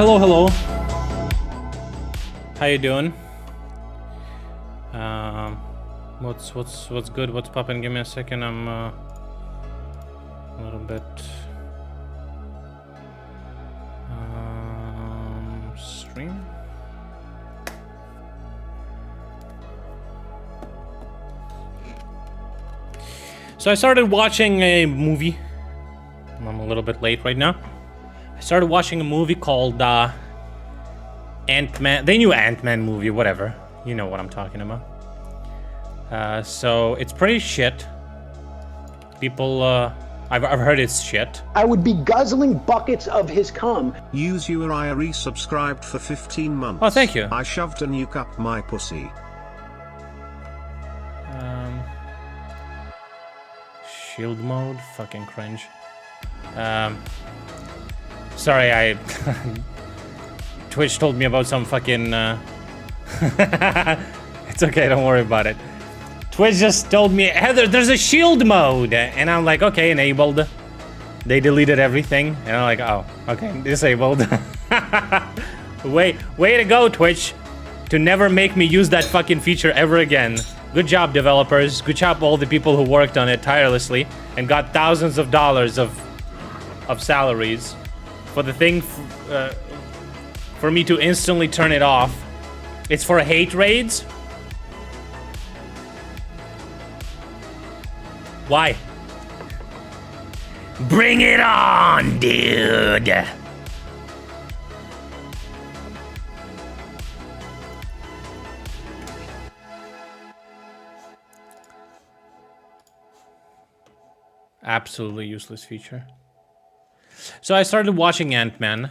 Hello, hello. How you doing? What's good? What's poppin'? Give me a second. I'm a little bit stream. So I started watching a movie. I'm a little bit late right now. I started watching a movie called Ant-Man. The new Ant-Man movie, whatever. You know what I'm talking about. So it's pretty shit. People, I've heard it's shit. I would be guzzling buckets of his cum. Use your I resubscribed for 15 months. Oh, thank you. I shoved a nuke up my pussy. Shield mode, fucking cringe. Sorry, I Twitch told me about some fucking it's okay, don't worry about it. Twitch just told me, Heather, there's a shield mode, and I'm like, okay, enabled. They deleted everything, and I'm like, oh, okay, disabled. Way to go, Twitch, to never make me use that fucking feature ever again. Good job, developers. Good job, all the people who worked on it tirelessly and got thousands of dollars of salaries for the thing for me to instantly turn it off. It's for hate raids. Why? Bring it on, dude. Absolutely useless feature. So I started watching Ant-Man,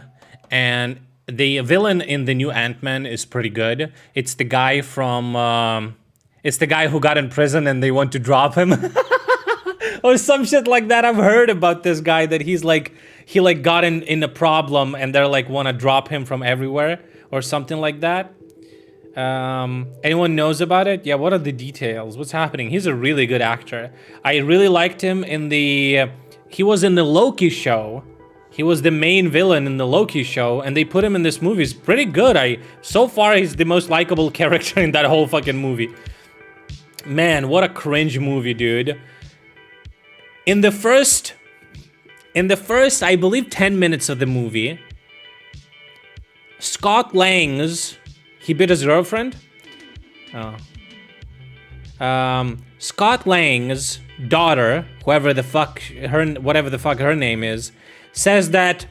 and the villain in the new Ant-Man is pretty good. It's the guy from, it's the guy who got in prison and they want to drop him. Or some shit like that. I've heard about this guy that he got in a problem and they're like want to drop him from everywhere or something like that. Anyone knows about it? Yeah, what are the details? What's happening? He's a really good actor. I really liked him in the... he was in the Loki show. He was the main villain in the Loki show, and they put him in this movie. He's pretty good. So far, he's the most likable character in that whole fucking movie. Man, what a cringe movie, dude. In the first, I believe, 10 minutes of the movie, Scott Lang's... He bit his girlfriend? Oh. Scott Lang's daughter, whatever the fuck her name is, says that...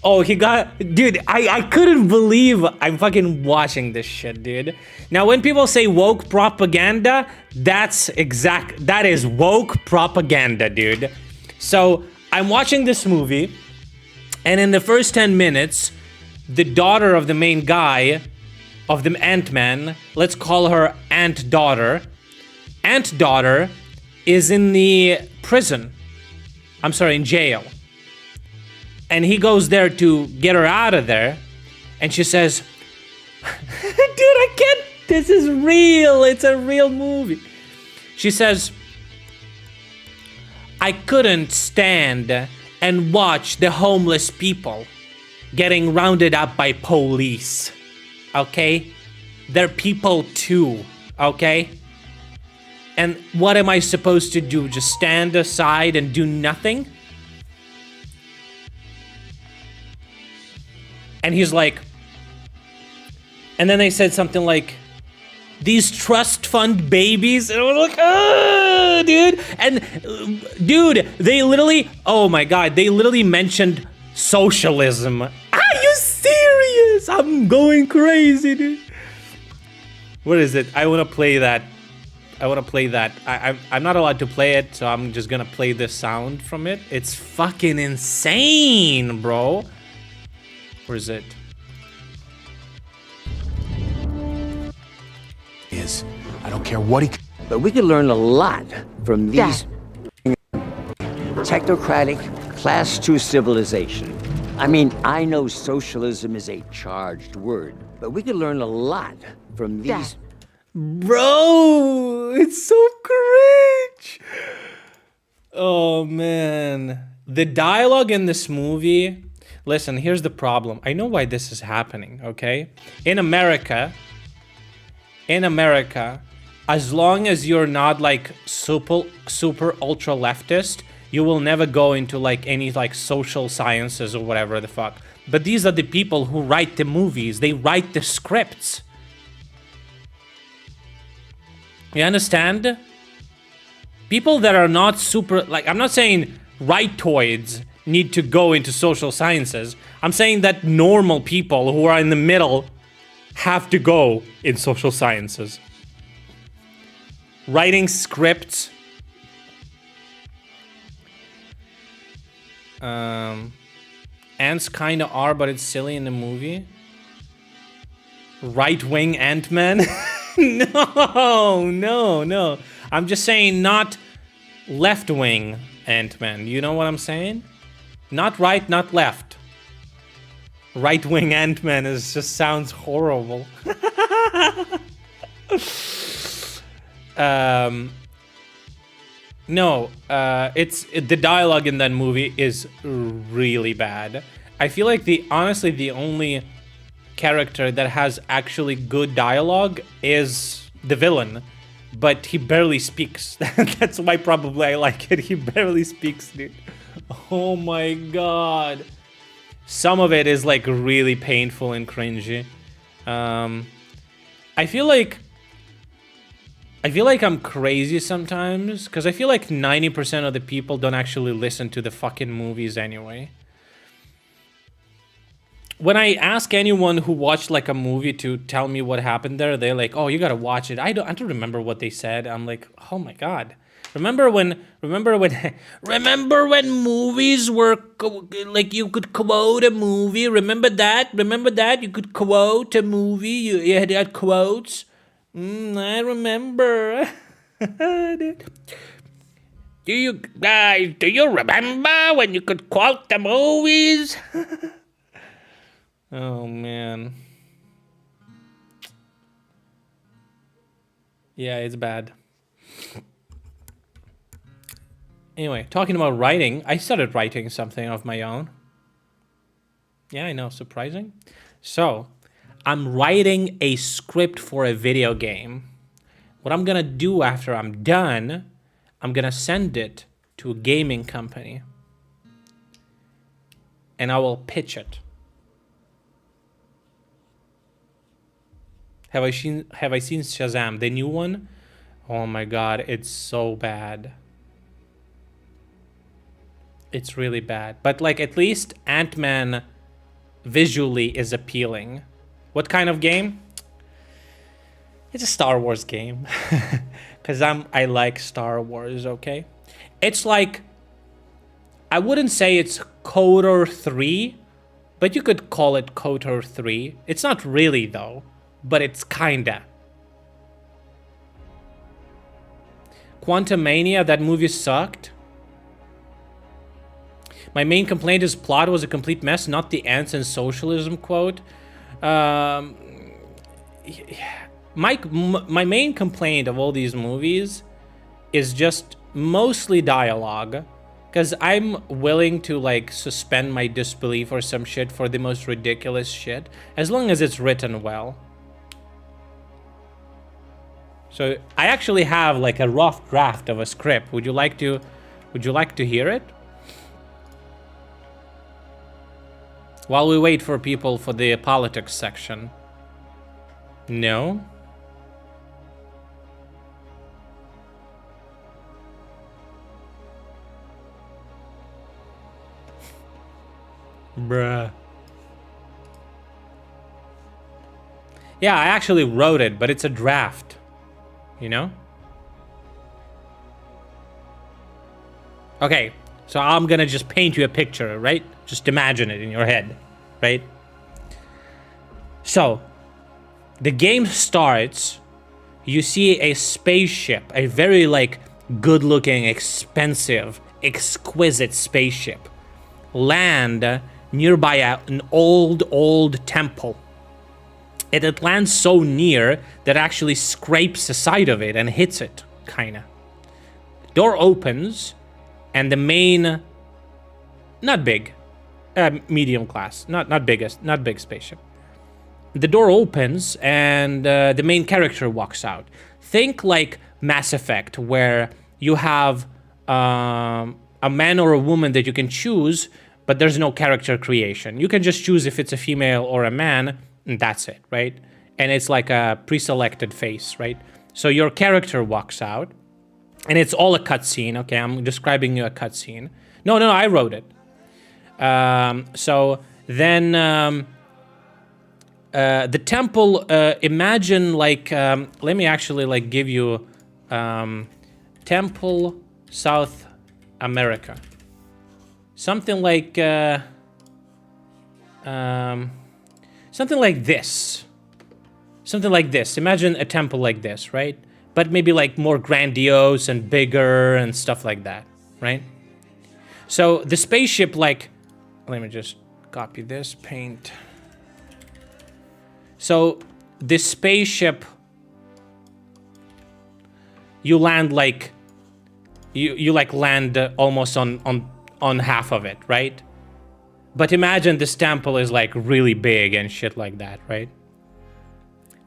Oh, he got... Dude, I couldn't believe I'm fucking watching this shit, dude. Now, when people say woke propaganda, that is woke propaganda, dude. So, I'm watching this movie, and in the first 10 minutes... the daughter of the main guy of the Ant-Man, let's call her Ant-Daughter. Ant-Daughter is in the prison. I'm sorry, in jail. And he goes there to get her out of there. And she says, dude, I can't, this is real. It's a real movie. She says, I couldn't stand and watch the homeless people getting rounded up by police, okay? They're people too, okay? And what am I supposed to do? Just stand aside and do nothing? And he's like... And then they said something like, these trust fund babies? And I was like, oh, dude! And, dude, they literally... Oh my god, they literally mentioned socialism. Are you serious? I'm going crazy, dude. What is it? I want to play that. I'm not allowed to play it, so I'm just gonna play the sound from it. It's fucking insane, bro. Where is it? I don't care what he... But we could learn a lot from these technocratic Class 2 civilization. I mean, I know socialism is a charged word, but we could learn a lot from these... Bro, it's so cringe. Oh, man. The dialogue in this movie, Listen, here's the problem. I know why this is happening, okay? In America, as long as you're not like super ultra leftist, you will never go into like any like social sciences or whatever the fuck. But these are the people who write the movies. They write the scripts. You understand? People that are not super, like, I'm not saying rightoids need to go into social sciences. I'm saying that normal people who are in the middle have to go in social sciences. Writing scripts. Ants kinda are, but it's silly in the movie. Right-wing Ant-Man? No. I'm just saying not left-wing Ant-Man. You know what I'm saying? Not right, not left. Right-wing Ant-Man just sounds horrible. The dialogue in that movie is really bad. I feel like honestly the only character that has actually good dialogue is the villain, but he barely speaks. That's why probably I like it. He barely speaks, dude. Oh my god. Some of it is like really painful and cringy. I feel like I'm crazy sometimes, because I feel like 90% of the people don't actually listen to the fucking movies anyway. When I ask anyone who watched like a movie to tell me what happened there, they're like, "Oh, you gotta watch it." I don't remember what they said. I'm like, "Oh my god." Remember when movies were like you could quote a movie? Remember that? You could quote a movie. You had quotes. I remember. Do you remember when you could quote the movies? Oh man. Yeah, it's bad. Anyway, talking about writing, I started writing something of my own. Yeah, I know, surprising. So, I'm writing a script for a video game. What I'm gonna do after I'm done, I'm gonna send it to a gaming company. And I will pitch it. Have I seen Shazam, the new one? Oh my god, it's so bad. It's really bad. But like at least Ant-Man visually is appealing. What kind of game? It's a Star Wars game. Cause I like Star Wars, okay? It's like, I wouldn't say it's KOTOR 3, but you could call it KOTOR 3. It's not really though. But it's kinda. Quantumania, that movie sucked. My main complaint is plot was a complete mess, not the ants and socialism quote. My main complaint of all these movies is just mostly dialogue. Because I'm willing to like suspend my disbelief or some shit for the most ridiculous shit. As long as it's written well. So I actually have like a rough draft of a script. Would you like to hear it? While we wait for people for the politics section. No? Bruh. Yeah, I actually wrote it, but it's a draft. You know? Okay, so I'm gonna just paint you a picture, right? Just imagine it in your head, right? So, the game starts, you see a spaceship, a very like good-looking, expensive, exquisite spaceship land nearby an old temple. It lands so near that it actually scrapes the side of it and hits it, kinda. Door opens, and the main, not big, medium class, not big spaceship. The door opens and the main character walks out. Think like Mass Effect, where you have a man or a woman that you can choose, but there's no character creation. You can just choose if it's a female or a man, and that's it, right? And it's like a pre-selected face, right? So your character walks out, and it's all a cutscene. Okay, I'm describing you a cutscene. No, I wrote it. So then the temple, imagine like, let me actually like give you Temple South America. Something like this. Something like this. Imagine a temple like this, right? But maybe like more grandiose and bigger and stuff like that, right? So the spaceship, like, let me just copy this, paint. So this spaceship, you land like, you like land almost on half of it, right? But imagine this temple is like really big and shit like that, right?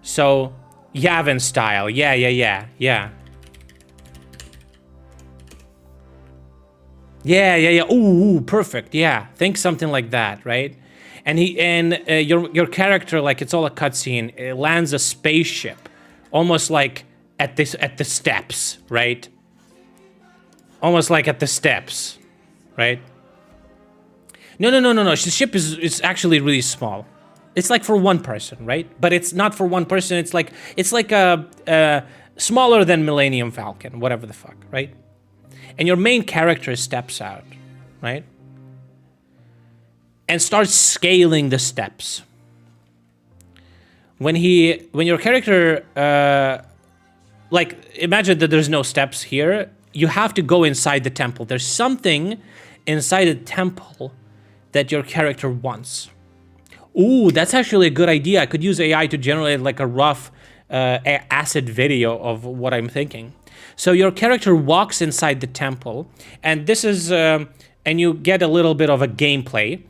So Yavin style, yeah. Ooh, perfect. Yeah, think something like that, right? And your character, like it's all a cutscene. It lands a spaceship, almost like at the steps, right? Almost like at the steps, right? No. The ship is actually really small. It's like for one person, right? But it's not for one person. It's like a smaller than Millennium Falcon, whatever the fuck, right? And your main character steps out, right? And starts scaling the steps. When your character, like, imagine that there's no steps here. You have to go inside the temple. There's something inside the temple that your character wants. Ooh, that's actually a good idea. I could use AI to generate like a rough acid video of what I'm thinking. So your character walks inside the temple, and this is, and you get a little bit of a gameplay.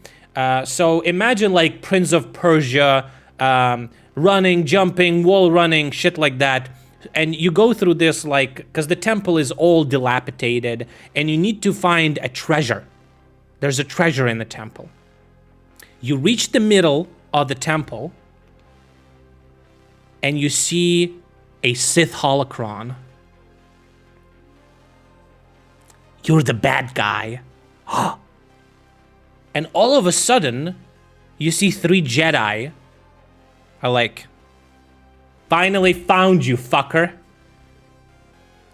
So imagine like Prince of Persia, running, jumping, wall running, shit like that. And you go through this like, because the temple is all dilapidated, and you need to find a treasure. There's a treasure in the temple. You reach the middle of the temple, and you see a Sith holocron. You're the bad guy. And all of a sudden, you see 3 Jedi are like, finally found you, fucker.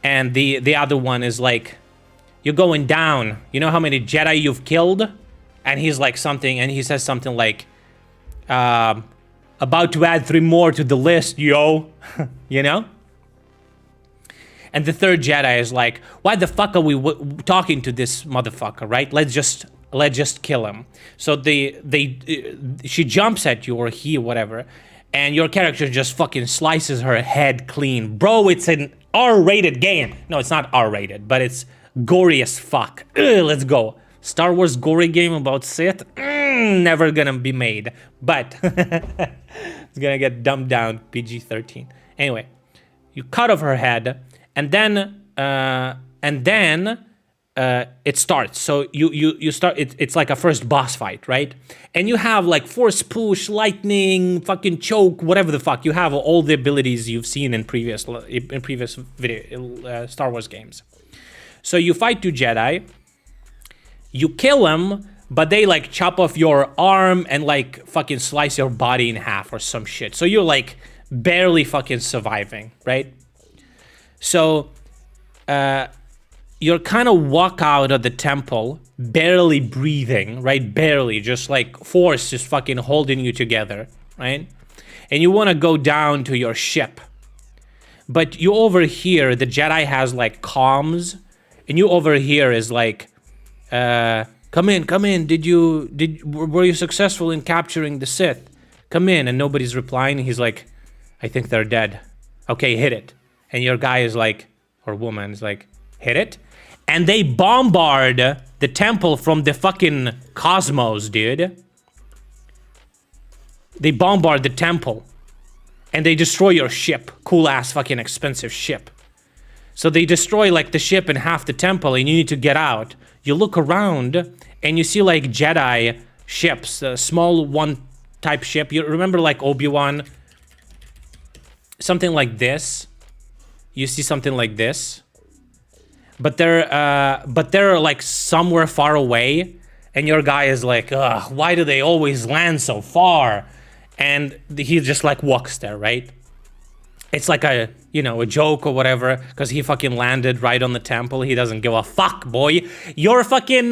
And the other one is like, you're going down. You know how many Jedi you've killed? And he's like something, and he says something like, about to add 3 more to the list, yo. You know? And the 3rd Jedi is like, why the fuck are we talking to this motherfucker, right? Let's just kill him. So she jumps at you, or he, whatever, and your character just fucking slices her head clean. Bro, it's an R-rated game. No, it's not R-rated, but it's gory as fuck. Ugh, let's go. Star Wars gory game about Sith? Never gonna be made. But it's gonna get dumbed down, PG-13. Anyway, you cut off her head, and then it starts. So you start. It's like a first boss fight, right? And you have like force push, lightning, fucking choke, whatever the fuck. You have all the abilities you've seen in previous video Star Wars games. So you fight 2 Jedi. You kill them, but they like chop off your arm and like fucking slice your body in half or some shit. So you're like barely fucking surviving, right? So you're kind of walk out of the temple, barely breathing, right? Barely, just like force just fucking holding you together, right? And you want to go down to your ship. But you overhear, the Jedi has like comms, and you overhear is like, come in. Were you successful in capturing the Sith? Come in. And nobody's replying. He's like, I think they're dead. Okay, hit it. And your guy is like, or woman is like, hit it. And they bombard the temple from the fucking cosmos, dude. They bombard the temple. And they destroy your ship. Cool ass fucking expensive ship. So they destroy like the ship and half the temple and you need to get out. You look around and you see like Jedi ships, a small one type ship. You remember like Obi-Wan? Something like this. You see something like this. But they're like somewhere far away. And your guy is like, ugh, why do they always land so far? And he just like walks there, right? It's like a, you know, a joke or whatever, because he fucking landed right on the temple. He doesn't give a fuck, boy. Your fucking,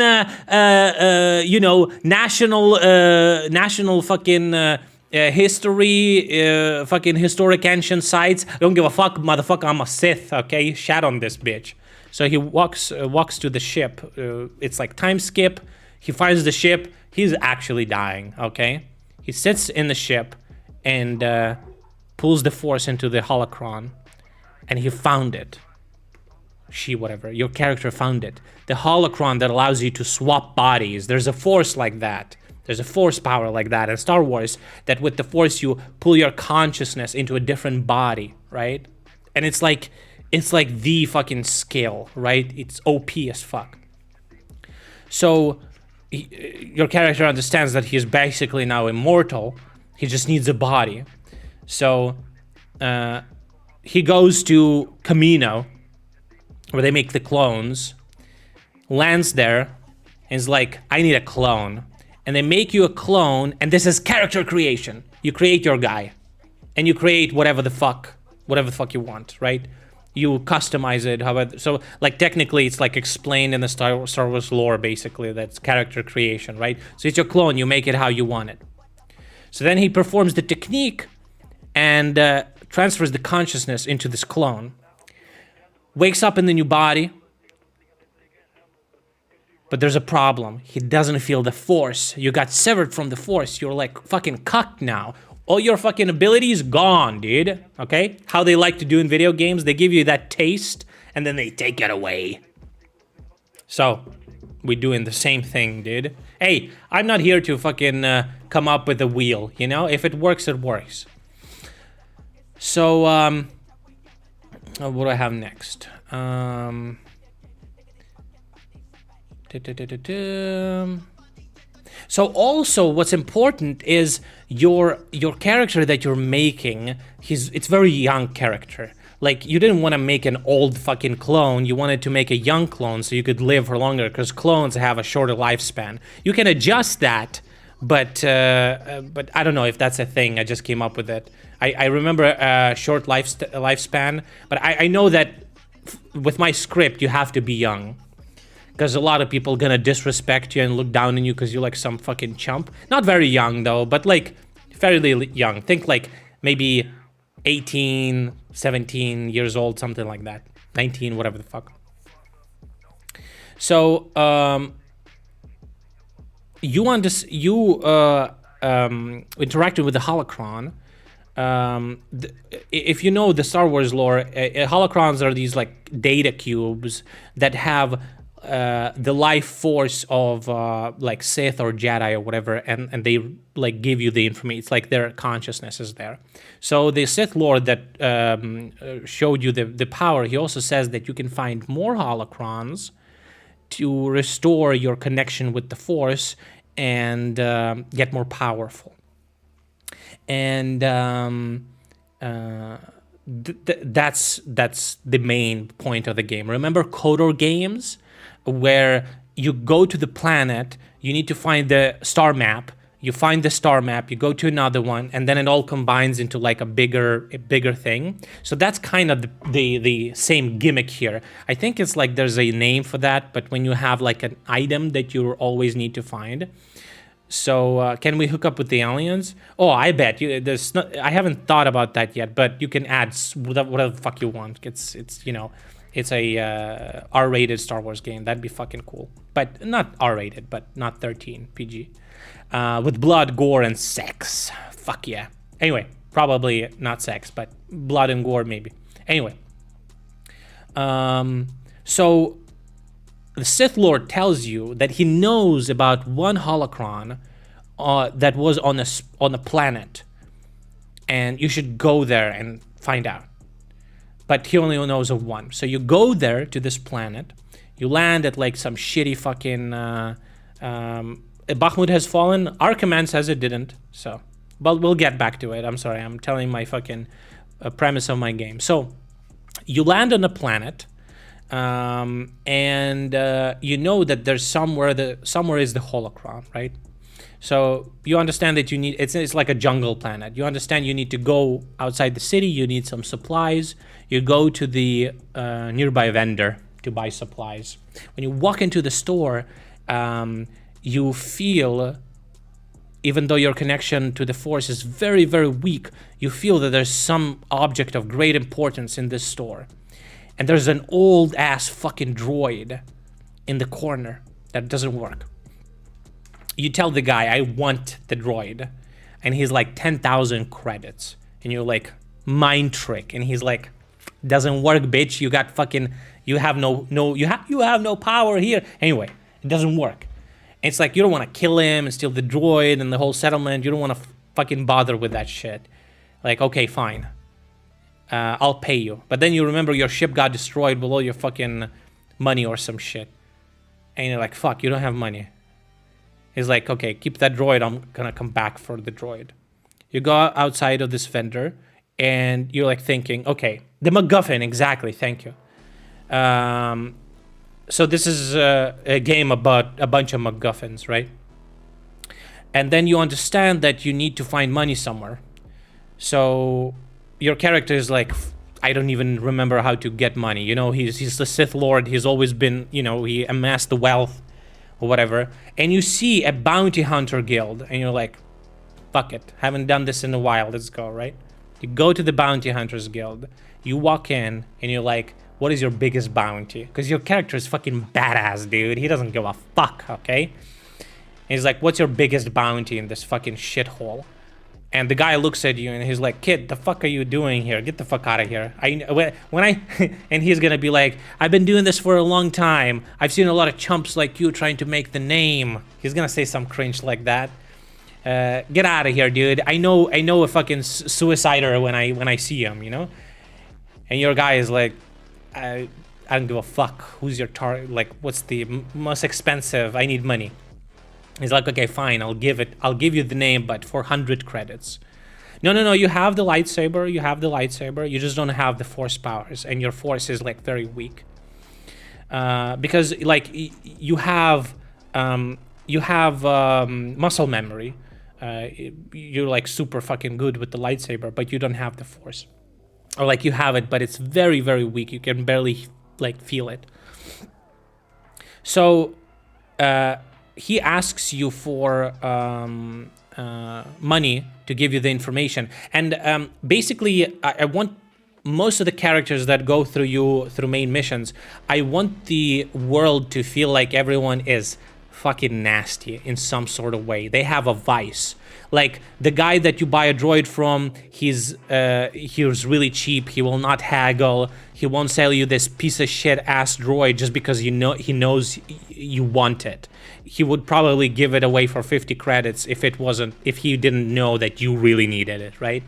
you know, national fucking history, fucking historic ancient sites. Don't give a fuck, motherfucker. I'm a Sith, okay? Shat on this bitch. So he walks to the ship. It's like time skip. He finds the ship. He's actually dying, okay? He sits in the ship and pulls the force into the holocron, and he found it. Whatever, your character found it. The holocron that allows you to swap bodies. There's a force like that. There's a force power like that in Star Wars, that with the force you pull your consciousness into a different body, right? And it's like the fucking skill, right? It's OP as fuck. So your character understands that he's basically now immortal. He just needs a body. So he goes to Kamino, where they make the clones, lands there, and is like, I need a clone. And they make you a clone, and this is character creation. You create your guy, and you create whatever the fuck you want, right? You customize it, however. So, like, technically, it's like explained in the Star Wars lore, basically. That's character creation, right? So it's your clone. You make it how you want it. So then he performs the technique and transfers the consciousness into this clone. Wakes up in the new body. But there's a problem. He doesn't feel the force. You got severed from the force. You're like fucking cucked now. All your fucking abilities gone, dude. Okay? How they like to do in video games. They give you that taste and then they take it away. So, we're doing the same thing, dude. Hey, I'm not here to fucking come up with a wheel, you know? If it works, it works. So, what do I have next? So also what's important is your character that you're making, it's very young character. Like, you didn't want to make an old fucking clone, you wanted to make a young clone so you could live for longer, because clones have a shorter lifespan. You can adjust that, but I don't know if that's a thing. I just came up with it. I remember a short lifespan, but I know that with my script you have to be young. Because a lot of people gonna disrespect you and look down on you because you're like some fucking chump. Not very young though, but like fairly young. Think like maybe 18, 17 years old, something like that. 19, whatever the fuck. So, you interacted with the holocron. If you know the Star Wars lore, holocrons are these like data cubes that have the life force of like Sith or Jedi or whatever, and they like give you the information. It's like their consciousness is there. So the Sith Lord that showed you the power, he also says that you can find more holocrons to restore your connection with the Force and get more powerful. And that's the main point of the game. Remember KOTOR games, where you go to the planet, you need to find the star map, you find the star map, you go to another one, and then it all combines into like a bigger thing. So that's kind of the same gimmick here. I think it's like there's a name for that, but when you have like an item that you always need to find. So can we hook up with the aliens? Oh, I bet you. I haven't thought about that yet, but you can add whatever the fuck you want. It's you know, it's a R-rated Star Wars game. That'd be fucking cool. But not R-rated, but not 13 PG, with blood, gore, and sex. Fuck yeah. Anyway, probably not sex, but blood and gore maybe. Anyway, so the Sith Lord tells you that he knows about one holocron that was on a planet, and you should go there and find out. But he only knows of one. So you go there to this planet. You land at like some shitty fucking. Bakhmut has fallen. Our command says it didn't. So, but we'll get back to it. I'm sorry. I'm telling my fucking premise of my game. So, you land on a planet, and you know that there's somewhere is the holocron, right? So you understand that you need, it's like a jungle planet. You understand you need to go outside the city, you need some supplies. You go to the nearby vendor to buy supplies. When you walk into the store, you feel, even though your connection to the Force is very, very weak, you feel that there's some object of great importance in this store. And there's an old ass fucking droid in the corner that doesn't work. You tell the guy, I want the droid. And he's like, 10,000 credits. And you're like, mind trick. And he's like, doesn't work, bitch. You got fucking, you have no power here. Anyway, it doesn't work. And it's like, you don't want to kill him and steal the droid and the whole settlement. You don't want to fucking bother with that shit. Like, okay, fine. I'll pay you. But then you remember your ship got destroyed with all your fucking money or some shit. And you're like, fuck, you don't have money. He's like, okay, keep that droid. I'm gonna come back for the droid. You go outside of this vendor, and you're like thinking, okay, the MacGuffin, exactly, thank you. So this is a game about a bunch of MacGuffins, right? And then you understand that you need to find money somewhere. So your character is like, I don't even remember how to get money. You know, he's the Sith Lord. He's always been, you know, he amassed the wealth or whatever. And you see a bounty hunter guild, and you're like, fuck it, haven't done this in a while, let's go, right? You go to the bounty hunters guild, you walk in, and you're like, what is your biggest bounty? Because your character is fucking badass, dude. He doesn't give a fuck, okay? And he's like, what's your biggest bounty in this fucking shithole? And the guy looks at you and he's like, kid, the fuck are you doing here? Get the fuck out of here. And he's gonna be like, I've been doing this for a long time. I've seen a lot of chumps like you trying to make the name. He's gonna say some cringe like that. Get out of here, dude. I know a fucking suicider when I see him, you know? And your guy is like, I don't give a fuck. Who's your target? Like, what's the most expensive? I need money. He's like, okay, fine, I'll give you the name, but for 100 credits. No, you have the lightsaber, you just don't have the Force powers, and your Force is like very weak. Because like you have muscle memory. You're like super fucking good with the lightsaber, but you don't have the Force. Or like you have it, but it's very, very weak. You can barely like feel it. So he asks you for money to give you the information, and basically I want most of the characters that go through you through main missions, I want the world to feel like everyone is fucking nasty in some sort of way. They have a vice. Like the guy that you buy a droid from, he's really cheap. He will not haggle. He won't sell you this piece of shit ass droid just because he knows you want it. He would probably give it away for 50 credits if he didn't know that you really needed it, right?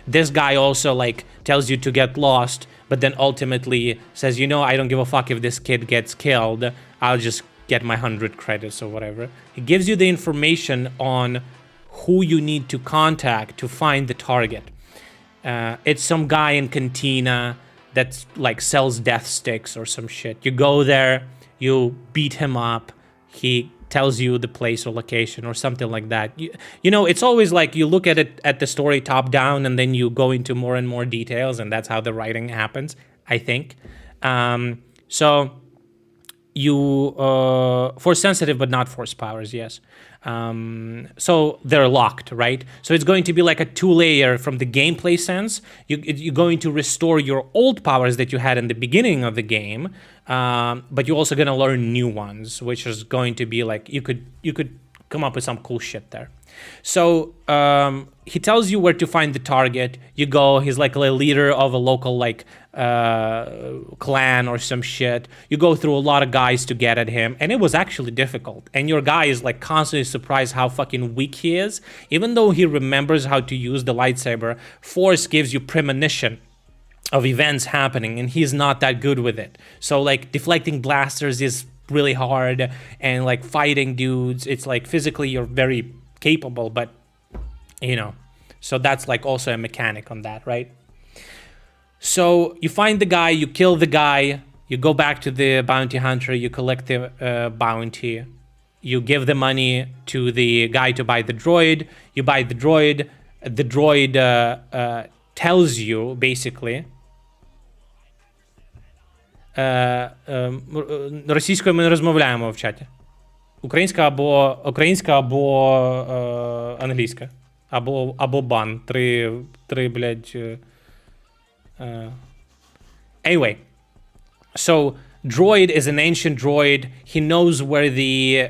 This guy also like tells you to get lost, but then ultimately says, you know, I don't give a fuck if this kid gets killed. I'll just get my 100 credits or whatever. He gives you the information on who you need to contact to find the target. It's some guy in Cantina that like sells death sticks or some shit. You go there, you beat him up, he tells you the place or location or something like that. You know, it's always like you look at it at the story top down and then you go into more and more details, and that's how the writing happens, I think. So you Force sensitive but not Force powers, yes. So they're locked, right? So it's going to be like a 2-layer from the gameplay sense. You're going to restore your old powers that you had in the beginning of the game, but you're also going to learn new ones, which is going to be like you could come up with some cool shit there. So he tells you where to find the target. You go. He's like a leader of a local like clan or some shit. You go through a lot of guys to get at him, and it was actually difficult. And your guy is like constantly surprised how fucking weak he is. Even though he remembers how to use the lightsaber, Force gives you premonition of events happening, and he's not that good with it. So like deflecting blasters is really hard, and like fighting dudes, it's like physically you're very capable, but you know, so that's like also a mechanic on that, right? So you find the guy, you kill the guy, you go back to the bounty hunter, you collect the bounty, you give the money to the guy to buy the droid, you buy the droid tells you basically російською ми не розмовляємо в чаті. Українська або англійська. Або бан. Три блядь. Anyway. So, droid is an ancient droid. He knows where the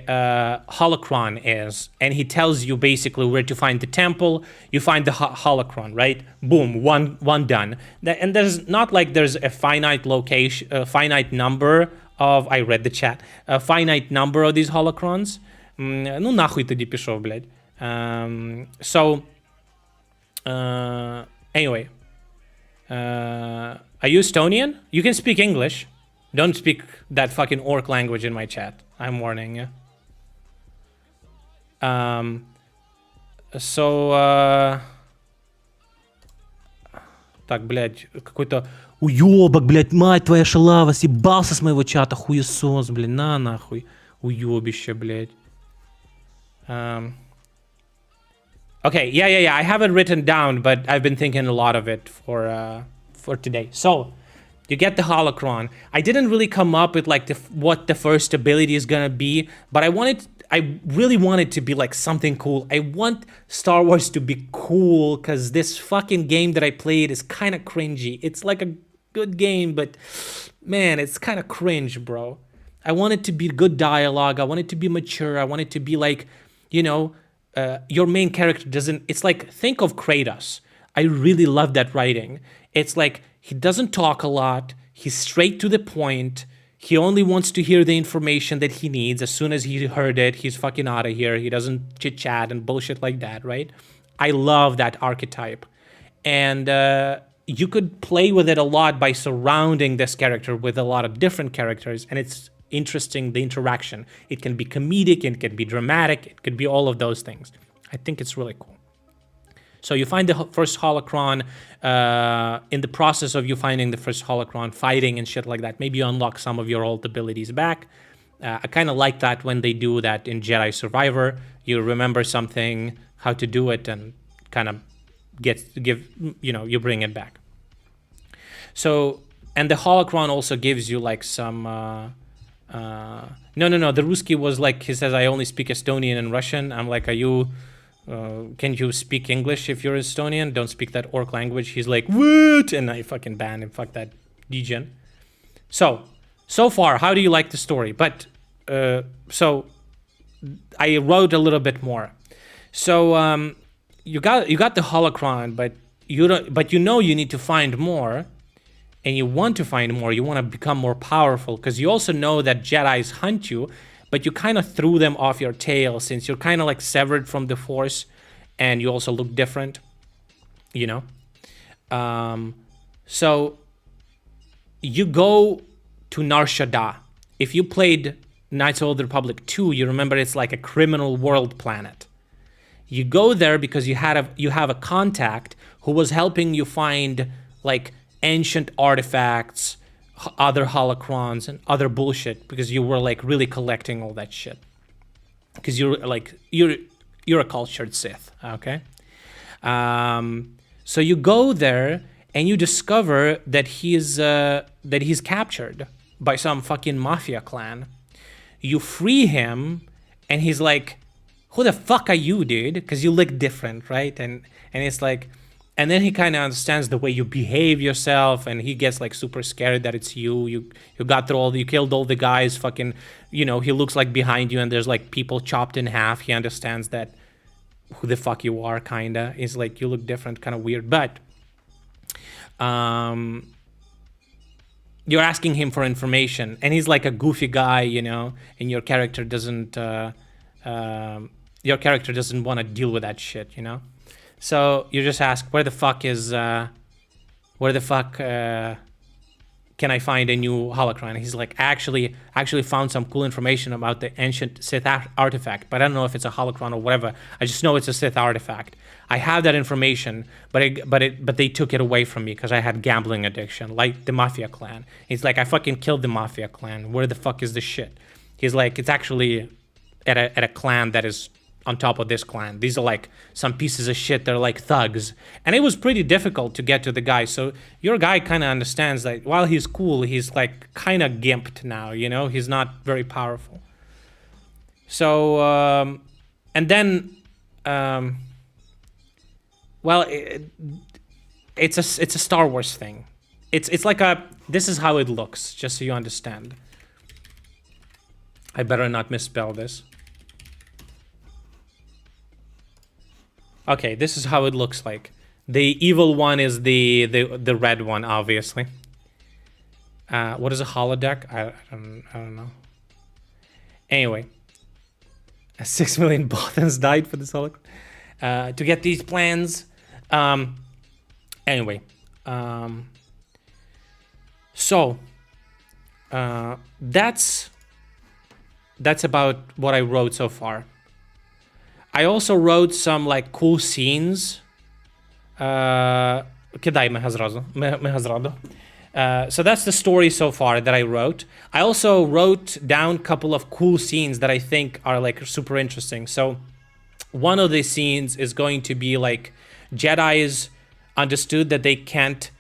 holocron is, and he tells you basically where to find the temple. You find the holocron, right? Boom, one done. And there's not like there's a finite location, a finite number of. I read the chat. A finite number of these holocrons. Ну нахуй тоді пішов, блядь. So, anyway, are you Estonian? You can speak English. Don't speak that fucking orc language in my chat. I'm warning you. Так, блядь, какой-то уёбок, блядь, мать твоя шалава, съебался с моего чата, хуесос, блядь, на нахуй, уёбище, блядь. Okay, yeah, I have it written down, but I've been thinking a lot of it for today. So, you get the holocron. I didn't really come up with like what the first ability is gonna be, but I really wanted to be like something cool. I want Star Wars to be cool, because this fucking game that I played is kind of cringy. It's like a good game, but man, it's kind of cringe, bro. I want it to be good dialogue. I want it to be mature. I want it to be like, you know, your main character doesn't. It's like, think of Kratos. I really love that writing. It's like, he doesn't talk a lot. He's straight to the point. He only wants to hear the information that he needs. As soon as he heard it, he's fucking out of here. He doesn't chit-chat and bullshit like that, right? I love that archetype. And you could play with it a lot by surrounding this character with a lot of different characters. And it's interesting, the interaction. It can be comedic, it can be dramatic, it could be all of those things. I think it's really cool. So you find the first holocron. In the process of you finding the first holocron, fighting and shit like that, maybe you unlock some of your old abilities back. I kind of like that when they do that in Jedi Survivor. You remember something, how to do it, and kind of you bring it back. So, and the holocron also gives you like some. No. The Ruski was like, he says, I only speak Estonian and Russian. I'm like, are you? Can you speak English if you're Estonian? Don't speak that orc language. He's like, what? And I fucking ban him. Fuck that degen. So far, how do you like the story? But so I wrote a little bit more. So you got the holocron, but you don't. But you know you need to find more, and you want to find more. You want to become more powerful, because you also know that Jedis hunt you. But you kind of threw them off your tail, since you're kind of like severed from the Force, and you also look different, you know? So you go to Nar Shaddaa. If you played Knights of the Old Republic 2, you remember it's like a criminal world planet. You go there because you have a contact who was helping you find like ancient artifacts, other holocrons, and other bullshit, because you were like really collecting all that shit, because you're a cultured Sith, okay? So you go there and you discover that he's captured by some fucking mafia clan. You free him, and he's like, who the fuck are you, dude? Because you look different, right? And it's like, And then he kind of understands the way you behave yourself, and he gets like super scared that it's you. You got through you killed all the guys. Fucking, you know, he looks like behind you, and there's like people chopped in half. He understands that who the fuck you are, kinda. He's like, you look different, kind of weird, but you're asking him for information, and he's like a goofy guy, you know, and your character doesn't want to deal with that shit, you know. So you just ask, where the fuck can I find a new holocron? He's like, actually found some cool information about the ancient Sith artifact, but I don't know if it's a holocron or whatever. I just know it's a Sith artifact. I have that information, but they took it away from me because I had gambling addiction, like the Mafia clan. He's like, I fucking killed the Mafia clan. Where the fuck is this shit? He's like, it's actually at a clan that is on top of this clan. These are like some pieces of shit. They're like thugs. And it was pretty difficult to get to the guy. So your guy kind of understands that while he's cool, he's like kind of gimped now, you know? He's not very powerful. So, and then, well, it's a Star Wars thing. It's like this is how it looks, just so you understand. I better not misspell this. Okay, this is how it looks like. The evil one is the red one, obviously. What is a holodeck? I don't know. Anyway, 6 million Bothans died for this holodeck. To get these plans. Anyway, so that's about what I wrote so far. I also wrote some like cool scenes. So that's the story so far that I wrote. I also wrote down a couple of cool scenes that I think are like super interesting. So one of the scenes is going to be like Jedis understood that they can't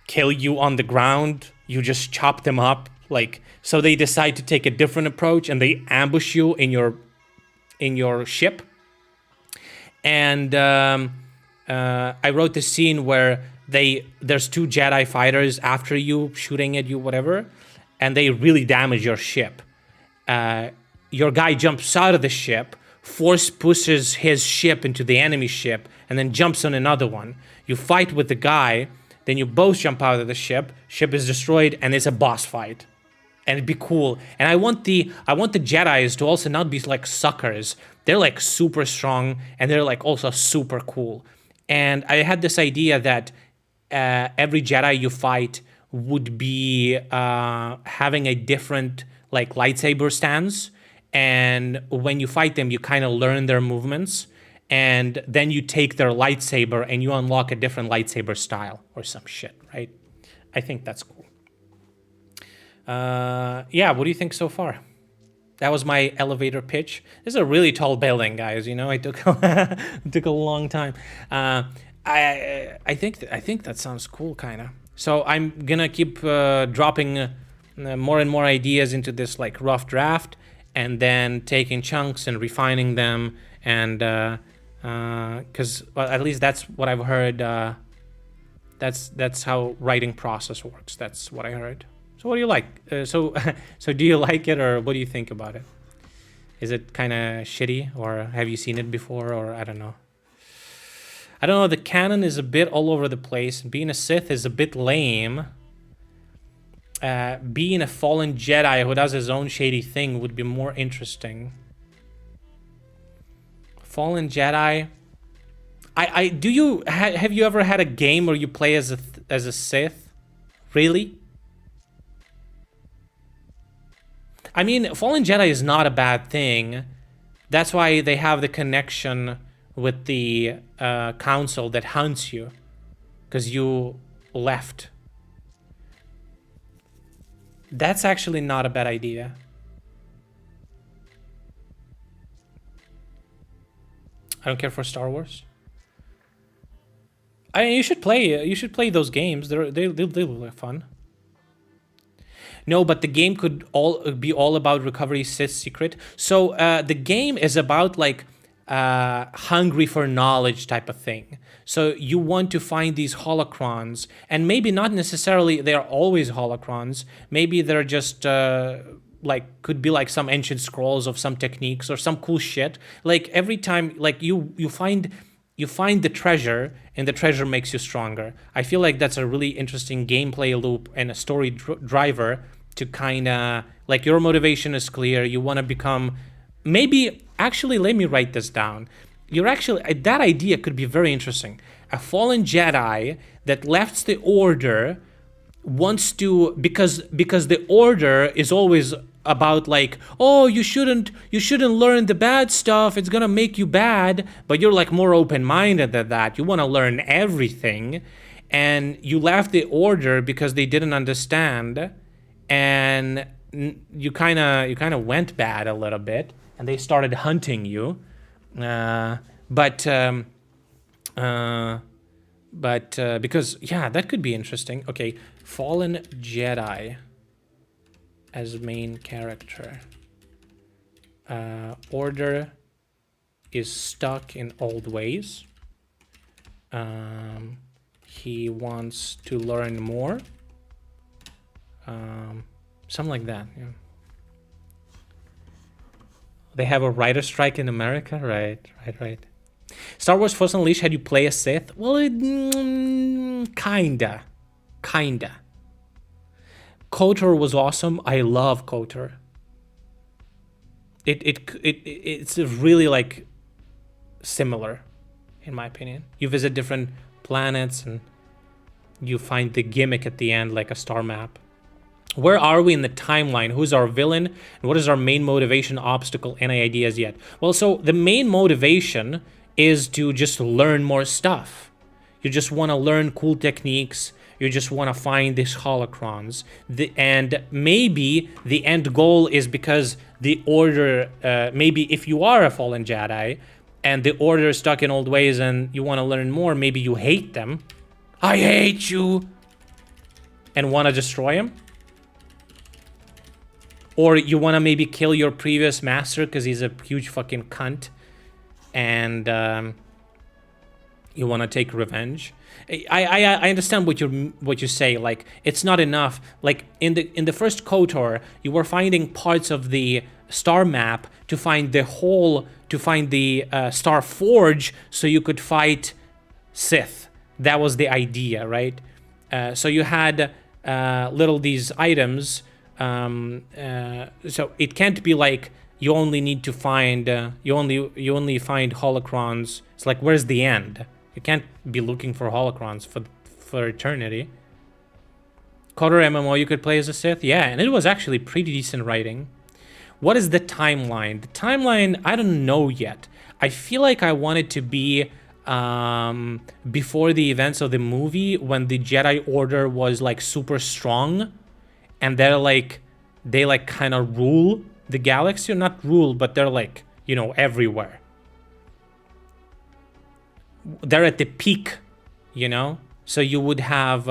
kill you on the ground. You just chop them up. Like, so they decide to take a different approach and they ambush you in your ship. And I wrote the scene where there's 2 Jedi fighters after you, shooting at you, whatever, and they really damage your ship. Your guy jumps out of the ship, force pushes his ship into the enemy ship, and then jumps on another one. You fight with the guy, then you both jump out of the ship is destroyed, and it's a boss fight. And it'd be cool. And I want the Jedis to also not be like suckers. They're like super strong, and they're like also super cool. And I had this idea that every Jedi you fight would be having a different like lightsaber stance. And when you fight them, you kind of learn their movements. And then you take their lightsaber and you unlock a different lightsaber style or some shit, right? I think that's cool. Yeah, what do you think so far? That was my elevator pitch. This is a really tall building, guys. You know, it took it took a long time. I think that sounds cool, kind of. So I'm gonna keep dropping more and more ideas into this like rough draft, and then taking chunks and refining them, and because well, at least that's what I've heard. That's how writing process works. That's what I heard. So what do you like? So do you like it, or what do you think about it? Is it kind of shitty, or have you seen it before, or I don't know. I don't know, the canon is a bit all over the place. Being a Sith is a bit lame. Being a fallen Jedi who does his own shady thing would be more interesting. Fallen Jedi. Have you ever had a game where you play as a Sith? Really? I mean, Fallen Jedi is not a bad thing. That's why they have the connection with the council that hunts you, because you left. That's actually not a bad idea. I don't care for Star Wars. I mean, you should play those games. They look like fun. No, but the game could be all about Recovery Sith Secret. So the game is about like hungry for knowledge type of thing. So you want to find these holocrons, and maybe not necessarily they're always holocrons. Maybe they're just like could be like some ancient scrolls of some techniques or some cool shit. Like every time, like you find the treasure, and the treasure makes you stronger. I feel like that's a really interesting gameplay loop and a story driver to kind of like your motivation is clear. You want to become, maybe actually let me write this down. You're actually, that idea could be very interesting. A fallen Jedi that left the Order wants to, because the Order is always about like, oh, you shouldn't learn the bad stuff, it's gonna make you bad, but you're like more open-minded than that. You want to learn everything, and you left the Order because they didn't understand, and you kind of went bad a little bit, and they started hunting you. But because, yeah, that could be interesting. Okay, fallen Jedi as main character. Order is stuck in old ways. He wants to learn more. Something like that, yeah. They have a writer strike in America? Right. Star Wars Force Unleashed had you play a Sith? Well, kinda. KOTOR was awesome. I love KOTOR. It's really like similar, in my opinion. You visit different planets and you find the gimmick at the end, like a star map. Where are we in the timeline? Who's our villain? And what is our main motivation, obstacle? Any ideas yet? Well, so the main motivation is to just learn more stuff. You just want to learn cool techniques. You just want to find these holocrons. And maybe the end goal is because the Order, maybe if you are a fallen Jedi and the Order is stuck in old ways and you want to learn more, maybe you hate them. I hate you. And want to destroy them. Or you want to maybe kill your previous master because he's a huge fucking cunt, and you want to take revenge. I understand what you say. Like, it's not enough. Like in the first KOTOR, you were finding parts of the star map to find the Star Forge, so you could fight Sith. That was the idea, right? So you had these items. So it can't be like you only need to find you only find holocrons. It's like, where's the end? You can't be looking for holocrons for eternity. KOTOR MMO you could play as a Sith, yeah, and it was actually pretty decent writing. What is the timeline? The timeline, I don't know yet. I feel like I want it to be before the events of the movie, when the Jedi Order was like super strong. And they kind of rule the galaxy, or not rule, but they're like, everywhere. They're at the peak, So you would have,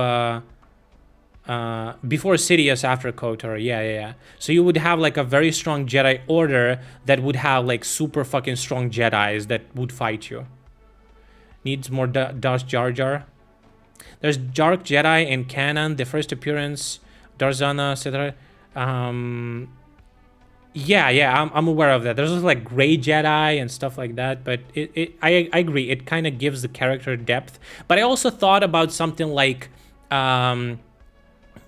before Sidious, after KOTOR, yeah. So you would have like a very strong Jedi Order that would have like super fucking strong Jedis that would fight you. Needs more Darth Jar Jar. There's Dark Jedi in canon, the first appearance... Darzana, etc. Yeah, I'm aware of that. There's also like Grey Jedi and stuff like that, but I agree. It kind of gives the character depth. But I also thought about something like Dark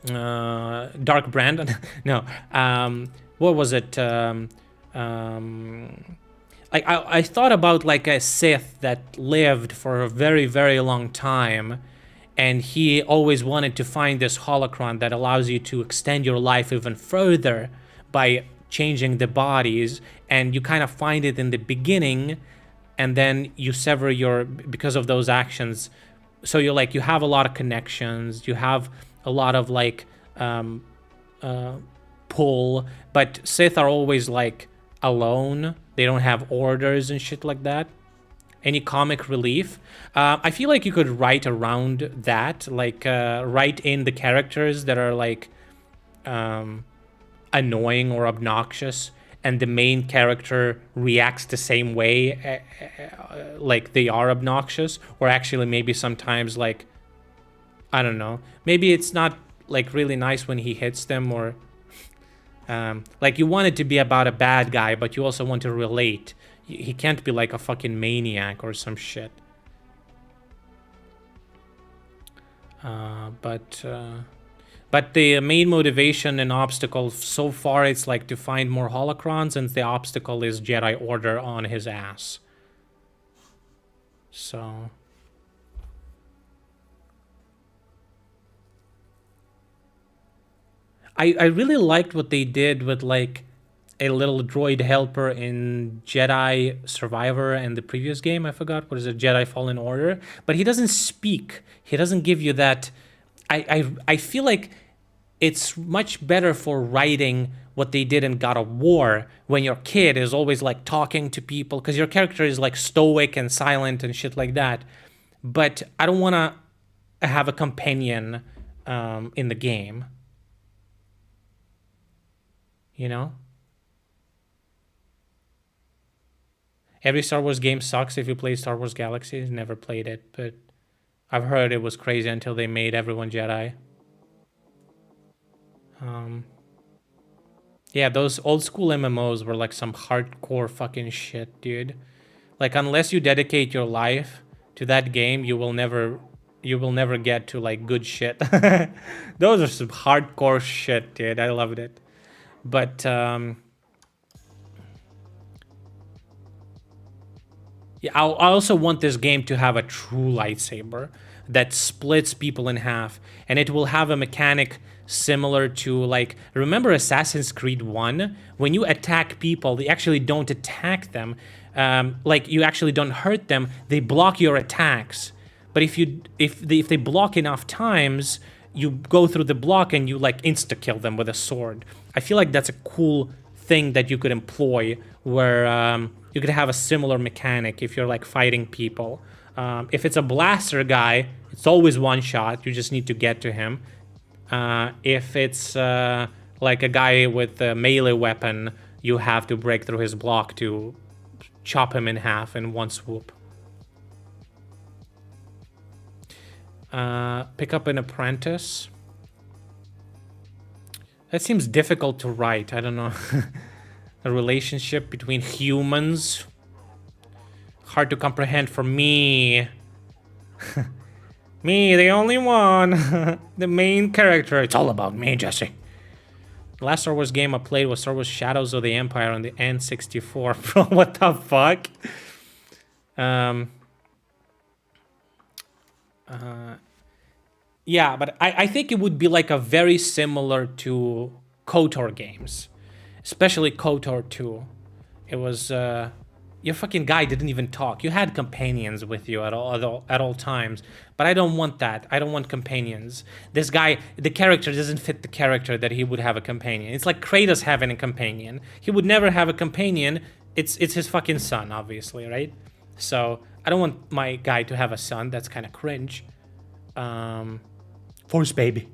Brandon. No, what was it? I thought about like a Sith that lived for a very, very long time. And he always wanted to find this holocron that allows you to extend your life even further by changing the bodies. And you kind of find it in the beginning, and then you sever because of those actions. So you have a lot of connections. You have a lot of pull. But Sith are always like alone. They don't have orders and shit like that. Any comic relief. I feel like you could write around that, write in the characters that are like annoying or obnoxious, and the main character reacts the same way, like they are obnoxious, or actually maybe sometimes like, I don't know, maybe it's not like really nice when he hits them, or like you want it to be about a bad guy, but you also want to relate. He can't be like a fucking maniac or some shit. But the main motivation and obstacle so far, it's like to find more holocrons, and the obstacle is Jedi Order on his ass. So I really liked what they did with like a little droid helper in Jedi Survivor and the previous game. I forgot, what is it, Jedi Fallen Order? But he doesn't speak. He doesn't give you that. I feel like it's much better for writing what they did in God of War, when your kid is always like talking to people, because your character is like stoic and silent and shit like that. But I don't want to have a companion in the game. You know? Every Star Wars game sucks if you play Star Wars Galaxies. Never played it, but I've heard it was crazy until they made everyone Jedi. Yeah, those old school MMOs were like some hardcore fucking shit, dude. Like, unless you dedicate your life to that game, you will never get to like good shit. Those are some hardcore shit, dude. I loved it. But yeah, I also want this game to have a true lightsaber that splits people in half, and it will have a mechanic similar to, like, remember Assassin's Creed 1? When you attack people, they actually don't attack them. Like, you actually don't hurt them. They block your attacks. But if they block enough times, you go through the block and you like insta-kill them with a sword. I feel like that's a cool thing that you could employ, where you could have a similar mechanic if you're like fighting people. If it's a blaster guy, it's always one shot. You just need to get to him. If it's like a guy with a melee weapon, you have to break through his block to chop him in half in one swoop. Pick up an apprentice. That seems difficult to write. I don't know. A relationship between humans. Hard to comprehend for me. Me, the only one. The main character. It's all about me, Jesse. The last Star Wars game I played was Star Wars Shadows of the Empire on the N64. Bro, what the fuck? Yeah, but I think it would be like a very similar to KOTOR games. Especially KOTOR 2. It was, your fucking guy didn't even talk. You had companions with you at all times. But I don't want that. I don't want companions. This guy, the character doesn't fit the character that he would have a companion. It's like Kratos having a companion. He would never have a companion. It's his fucking son, obviously, right? So, I don't want my guy to have a son. That's kind of cringe. Force baby.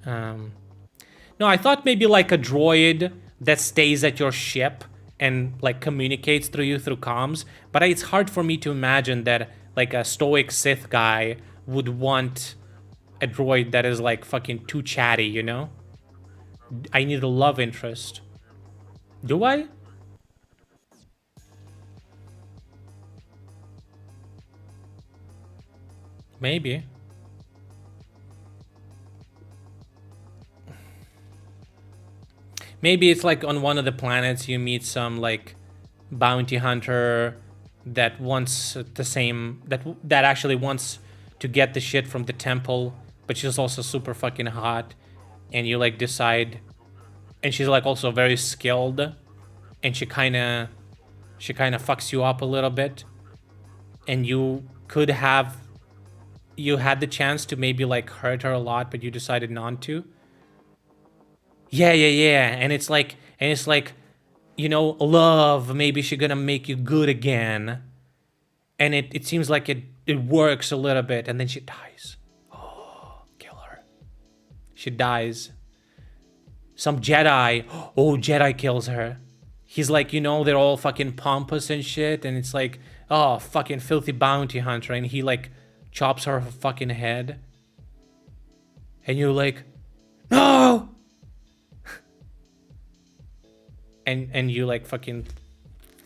No, I thought maybe like a droid that stays at your ship and like communicates through you through comms, but it's hard for me to imagine that like a stoic Sith guy would want a droid that is like fucking too chatty, you know? I need a love interest. Do I? Maybe. Maybe it's like on one of the planets you meet some like bounty hunter that wants the same, that actually wants to get the shit from the temple, but she's also super fucking hot, and you like decide, and she's like also very skilled, and she kind of fucks you up a little bit, and you had the chance to maybe like hurt her a lot, but you decided not to. Yeah. And it's like, you know, love, maybe she's gonna make you good again. And it seems like it works a little bit, and then she dies. Oh, kill her. She dies. Some Jedi, Jedi kills her. he's like, you know, they're all fucking pompous and shit, and it's like, oh, fucking filthy bounty hunter, and he like chops her fucking head, and you're like, no, and you like fucking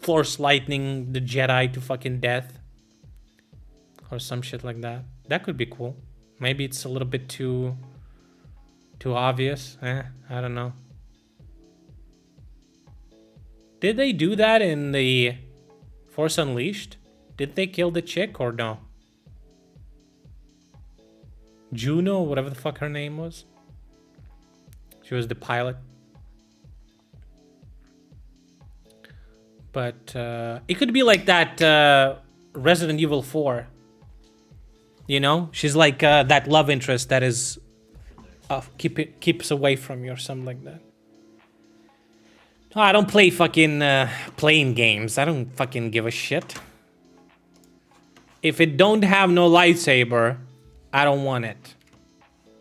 force lightning the Jedi to fucking death, or some shit like that. That could be cool. Maybe it's a little bit too obvious. I don't know. Did they do that in the Force Unleashed? Did they kill the chick or no? Juno, whatever the fuck her name was. She was the pilot. But it could be like that Resident Evil 4. You know? She's like that love interest that is keeps away from you or something like that. Oh, I don't play fucking playing games. I don't fucking give a shit. If it don't have no lightsaber, I don't want it.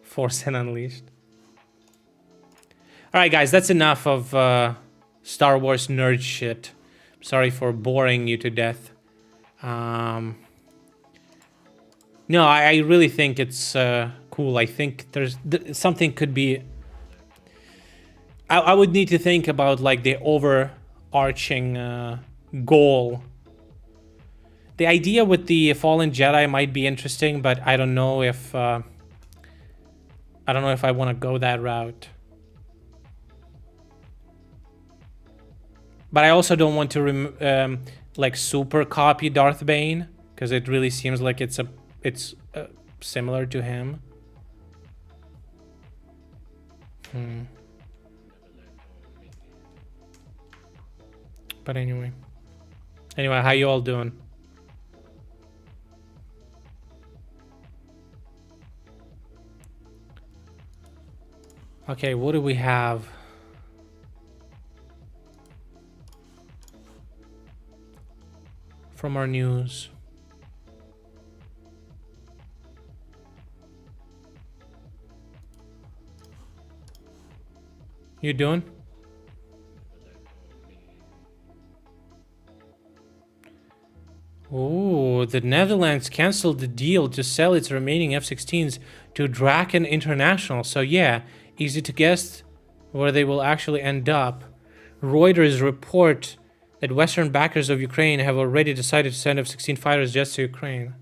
Force Unleashed. Alright guys, that's enough of Star Wars nerd shit. Sorry for boring you to death. No, I really think it's cool. I think there's something could be... I would need to think about like the overarching goal. The idea with the Fallen Jedi might be interesting, but I don't know if I want to go that route. But I also don't want to like super copy Darth Bane, because it really seems like it's similar to him. But anyway, how you all doing? Okay, what do we have? From our news. You doing? Oh, the Netherlands canceled the deal to sell its remaining F-16s to Draken International. So yeah, easy to guess where they will actually end up. Reuters report that Western backers of Ukraine have already decided to send F-16 fighter jets to Ukraine.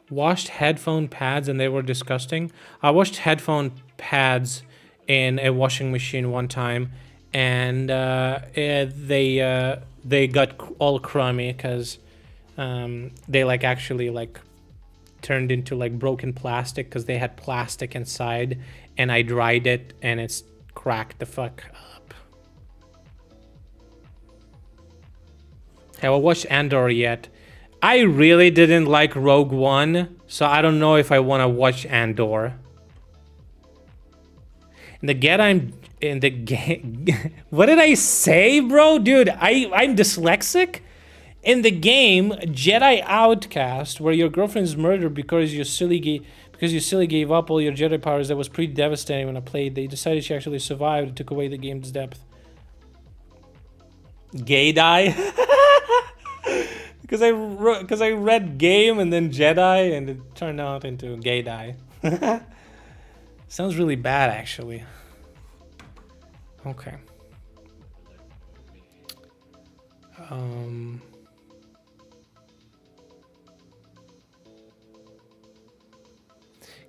Washed headphone pads and they were disgusting. I washed headphone pads in a washing machine one time, and they got all crummy because they like actually like turned into like broken plastic because they had plastic inside, and I dried it and it's cracked the fuck up. Haven't watched Andor yet. I really didn't like Rogue One, so I don't know if I want to watch Andor. In the game, what did I say, bro? Dude, I'm dyslexic. In the game Jedi Outcast, where your girlfriend is murdered because you silly gave up all your Jedi powers, that was pretty devastating when I played. They decided she actually survived and took away the game's depth. Gay die? Because I read game and then Jedi and it turned out into gay die. Sounds really bad, actually. Okay.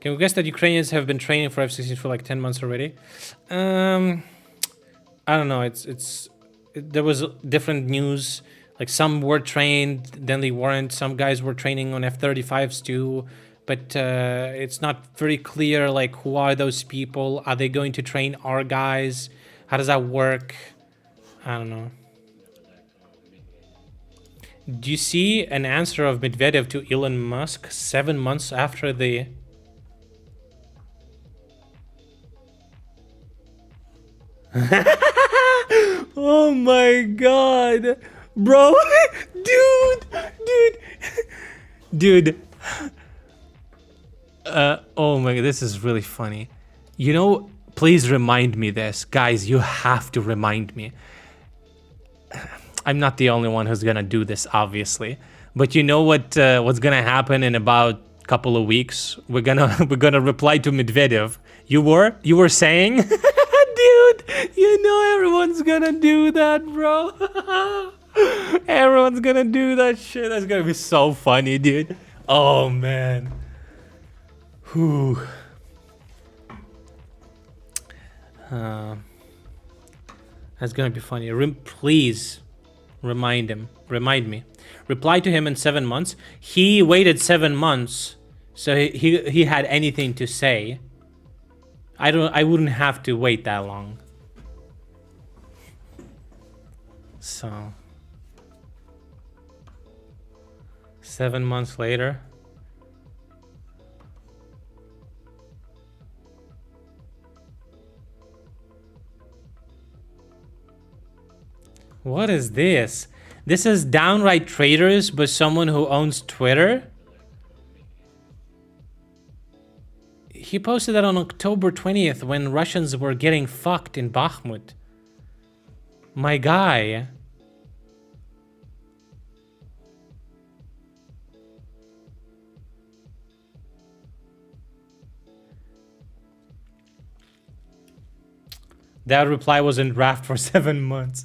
Can we guess that Ukrainians have been training for F-16 for like 10 months already? I don't know. There was different news. Like some were trained, then they weren't. Some guys were training on F-35s too. But it's not very clear, like, who are those people? Are they going to train our guys? How does that work? I don't know. Do you see an answer of Medvedev to Elon Musk 7 months after the... Oh my god. Bro. Dude. Oh my god, this is really funny. You know, Please remind me this. Guys, you have to remind me. I'm not the only one who's gonna do this, obviously. But you know what's gonna happen in about a couple of weeks? We're gonna reply to Medvedev. You were saying? Dude, you know everyone's gonna do that, bro. Everyone's gonna do that shit. That's gonna be so funny, dude. Oh, man. Whew. That's gonna be funny. Please remind me. Reply to him in 7 months. He waited 7 months, so he had anything to say. I wouldn't have to wait that long. So 7 months later. What is this? This is downright traitors, but someone who owns Twitter? He posted that on October 20th when Russians were getting fucked in Bakhmut. My guy. That reply was in draft for 7 months.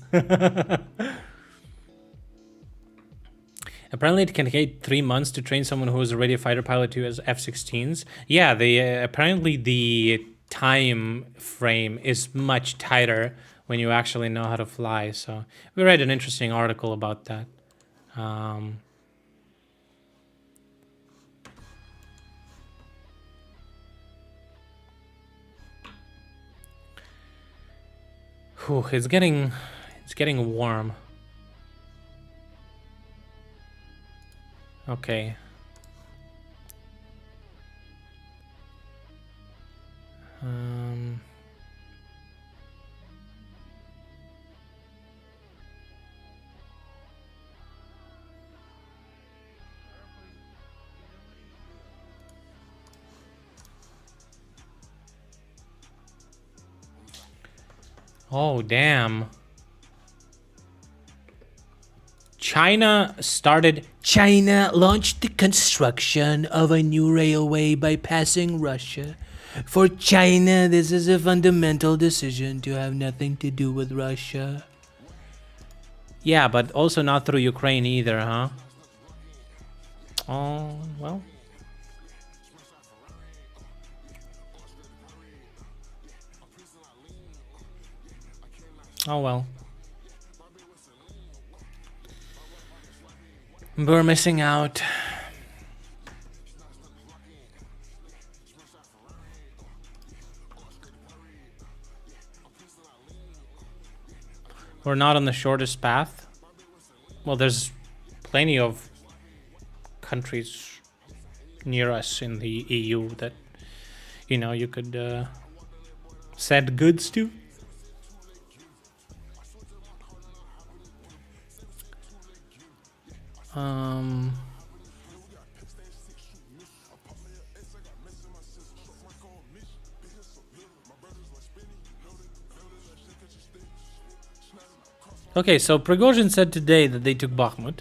Apparently it can take 3 months to train someone who is already a fighter pilot to as F-16s. Yeah, apparently the time frame is much tighter when you actually know how to fly. So we read an interesting article about that. Whew, it's getting warm. Okay. Oh, damn. China launched the construction of a new railway bypassing Russia. For China, this is a fundamental decision to have nothing to do with Russia. Yeah, but also not through Ukraine either, huh? Oh, well. Oh, well. We're missing out. We're not on the shortest path. Well, there's plenty of countries near us in the EU that, you know, you could send goods to. Okay, so Prigozhin said today that they took Bakhmut.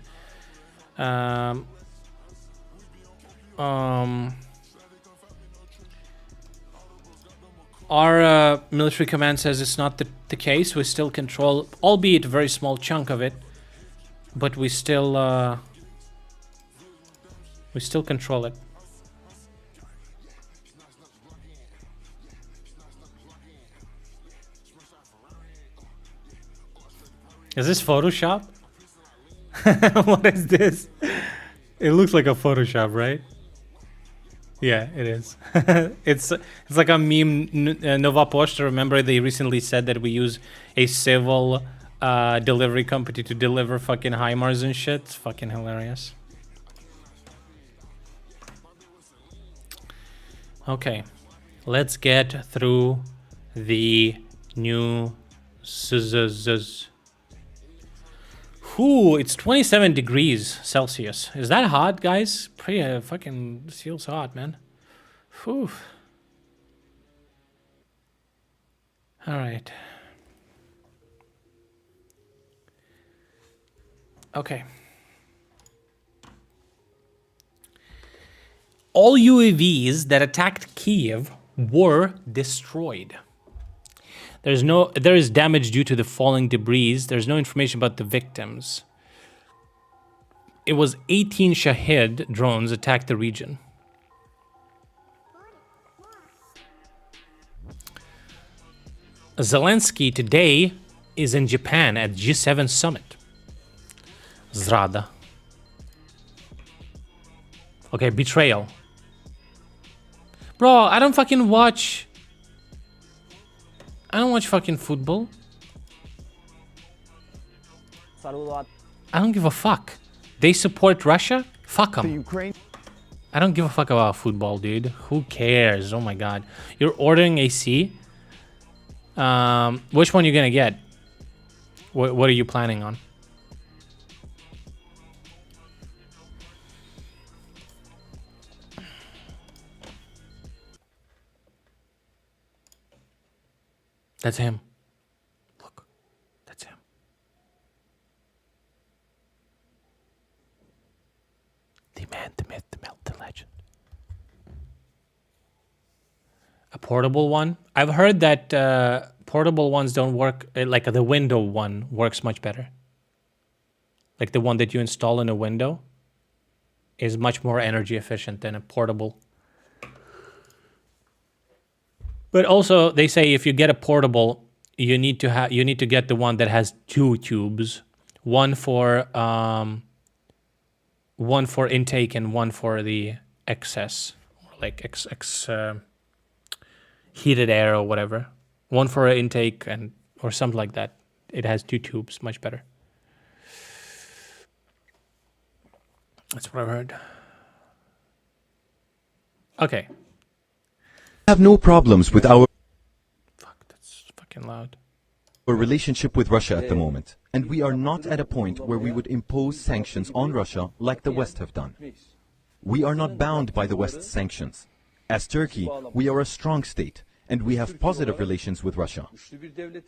Our military command says it's not the case. We still control, albeit a very small chunk of it, but we still control it. Is this Photoshop? What is this? It looks like a Photoshop, right? Yeah, it is. It's like a meme. Nova Poshta, remember they recently said that we use a civil delivery company to deliver fucking HIMARS and shit. It's fucking hilarious. Okay, let's get through the new zzz. Ooh, it's 27 degrees Celsius. Is that hot, guys? Pretty fucking feels hot, man. Whew. All right. Okay. All UAVs that attacked Kiev were destroyed. There is damage due to the falling debris. There's no information about the victims. It was 18 Shahed drones attacked the region. Zelensky today is in Japan at G7 summit. Zrada. Okay, betrayal. Bro, I don't fucking watch... I don't watch fucking football. I don't give a fuck. They support Russia? Fuck them. I don't give a fuck about football, dude. Who cares? Oh my god. You're ordering AC? Which one you gonna get? What are you planning on? That's him. Look, that's him. The man, the myth, the myth, the legend. A portable one? I've heard that portable ones don't work, like the window one works much better. Like the one that you install in a window is much more energy efficient than a portable. But also, they say if you get a portable, you need to get the one that has two tubes, one for intake and one for the excess, like heated air or whatever. One for intake and or something like that. It has two tubes, much better. That's what I've heard. Okay. Have no problems with our Fuck, that's fucking loud. relationship with Russia at the moment, and we are not at a point where we would impose sanctions on Russia like the West have done. We are not bound by the West's sanctions. As Turkey, we are a strong state, and we have positive relations with Russia.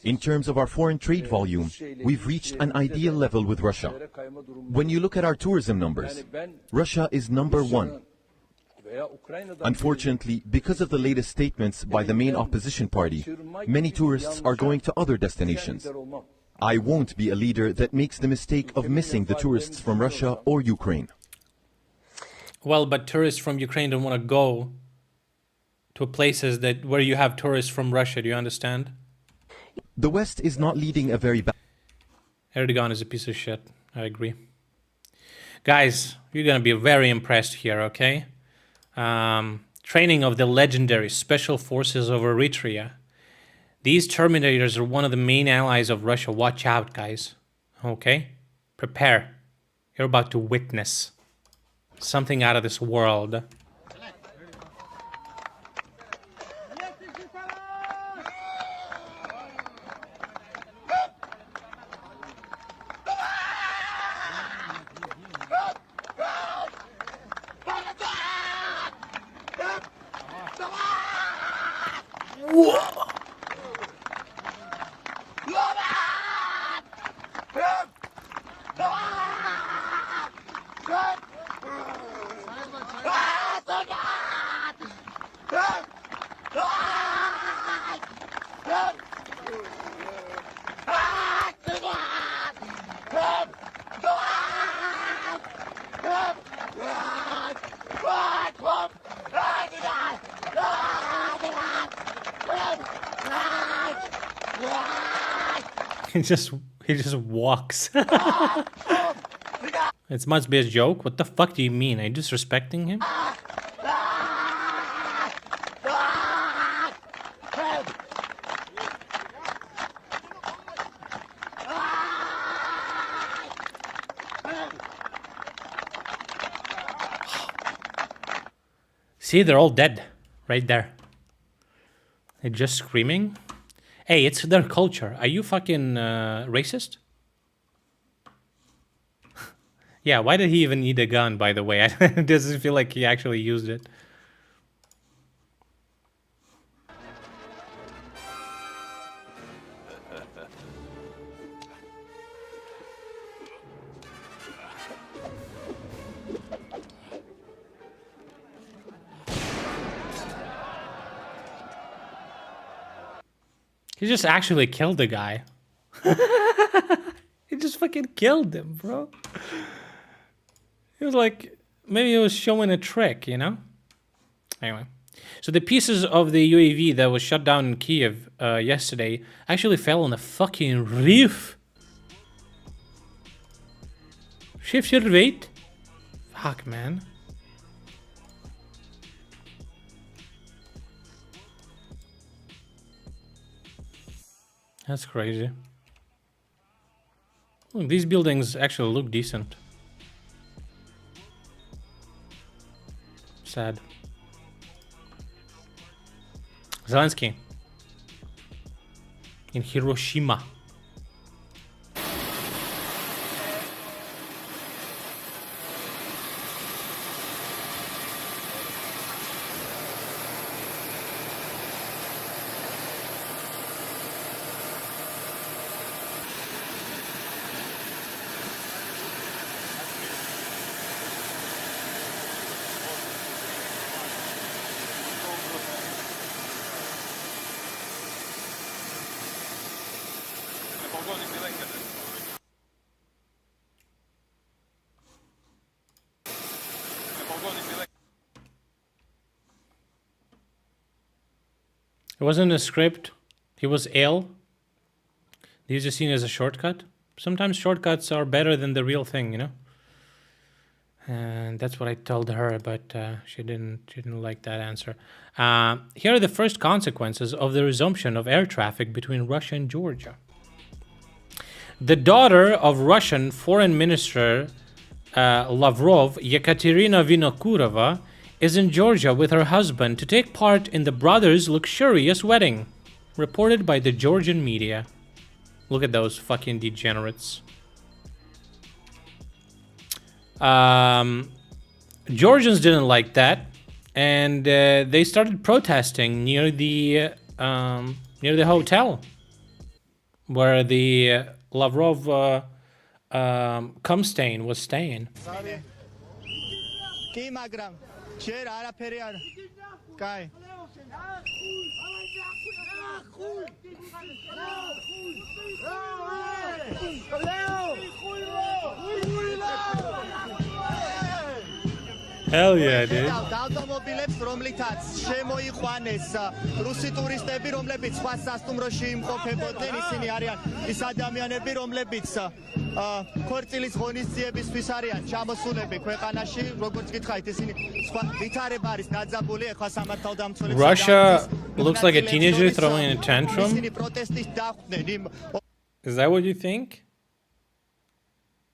In terms of our foreign trade volume, we've reached an ideal level with Russia. When you look at our tourism numbers, Russia is number one. Unfortunately, because of the latest statements by the main opposition party, many tourists are going to other destinations. I won't be a leader that makes the mistake of missing the tourists from Russia or Ukraine. Well, but tourists from Ukraine don't want to go to places where you have tourists from Russia. Do you understand? The West is not leading a very bad... Erdogan is a piece of shit. I agree. Guys, you're going to be very impressed here, okay? Training of the legendary Special Forces of Eritrea. These Terminators are one of the main allies of Russia. Watch out, guys. Okay? Prepare. You're about to witness something out of this world. He just walks. It must be a joke. What the fuck do you mean? Are you disrespecting him? See, they're all dead right there. They're just screaming. Hey, it's their culture. Are you fucking racist? Yeah, why did he even need a gun, by the way? It doesn't feel like he actually used it. He just actually killed the guy. He just fucking killed him, bro. He was like, maybe he was showing a trick, you know? Anyway. So the pieces of the UAV that was shot down in Kiev yesterday actually fell on a fucking reef. Shift your weight. Fuck, man. That's crazy. Look, these buildings actually look decent. Sad. Zelensky in Hiroshima. It wasn't a script. He was ill. These are seen as a shortcut. Sometimes shortcuts are better than the real thing, you know. And that's what I told her, but she didn't like that answer. Here are the first consequences of the resumption of air traffic between Russia and Georgia. The daughter of Russian Foreign Minister Lavrov, Yekaterina Vinokurova, is in Georgia with her husband to take part in the brothers' luxurious wedding, reported by the Georgian media. Look at those fucking degenerates. Georgians didn't like that, and they started protesting near the hotel where the Lavrov Kumstein was staying. Hell yeah, dude. ავტომობილებს, რომლითაც შემოიყვანეს რუსი ტურისტები, რომლებიც სხვა სასტუმროში იმყოფებოდნენ, ისინი არიან ის ადამიანები, რომლებიც ქორწილის ღონისძიებისთვის არიან ჩამოსულები ქვეყანაში, როგორც გითხარით, ისინი სხვა ვითარება არის დაძაბული, ეხლა სამართალდამცველებს. Russia looks like a teenager throwing a tantrum. Is that what you think?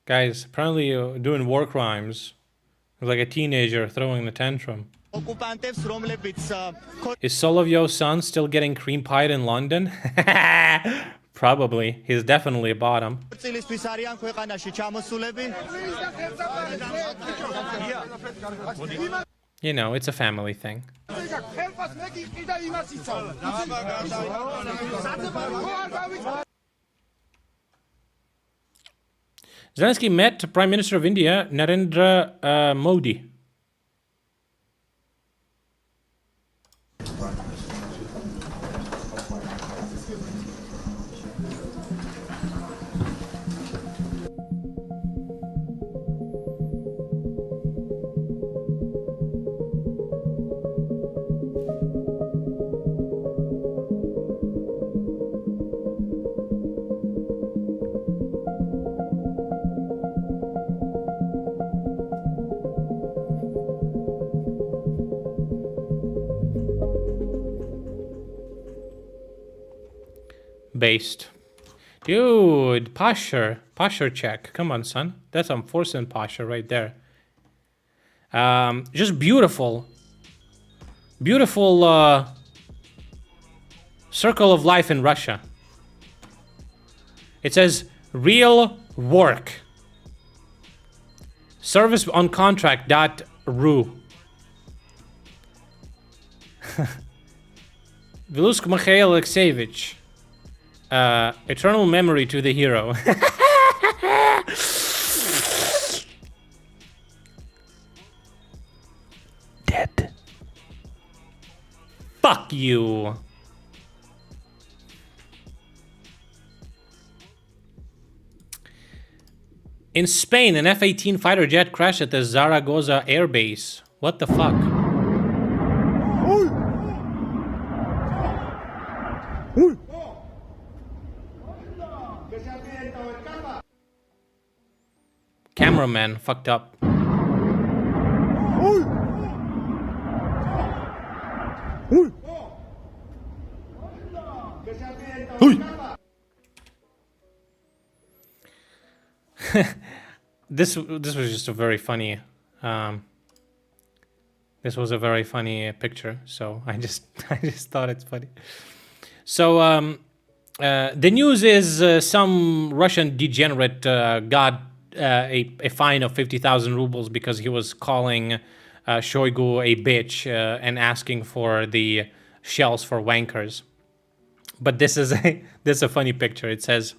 Guys, apparently you're doing war crimes. Like a teenager throwing a tantrum. Is Solovyov's son still getting cream pied in London? Probably. He's definitely a bottom. You know, it's a family thing. Zelensky met Prime Minister of India, Narendra Modi. Based. Dude, posture check. Come on, son. That's some forcing posture right there. Just beautiful. Beautiful circle of life in Russia. It says real work. Service on contract.ru. Velusk Mikhail Alexeyevich. Eternal memory to the hero. Dead. Fuck you. In Spain, an F-18 fighter jet crashed at the Zaragoza air base. What the fuck? Cameraman fucked up. This was just a very funny this was a very funny picture, so I just thought it's funny. So the news is some Russian degenerate got a fine of 50,000 rubles because he was calling Shoigu a bitch and asking for the shells for wankers. But this is a funny picture. It says,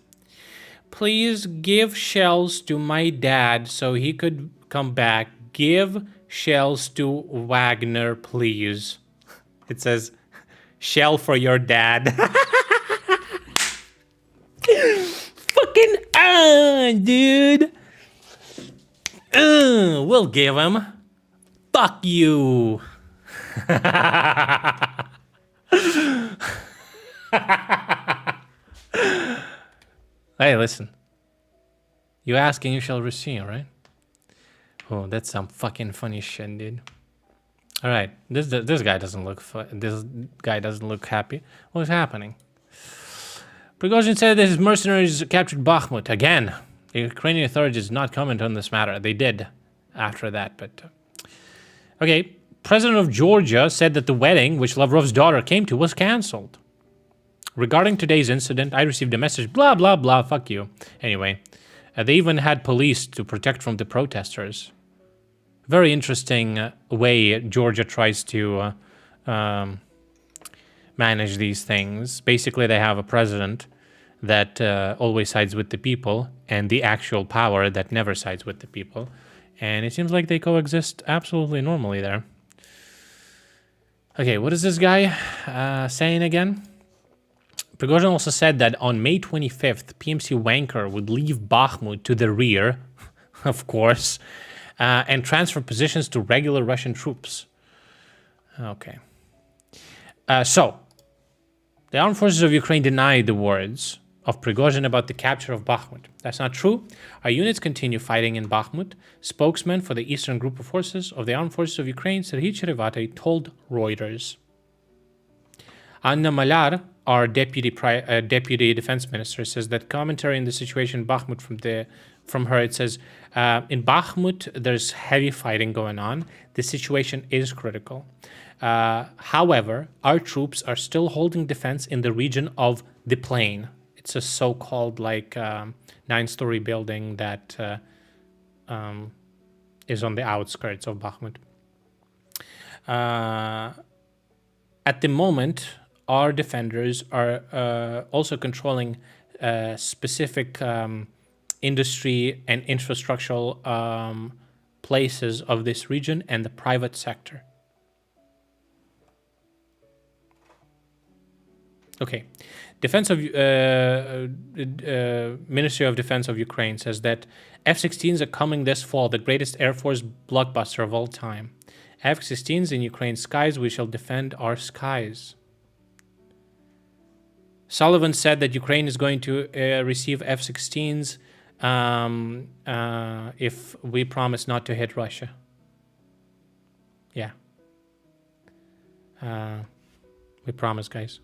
"Please give shells to my dad so he could come back. Give shells to Wagner, please." It says, "Shell for your dad." Fucking dude. We'll give him. Fuck you. Hey, listen. You ask and you shall receive, right? Oh, that's some fucking funny shit, dude. All right, this guy doesn't look happy. What's happening? Prigozhin said that his mercenaries captured Bakhmut again. The Ukrainian authorities did not comment on this matter. They did after that, but okay. President of Georgia said that the wedding, which Lavrov's daughter came to, was cancelled. Regarding today's incident, I received a message, blah, blah, blah, fuck you. Anyway, they even had police to protect from the protesters. Very interesting way Georgia tries to manage these things. Basically, they have a president that always sides with the people and the actual power that never sides with the people. And it seems like they coexist absolutely normally there. Okay, what is this guy saying again? Prigozhin also said that on May 25th, PMC Wanker would leave Bakhmut to the rear, of course, and transfer positions to regular Russian troops. Okay. So, the armed forces of Ukraine denied the words of Prigozhin about the capture of Bakhmut. That's not true. Our units continue fighting in Bakhmut. Spokesman for the Eastern Group of Forces of the Armed Forces of Ukraine, Serhiy Cherevati, told Reuters. Anna Malar, our deputy defense minister, says that commentary on the situation in Bakhmut from her, it says, in Bakhmut, there's heavy fighting going on. The situation is critical. However, our troops are still holding defense in the region of the plain. It's a so-called 9-story building that is on the outskirts of Bakhmut. At the moment, our defenders are also controlling specific industry and infrastructural places of this region and the private sector. Okay. Ministry of Defense of Ukraine says that F-16s are coming this fall, the greatest Air Force blockbuster of all time. F-16s in Ukraine's skies, we shall defend our skies. Sullivan said that Ukraine is going to receive F-16s if we promise not to hit Russia. Yeah. We promise, guys.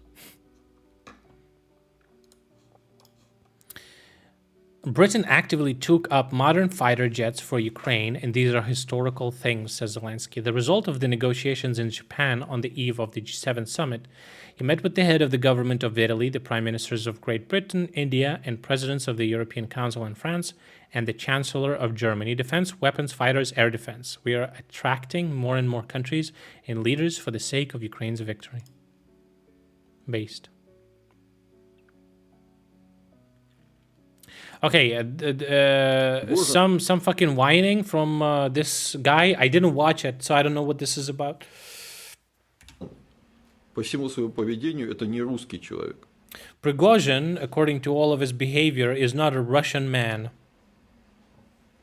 Britain actively took up modern fighter jets for Ukraine, and these are historical things, says Zelensky. The result of the negotiations in Japan on the eve of the G7 summit, he met with the head of the government of Italy, the prime ministers of Great Britain, India, and presidents of the European Council and France, and the Chancellor of Germany. Defense, weapons, fighters, air defense. We are attracting more and more countries and leaders for the sake of Ukraine's victory. Based. Okay, some fucking whining from this guy. I didn't watch it, so I don't know what this is about. По всему своему поведению это не русский человек. Prigozhin, according to all of his behavior, is not a Russian man.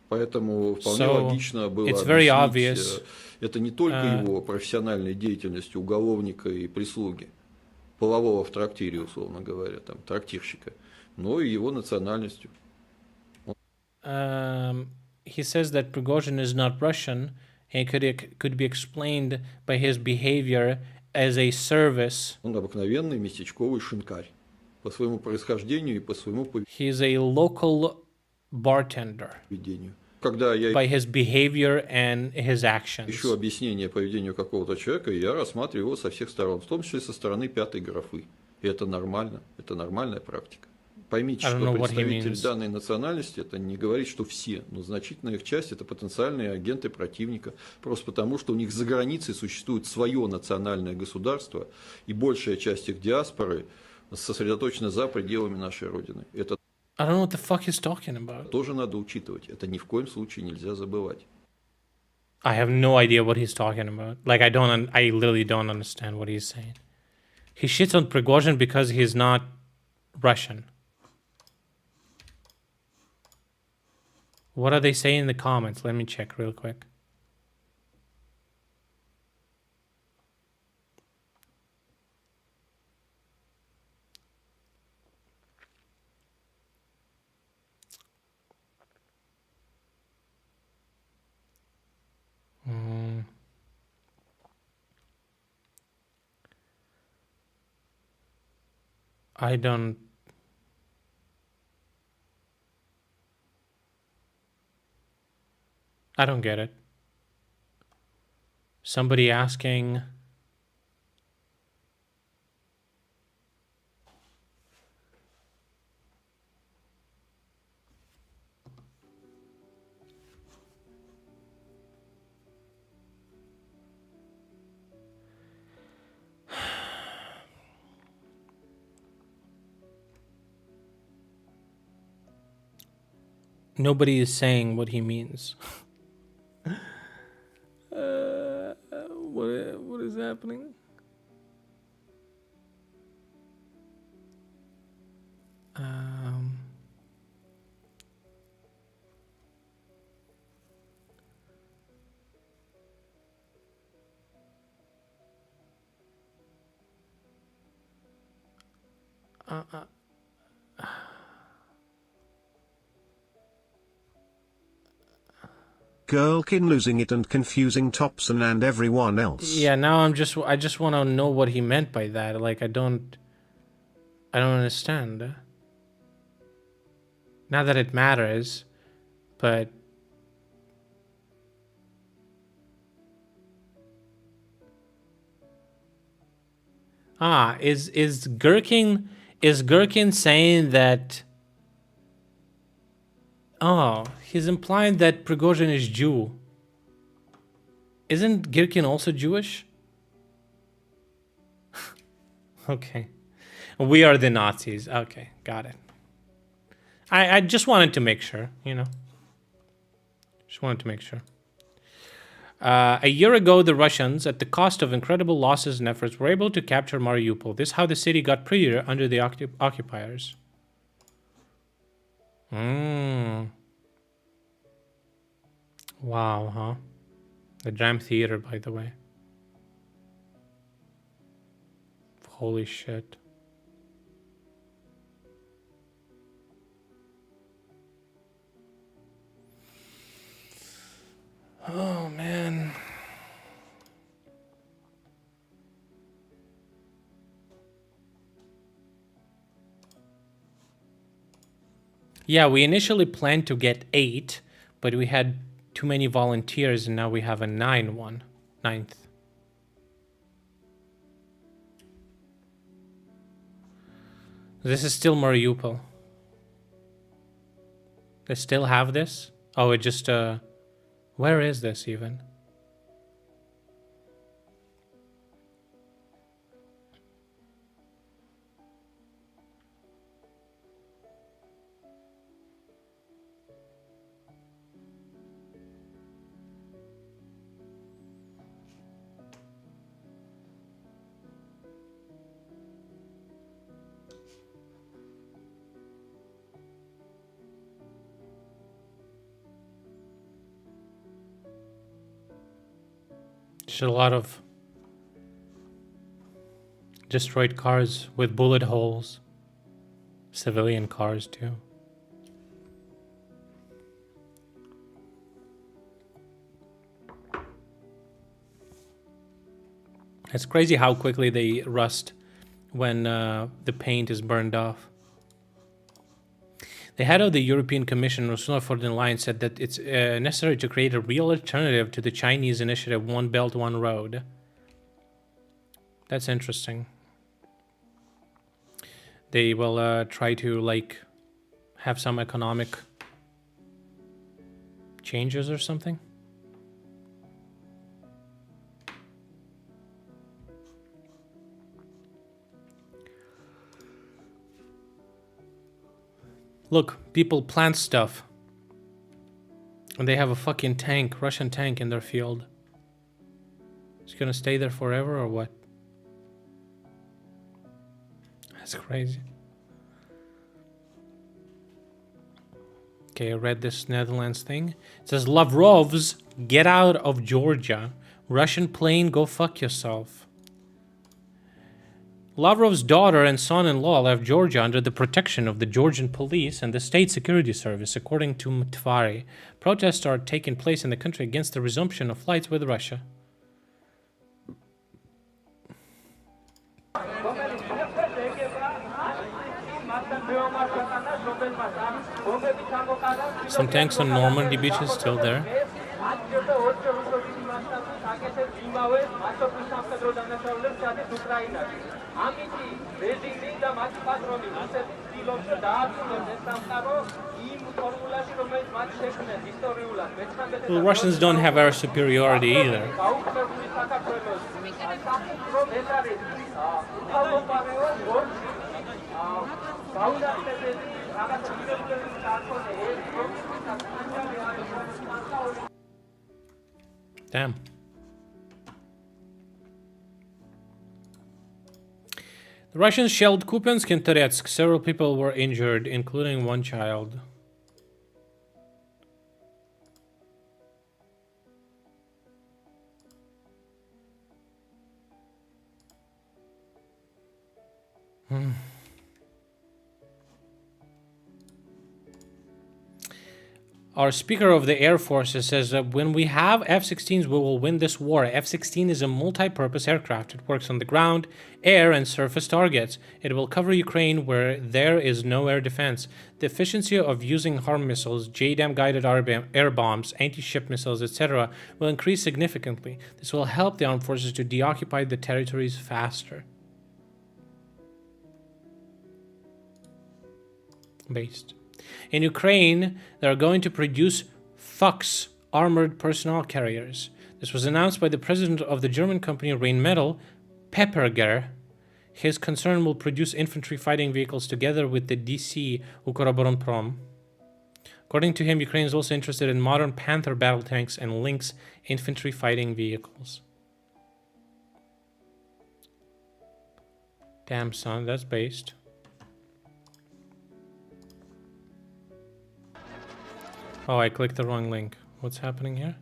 Поэтому вполне So, логично было it's very объяснить, obvious. это не только его профессиональной деятельностью уголовника и прислуги, полового в трактире, условно говоря, там, трактирщика, но и его национальностью. He says that Prigozhin is not Russian and could be explained by his behavior as a service. Он обыкновенный местечковый шинкарь по своему происхождению и по своему He is a local bartender поведению. Когда я by his behavior and his actions. ищу объяснение поведению какого-то человека, я рассматриваю его со всех сторон, в том числе со стороны пятой графы. И это нормально, это нормальная практика. Поймите, I don't что know what he представитель means. данной национальности, это не говорит, что все, но значительная их часть – это потенциальные агенты противника, просто потому, что у них за границей существует свое национальное государство, и большая часть их диаспоры сосредоточена за пределами нашей Родины. Это I don't know what the fuck he's talking about. тоже надо учитывать, это ни в коем случае нельзя забывать. I have no idea what he's talking about. Like, I literally don't understand what he's saying. He shits on Prigozhin because he's not Russian. What are they saying in the comments? Let me check real quick. I don't. I don't get it. Somebody asking. Nobody is saying what he means. What is happening? Girlkin losing it and confusing Thompson and everyone else. Yeah, now I just want to know what he meant by that. Like, I don't understand. Not that it matters, but is Gherkin saying that? Oh, he's implying that Prigozhin is Jew. Isn't Gherkin also Jewish? Okay. We are the Nazis. Okay, got it. I just wanted to make sure, you know. Just wanted to make sure. A year ago, the Russians, at the cost of incredible losses and efforts, were able to capture Mariupol. This is how the city got prettier under the occupiers. Wow, huh? The Dram Theater, by the way. Holy shit. Oh, man. Yeah, we initially planned to get 8, but we had too many volunteers, and now we have a 9th. This is still Mariupol. They still have this? Oh, it just, where is this even? Just a lot of destroyed cars with bullet holes. Civilian cars too. It's crazy how quickly they rust when the paint is burned off. The head of the European Commission, Ursula von der Leyen, said that it's necessary to create a real alternative to the Chinese initiative One Belt, One Road. That's interesting. They will try to, like, have some economic changes or something. Look, people plant stuff. And they have a fucking tank, Russian tank in their field. It's gonna stay there forever or what? That's crazy. Okay, I read this Netherlands thing. It says Lavrov's get out of Georgia. Russian plane, go fuck yourself. Lavrov's daughter and son-in-law left Georgia under the protection of the Georgian police and the state security service, according to Mtvari. Protests are taking place in the country against the resumption of flights with Russia. Some tanks on Normandy beach is still there. Well, Russians don't have air superiority either. Damn. The Russians shelled Kupiansk and Toretsk. Several people were injured, including one child. Our Speaker of the Air Forces says that when we have F-16s, we will win this war. F-16 is a multi-purpose aircraft. It works on the ground, air, and surface targets. It will cover Ukraine where there is no air defense. The efficiency of using HARM missiles, JDAM-guided air bombs, anti-ship missiles, etc. will increase significantly. This will help the armed forces to deoccupy the territories faster. Based. In Ukraine, they are going to produce Fuchs armored personnel carriers. This was announced by the president of the German company Rheinmetall, Pepperger. His concern will produce infantry fighting vehicles together with the DC Ukroboronprom. According to him, Ukraine is also interested in modern Panther battle tanks and Lynx infantry fighting vehicles. Damn, son, that's based. Oh, I clicked the wrong link. What's happening here?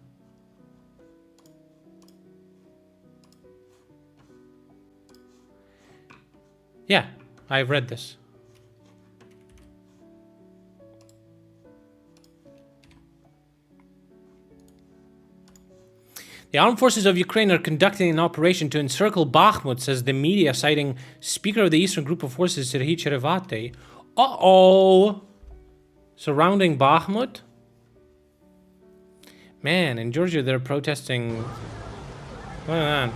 Yeah, I've read this. The armed forces of Ukraine are conducting an operation to encircle Bakhmut, says the media, citing Speaker of the Eastern Group of Forces, Serhiy Cherevate. Uh-oh! Surrounding Bakhmut? Man, in Georgia they're protesting. What's going on?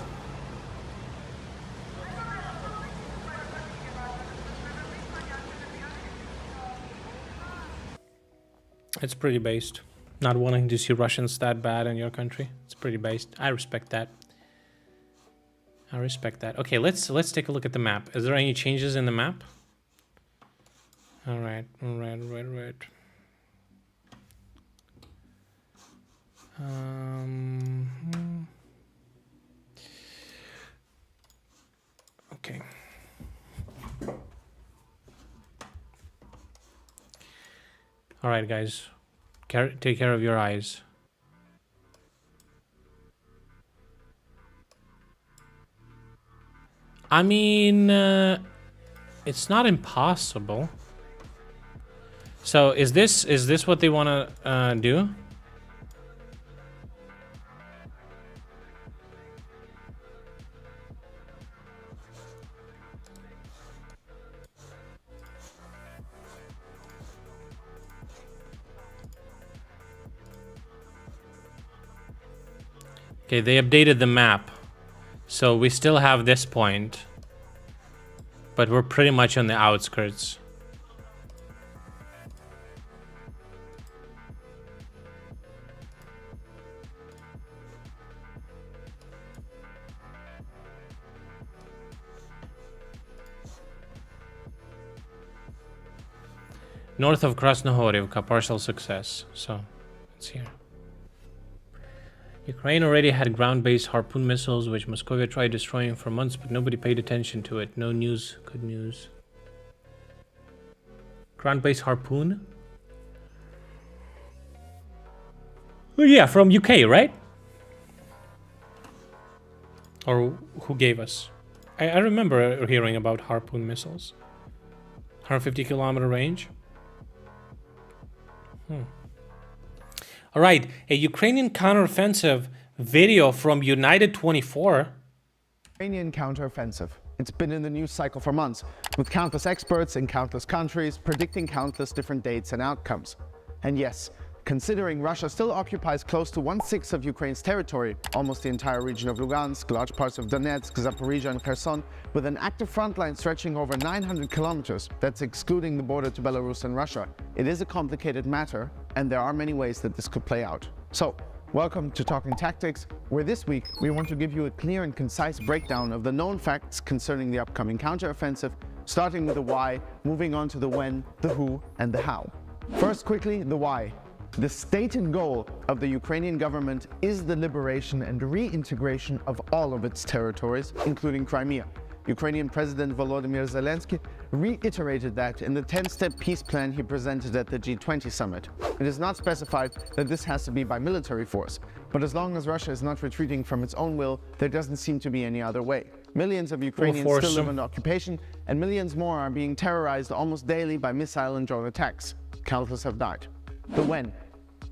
It's pretty based. Not wanting to see Russians that bad in your country. It's pretty based. I respect that. I respect that. Okay, let's take a look at the map. Is there any changes in the map? All right. Okay. All right, guys. Take care of your eyes. I mean, it's not impossible. So is this what they want to do? Okay, they updated the map. So we still have this point. But we're pretty much on the outskirts. North of Krasnohorivka, partial success. So, it's here. Ukraine already had ground-based Harpoon missiles, which Moscow tried destroying for months, but nobody paid attention to it. No news. Good news. Ground-based Harpoon? Oh yeah, from UK, right? Or who gave us? I remember hearing about Harpoon missiles. 150-kilometer range. All right, a Ukrainian counteroffensive video from United 24. Ukrainian counteroffensive. It's been in the news cycle for months, with countless experts in countless countries predicting countless different dates and outcomes. And yes, considering Russia still occupies close to 1/6 of Ukraine's territory, almost the entire region of Lugansk, large parts of Donetsk, Zaporizhia and Kherson, with an active front line stretching over 900 kilometers, that's excluding the border to Belarus and Russia, it is a complicated matter, and there are many ways that this could play out. So, welcome to Talking Tactics, where this week we want to give you a clear and concise breakdown of the known facts concerning the upcoming counteroffensive, starting with the why, moving on to the when, the who, and the how. First, quickly, the why. The stated goal of the Ukrainian government is the liberation and reintegration of all of its territories, including Crimea. Ukrainian President Volodymyr Zelensky reiterated that in the 10-step peace plan he presented at the G20 summit. It is not specified that this has to be by military force, but as long as Russia is not retreating from its own will, there doesn't seem to be any other way. Millions of Ukrainians still live in occupation, and millions more are being terrorized almost daily by missile and drone attacks. Countless have died. The when.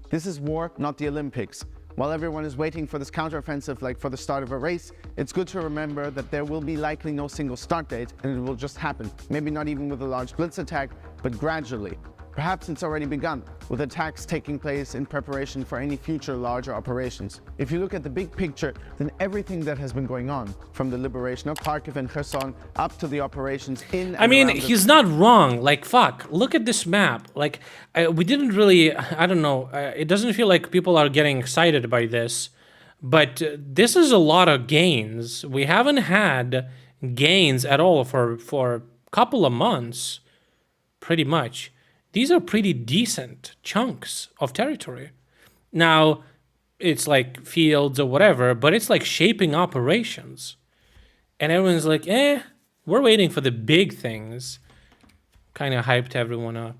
This is war, not the Olympics. While everyone is waiting for this counteroffensive like for the start of a race, it's good to remember that there will be likely no single start date, and it will just happen. Maybe not even with a large blitz attack, but gradually. Perhaps it's already begun, with attacks taking place in preparation for any future larger operations. If you look at the big picture, then everything that has been going on, from the liberation of Kharkiv and Kherson up to the operations in and I mean, around he's not wrong. Like, fuck, look at this map. Like, we didn't really, I don't know, it doesn't feel like people are getting excited by this, but this is a lot of gains. We haven't had gains at all for a couple of months, pretty much. These are pretty decent chunks of territory. Now, it's like fields or whatever, but it's like shaping operations. And everyone's like, we're waiting for the big things. Kind of hyped everyone up.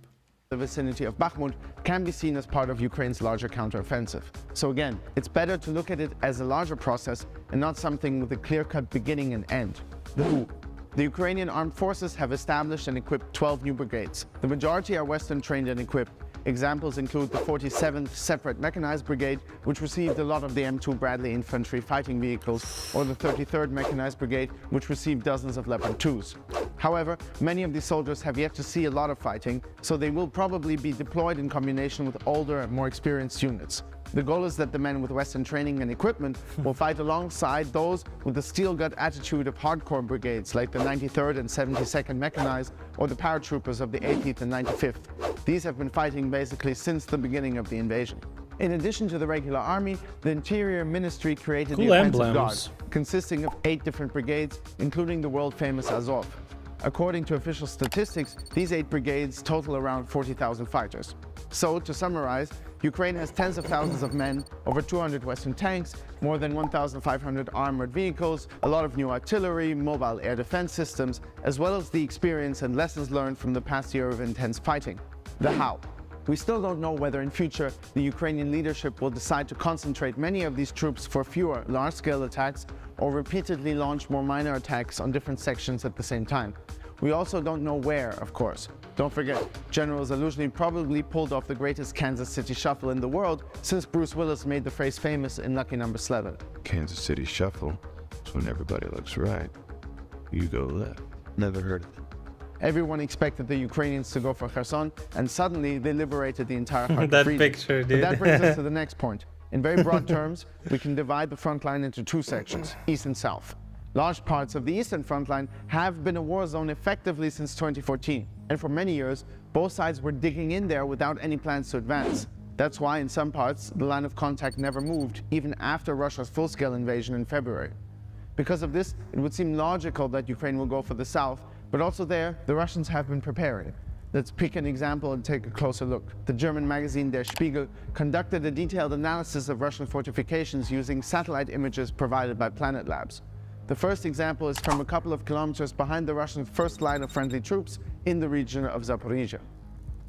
The vicinity of Bakhmut can be seen as part of Ukraine's larger counteroffensive. So again, it's better to look at it as a larger process and not something with a clear-cut beginning and end. The who. The Ukrainian armed forces have established and equipped 12 new brigades. The majority are Western trained and equipped. Examples include the 47th Separate Mechanized Brigade, which received a lot of the M2 Bradley infantry fighting vehicles, or the 33rd Mechanized Brigade, which received dozens of Leopard 2s. However, many of these soldiers have yet to see a lot of fighting, so they will probably be deployed in combination with older and more experienced units. The goal is that the men with Western training and equipment will fight alongside those with the steel-gut attitude of hardcore brigades like the 93rd and 72nd Mechanized or the paratroopers of the 80th and 95th. These have been fighting basically since the beginning of the invasion. In addition to the regular army, the Interior Ministry created the Offensive Guard, consisting of 8 different brigades, including the world-famous Azov. According to official statistics, these 8 brigades total around 40,000 fighters. So, to summarize, Ukraine has tens of thousands of men, over 200 Western tanks, more than 1,500 armored vehicles, a lot of new artillery, mobile air defense systems, as well as the experience and lessons learned from the past year of intense fighting. The how. We still don't know whether in future the Ukrainian leadership will decide to concentrate many of these troops for fewer large-scale attacks, or repeatedly launch more minor attacks on different sections at the same time. We also don't know where, of course. Don't forget, General Zaluzhny probably pulled off the greatest Kansas City shuffle in the world since Bruce Willis made the phrase famous in Lucky Number 11. Kansas City Shuffle. It's when everybody looks right. You go left. Never heard of it. Everyone expected the Ukrainians to go for Kherson, and suddenly they liberated the entire Kharkiv That region. picture, But dude. that brings us to the next point. In very broad terms, we can divide the front line into two sections, east and south. Large parts of the eastern front line have been a war zone effectively since 2014, and for many years, both sides were digging in there without any plans to advance. That's why in some parts, the line of contact never moved, even after Russia's full-scale invasion in February. Because of this, it would seem logical that Ukraine will go for the south, but also there, the Russians have been preparing. Let's pick an example and take a closer look. The German magazine Der Spiegel conducted a detailed analysis of Russian fortifications using satellite images provided by Planet Labs. The first example is from a couple of kilometers behind the Russian first line of friendly troops in the region of Zaporizhia.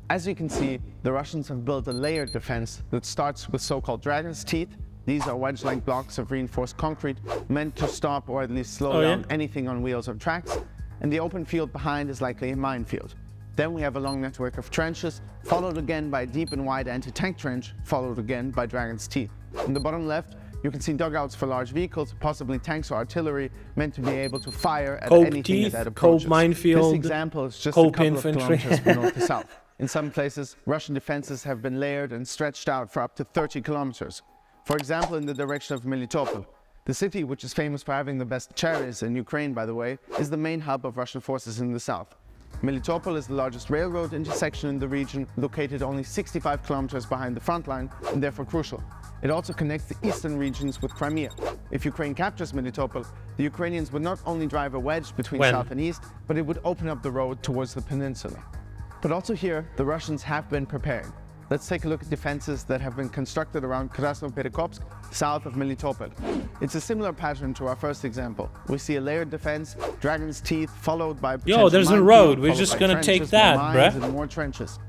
As you can see, the Russians have built a layered defense that starts with so-called dragon's teeth. These are wedge-like blocks of reinforced concrete meant to stop or at least slow down anything on wheels or tracks. And the open field behind is likely a minefield. Then we have a long network of trenches, followed again by a deep and wide anti-tank trench, followed again by dragon's teeth. In the bottom left, you can see dugouts for large vehicles, possibly tanks or artillery, meant to be able to fire at Cope anything teeth, that approaches. Cope minefield, This example is just Cope a couple infantry. of kilometers from north to south. In some places, Russian defenses have been layered and stretched out for up to 30 kilometers. For example, in the direction of Melitopol. The city, which is famous for having the best cherries in Ukraine, by the way, is the main hub of Russian forces in the south. Melitopol is the largest railroad intersection in the region, located only 65 kilometers behind the front line, and therefore crucial. It also connects the eastern regions with Crimea. If Ukraine captures Melitopol, the Ukrainians would not only drive a wedge between south and east, but it would open up the road towards the peninsula. But also here, the Russians have been preparing. Let's take a look at defenses that have been constructed around Krasnoperekopsk, south of Melitopol. It's a similar pattern to our first example. We see a layered defense, dragon's teeth, followed by Yo, there's a road. We're just gonna take that, bruh. And more trenches.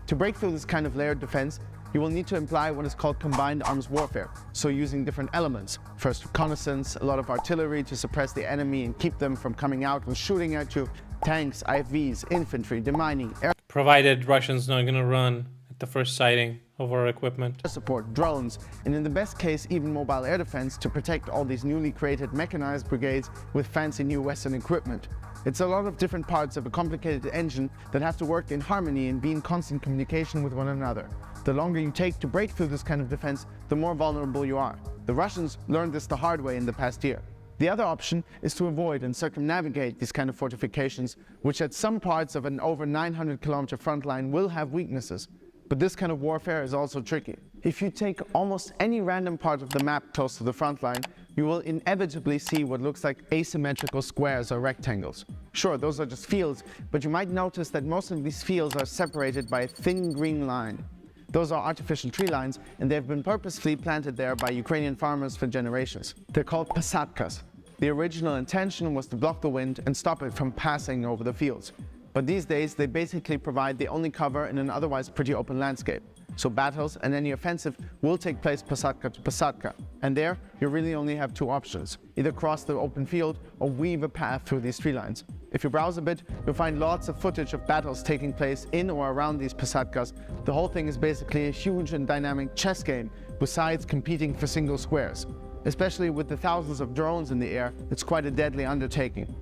To break through this kind of layered defense, you will need to imply what is called combined arms warfare. So using different elements. First reconnaissance, a lot of artillery to suppress the enemy and keep them from coming out and shooting at you. Tanks, IFVs, infantry, demining, air Provided Russians not gonna run at the first sighting of our equipment. support, drones, and in the best case, even mobile air defense to protect all these newly created mechanized brigades with fancy new Western equipment. It's a lot of different parts of a complicated engine that have to work in harmony and be in constant communication with one another. The longer you take to break through this kind of defense, the more vulnerable you are. The Russians learned this the hard way in the past year. The other option is to avoid and circumnavigate these kind of fortifications, which at some parts of an over 900-kilometer front line will have weaknesses. But this kind of warfare is also tricky. If you take almost any random part of the map close to the front line, you will inevitably see what looks like asymmetrical squares or rectangles. Sure, those are just fields, but you might notice that most of these fields are separated by a thin green line. Those are artificial tree lines, and they've been purposefully planted there by Ukrainian farmers for generations. They're called pasatkas. The original intention was to block the wind and stop it from passing over the fields. But these days, they basically provide the only cover in an otherwise pretty open landscape. So battles and any offensive will take place pasatka to pasatka. And there, you really only have two options. Either cross the open field or weave a path through these tree lines. If you browse a bit, you'll find lots of footage of battles taking place in or around these pasatkas. The whole thing is basically a huge and dynamic chess game, with sides competing for single squares. Especially with the thousands of drones in the air, it's quite a deadly undertaking.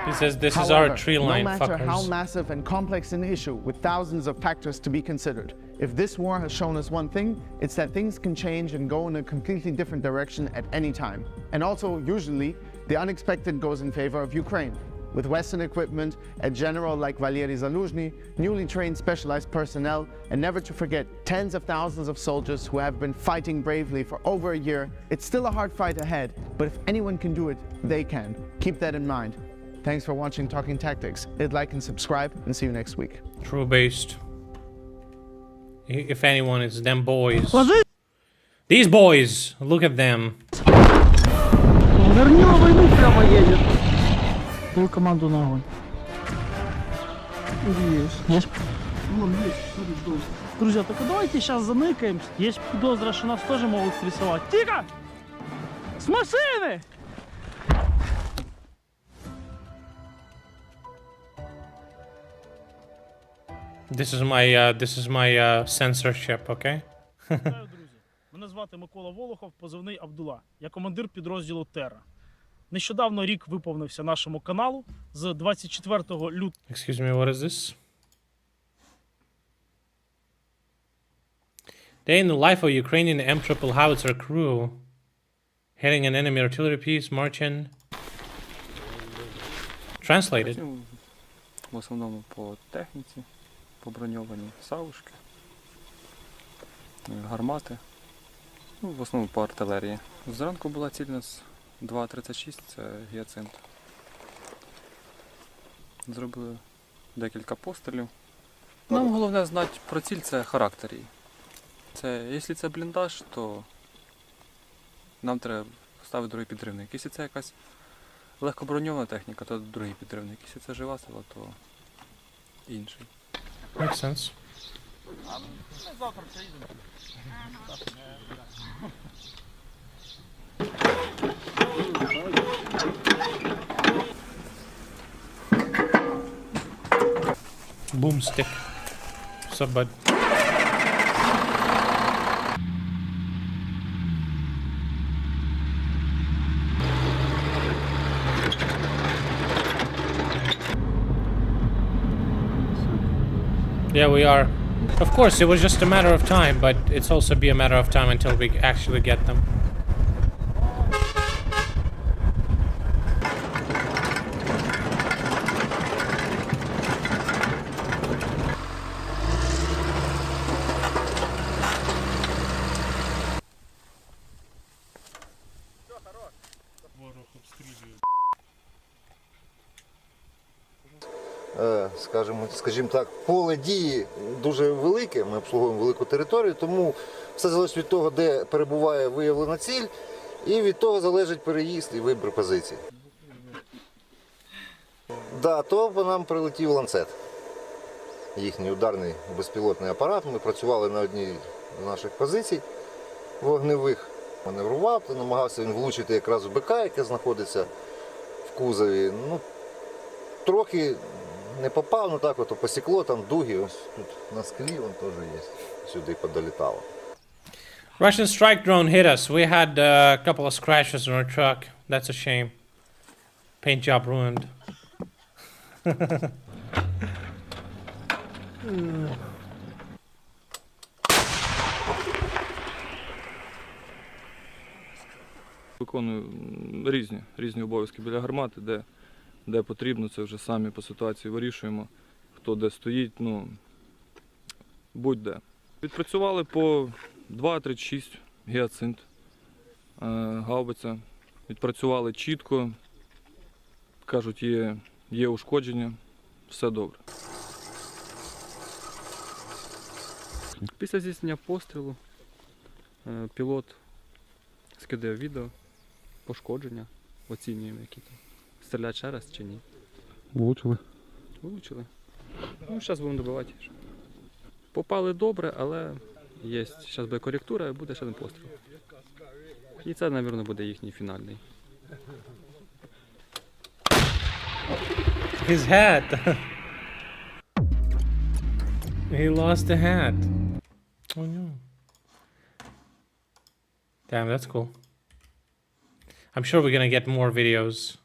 He says this is our However, tree line, no matter how fuckers. massive and complex an issue, with thousands of factors to be considered, if this war has shown us one thing, it's that things can change and go in a completely different direction at any time. And also, usually, the unexpected goes in favor of Ukraine. With Western equipment, a general like Valery Zaluzhny, newly trained specialized personnel, and never to forget, tens of thousands of soldiers who have been fighting bravely for over a year, it's still a hard fight ahead, but if anyone can do it, they can. Keep that in mind. Thanks for watching Talking Tactics. Hit like and subscribe, and see you next week. True based. If anyone, it's them boys. These boys! Look at them. Верни на войну прямо едет. Даю команду на огонь. Есть. Вон есть, смотри, друзья, только давайте сейчас заныкаемся. Есть подозра, что нас тоже могут стрессовать. Тихо! С машины! This is my censorship, okay? Вітаю, друзі. Мене звати Микола Волохов, позивний Абдула. Я командир підрозділу Терра. Нещодавно рік виповнився нашому каналу. З 24 лютого Excuse me, what is this? Day in the life of Ukrainian M-triple howitzer crew. Hitting an enemy artillery piece, marching. Translated. В основному по техніці, по броньовані савушки, гармати, ну, в основному по артилерії. Зранку була ціль у нас 2.36, це гіацинт. Зробили декілька пострілів. Нам головне знати про ціль, це характер її. Якщо це бліндаж, то нам треба ставити другий підривник. Якщо це якась легкоброньована техніка, то другий підривник. Якщо це жива сила, то інший. Makes sense. Boomstick. What's up, bud? Yeah, we are. Of course, it was just a matter of time, but it's also be a matter of time until we actually get them. Скажімо так, поле дії дуже велике, ми обслуговуємо велику територію, тому все залежить від того, де перебуває виявлена ціль, і від того залежить переїзд і вибір позицій. Да, то по нам прилетів ланцет, їхній ударний безпілотний апарат. Ми працювали на одній з наших позицій вогневих. Маневрував, то намагався він влучити якраз в БК, яке знаходиться в кузові. Ну, трохи не попав, ну так от посікло, там дуги, ось тут на склі він теж є, сюди подолітало. Russian strike drone hit us. We had a couple of scratches on our truck. That's a shame. Paint job ruined. Виконую різні обов'язки біля гармати, де потрібно, це вже самі по ситуації вирішуємо, хто де стоїть, ну, будь-де. Відпрацювали по 2.36 гіацинт, гаубиця. Відпрацювали чітко, кажуть, є ушкодження, все добре. Після здійснення пострілу пілот скидає відео, пошкодження, оцінюємо, які там. Стріляти ще раз чи ні? Влучили. Влучили. Ну, зараз будемо добивати. Попали добре, але є. Зараз буде коректура і буде ще один постріл. І це, мабуть, буде їхній фінальний. His hat. He lost the hat. Oh no. Damn, that's cool. I'm sure we're gonna get more videos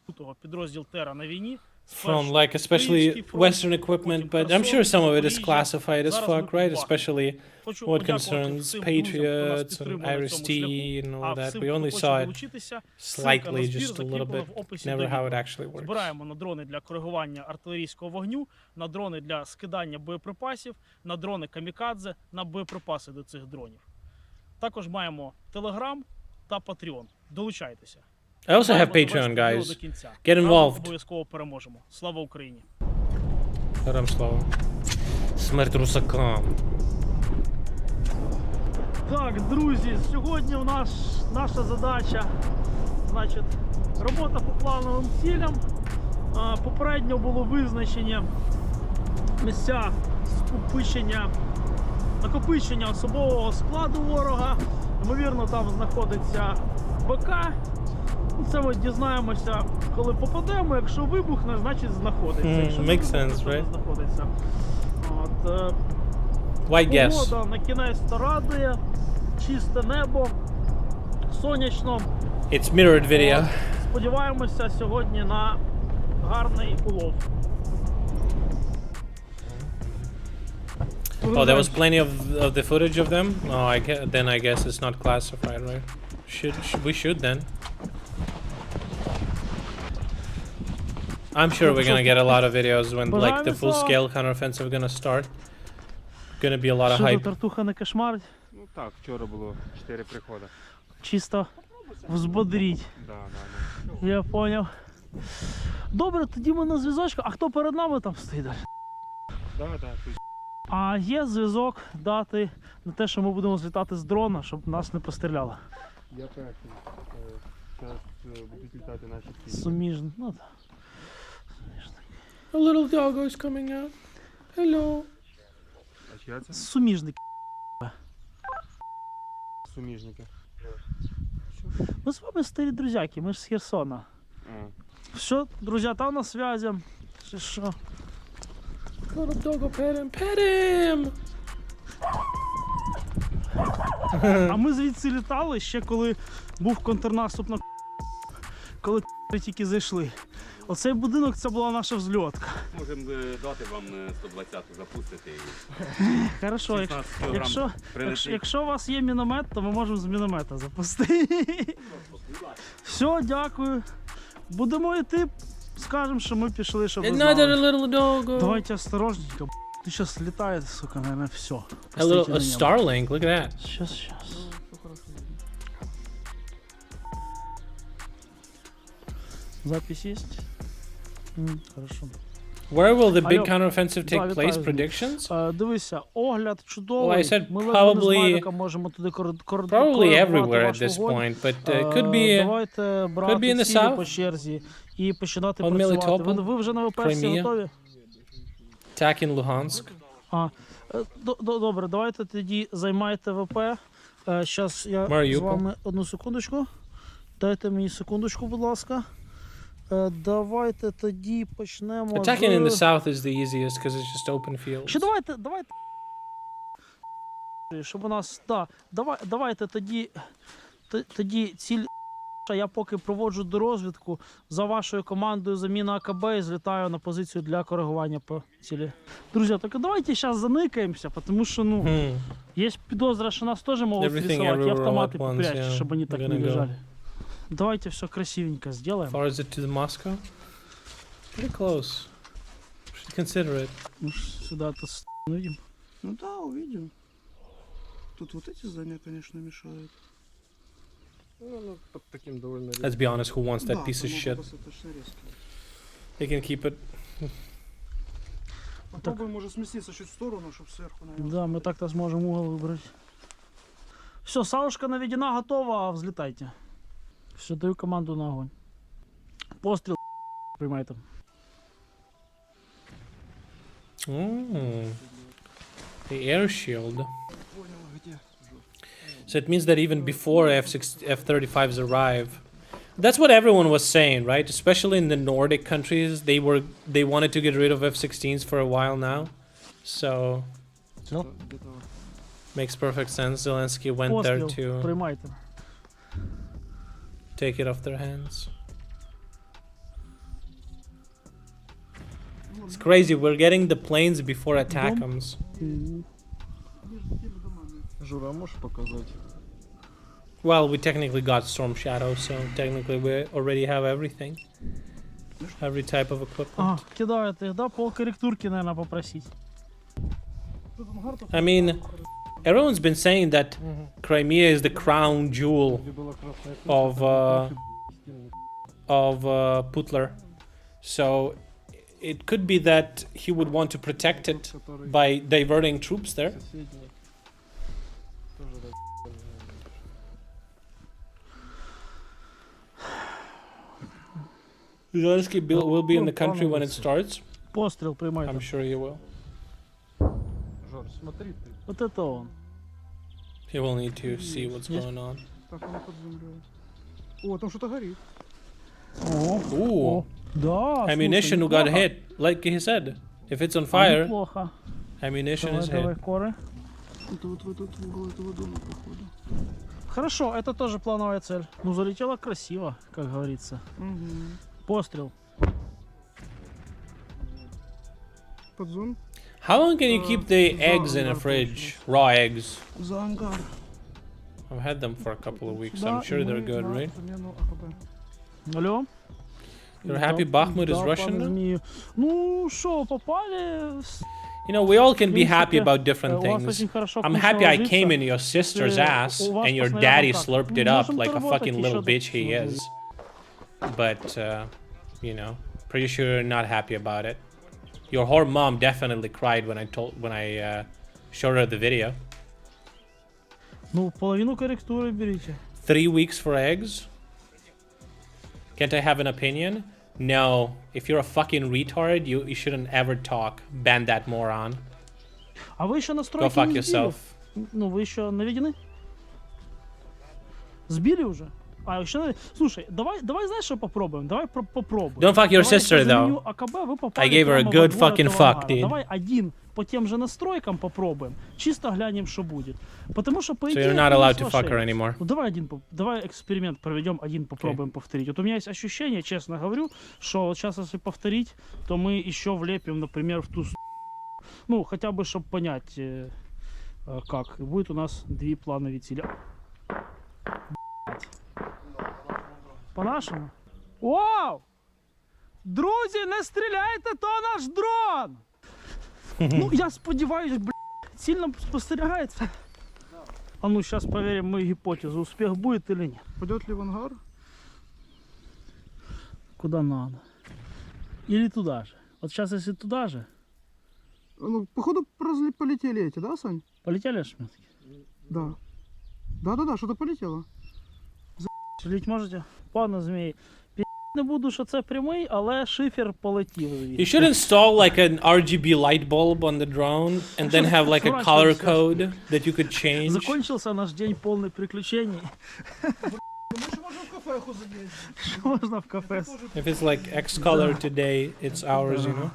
підрозділ Терра на війні. from like especially Western equipment, but I'm sure some of it is classified as fuck, right? Especially what concerns Patriots and Iris-T and all that. We only saw it slightly, just a little bit, never how it actually works. Збираємо на дрони для коригування артилерійського вогню, на дрони для скидання боєприпасів, на дрони камікадзе, на боєприпаси до цих дронів. Також маємо Telegram та Patreon. Долучайтеся. I also have Patreon, guys. Get involved. Обов'язково переможемо. Слава Україні! Героям слава. Смерть русакам. Так, друзі, сьогодні наша задача, значить, робота по плановим цілям. Попередньо було визначення місця накопичення особового складу ворога. Ймовірно, там знаходиться БК. Це ми дізнаємося, коли попадемо. Якщо вибухне, значить знаходиться. Якщо не makes вибухне, sense, то не right? знаходиться. От, White guess. погода на кінець радує. Чисте небо, сонячно. It's mirrored video. От, сподіваємося сьогодні на гарний улов. Oh, there was plenty of the footage of them? Oh, then I guess it's not classified, right? We should then. I'm sure we're gonna get a lot of videos when like the full-scale counteroffensive gonna start. Gonna be a lot of Що hype. Тартуха не кошмарить? Ну так, вчора було 4 приходи. Чисто взбодріть. Да. Я поняв. Добре, тоді ми на зв'язочку. А хто перед нами там стоїть далі? Да. А є зв'язок дати на те, що ми будемо злітати з дрона, щоб нас не постріляли. Я перший. Зараз будуть літати наші птиці. Суміжний. Ну так. A little doggo is coming out. Hello. А чия це? Суміжник. Суміжники. Ми з вами старі друзяки, ми ж з Херсона. Все, друзі, там на зв'язі. Що? Little doggo, pet him, pet him! А ми звідси літали ще коли був контрнаступ на коли тільки зайшли. Оцей будинок це була наша взльотка. Можемо дати вам 120-ту запустити. Хорошо, якщо у вас є міномет, то ми можемо з міномета запустити. Все, дякую. Будемо йти, скажемо, що ми пішли, щоб ви Another знали. little doggo. Давайте осторожненько. Ти зараз літає, сука, наверное, все. A Starlink, look at that. Сейчас. Запись есть? Хорошо. Where will the big Алло. counteroffensive take Да, place? вітаю. Predictions? Дивися, огляд чудовий. Well, I said Ми probably- можемо туди Probably everywhere at this point, but could be Давайте брати in the цілі south. по черзі і починати On працювати. Melitopol, Ви вже на ВПС Crimea. готові? attack in Luhansk. Добре, давайте тоді займайте ВП. Зараз я Mariupol. з вами одну секундочку. Дайте мені секундочку, будь ласка. Давайте тоді почнемо. Attacking in the south is the easiest because it's just open fields. Ще давайте. Щоб у нас. Да, давайте тоді ціль. Я поки проводжу до розвідку за вашою командою заміна АКБ і злітаю на позицію для коригування по цілі. Друзі, так давайте зараз заникаємося, тому що є підозра, що нас теж можуть Everything рисувати, і everywhere автомати all at once, попрячь, yeah. щоб вони так We're не gonna go. лежали. Давайте все красивенько сделаем. How far is it to Moscow? Pretty close. Should consider it. Ну, сюда-то увидим. Ну да, увидим. Тут вот эти здания, конечно, мешают. Ну, под таким довольно Let's be honest, who wants that piece of shit? Достаточно резко. They can keep it. Попробуем, может, сместиться чуть в сторону, чтобы сверху, наверное. Да, мы так-то сможем угол выбрать. Все, саушка наведена, готова, взлетайте. Все, даю команду на огонь. Пострел, приймайте. The air shield. So it means that even before F-35s arrive, that's what everyone was saying, right? Especially in the Nordic countries, they wanted to get rid of F-16s for a while now. So makes perfect sense. Zelensky went there Постріл, to приймайте. take it off their hands. It's crazy. We're getting the planes before attack comes. Жура, можешь показать? Well, we technically got Storm Shadow, so technically we already have everything. Every type of equipment. Кидаєте, да, по корректурке, наверное, попросить. I mean, everyone's been saying that Crimea is the crown jewel of Putler. So it could be that he would want to protect it by diverting troops there. Zelensky will be in the country when it starts. Постріл, приймайте. I'm sure he will. Вот это он. He will need to see what's Yes. going on. Так, она под землей. О, там что-то горит. Ooh. Да, Ammunition слушай, got неплохо. hit, like he said. If it's on А, fire, неплохо. ammunition Давай, is давай, hit. коры. Это вот в этот угол этого дома, походу. Хорошо, это тоже плановая цель. Ну, залетело красиво, как говорится. Пострел. Подзон. How long can you keep the eggs in a fridge? Raw eggs. За ангар. I've had them for a couple of weeks. Да, I'm sure и they're мы good, на right? Замену АХБ. Алло? You're happy Bakhmut is Да, Russian? пане Змію. Ну, що, попали? You know, we all can be happy принципе, about different у вас things. очень хорошо I'm вкусно happy I ложится. came in your sister's ass у вас and your постоянно daddy так. slurped it Ну, up можем like a поработать fucking еще little так bitch he посмотрим. is. But, you know, pretty sure you're not happy about it. Your whore mom definitely cried when I showed her the video. Ну, половину корректуры берите. 3 weeks for eggs? Can't I have an opinion? No. If you're a fucking retard, you shouldn't ever talk. Ban that moron. А вы еще настройки Go fuck не сбили? yourself. Ну, вы еще наведены? Сбили уже? А, еще... Слушай, давай, знаешь, что попробуем? Давай попробуем. Don't fuck your Давай, sister, я заменю though. АКБ, вы попали I gave her a прямо good во двор fucking этого fuck, ангара. dude. Давай один по тем же настройкам попробуем. Чисто глянем, что будет. Потому что, по So идее... you're not это allowed не to fuck her соглашение. anymore. Ну, давай эксперимент проведем, один попробуем повторить. Вот у меня есть ощущение, честно говорю, что вот сейчас, если повторить, то мы еще влепим, например, в ту... Ну, хотя бы, чтобы понять, как. Будет у нас 2 плана вітіля. По-нашому. Вау! Друзі, не стріляйте, то наш дрон! Ну, я сподіваюсь, сильно спостерігається. А ну, сейчас проверим мою гипотезу, успех будет или нет. Пойдет ли в ангар? Куда надо. Или туда же. Вот сейчас, если туда же. Ну, походу, полетели эти, да, Сань? Полетели ошметки? Да. Да-да-да, что-то полетело. Літь можете? Пане Змій, не буду, що це прямий, але шифер полетів. You should install like an RGB light bulb on the drone and then have like a color code that you could change. Закончился наш день полный приключений. Що можна в кафе? If it's like X color today, it's ours, you know?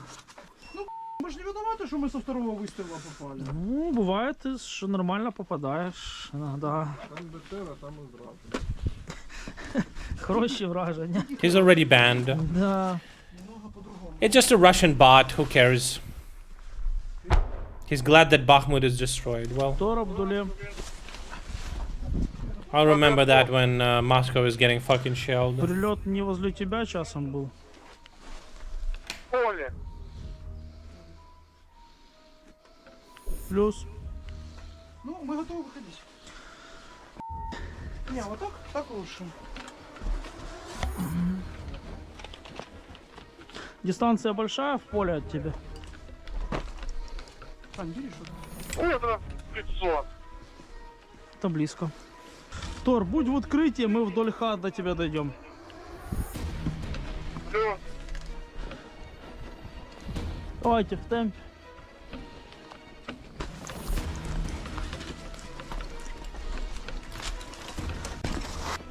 Мы же не виноваты, что мы со второго выстрела попали. Ну, бывает, что нормально попадаешь. Иногда. Там БТР, а там и враг. Хороші враження. He's already banned. Да. It's just a Russian bot, who cares? He's glad that Bakhmut is destroyed. Well, Тор Абдуле. I'll remember that when Moscow is getting fucking shelled. Прилет не возле тебя часом был. Плюс. Ну, мы готовы выходить. Не, вот так лучше. Дистанция большая в поле от тебя? Сань, бери что-то. Ой, это 500. Это близко. Тор, будь в укрытии, мы вдоль хат до тебя дойдем. Плюс. Давайте в темпе.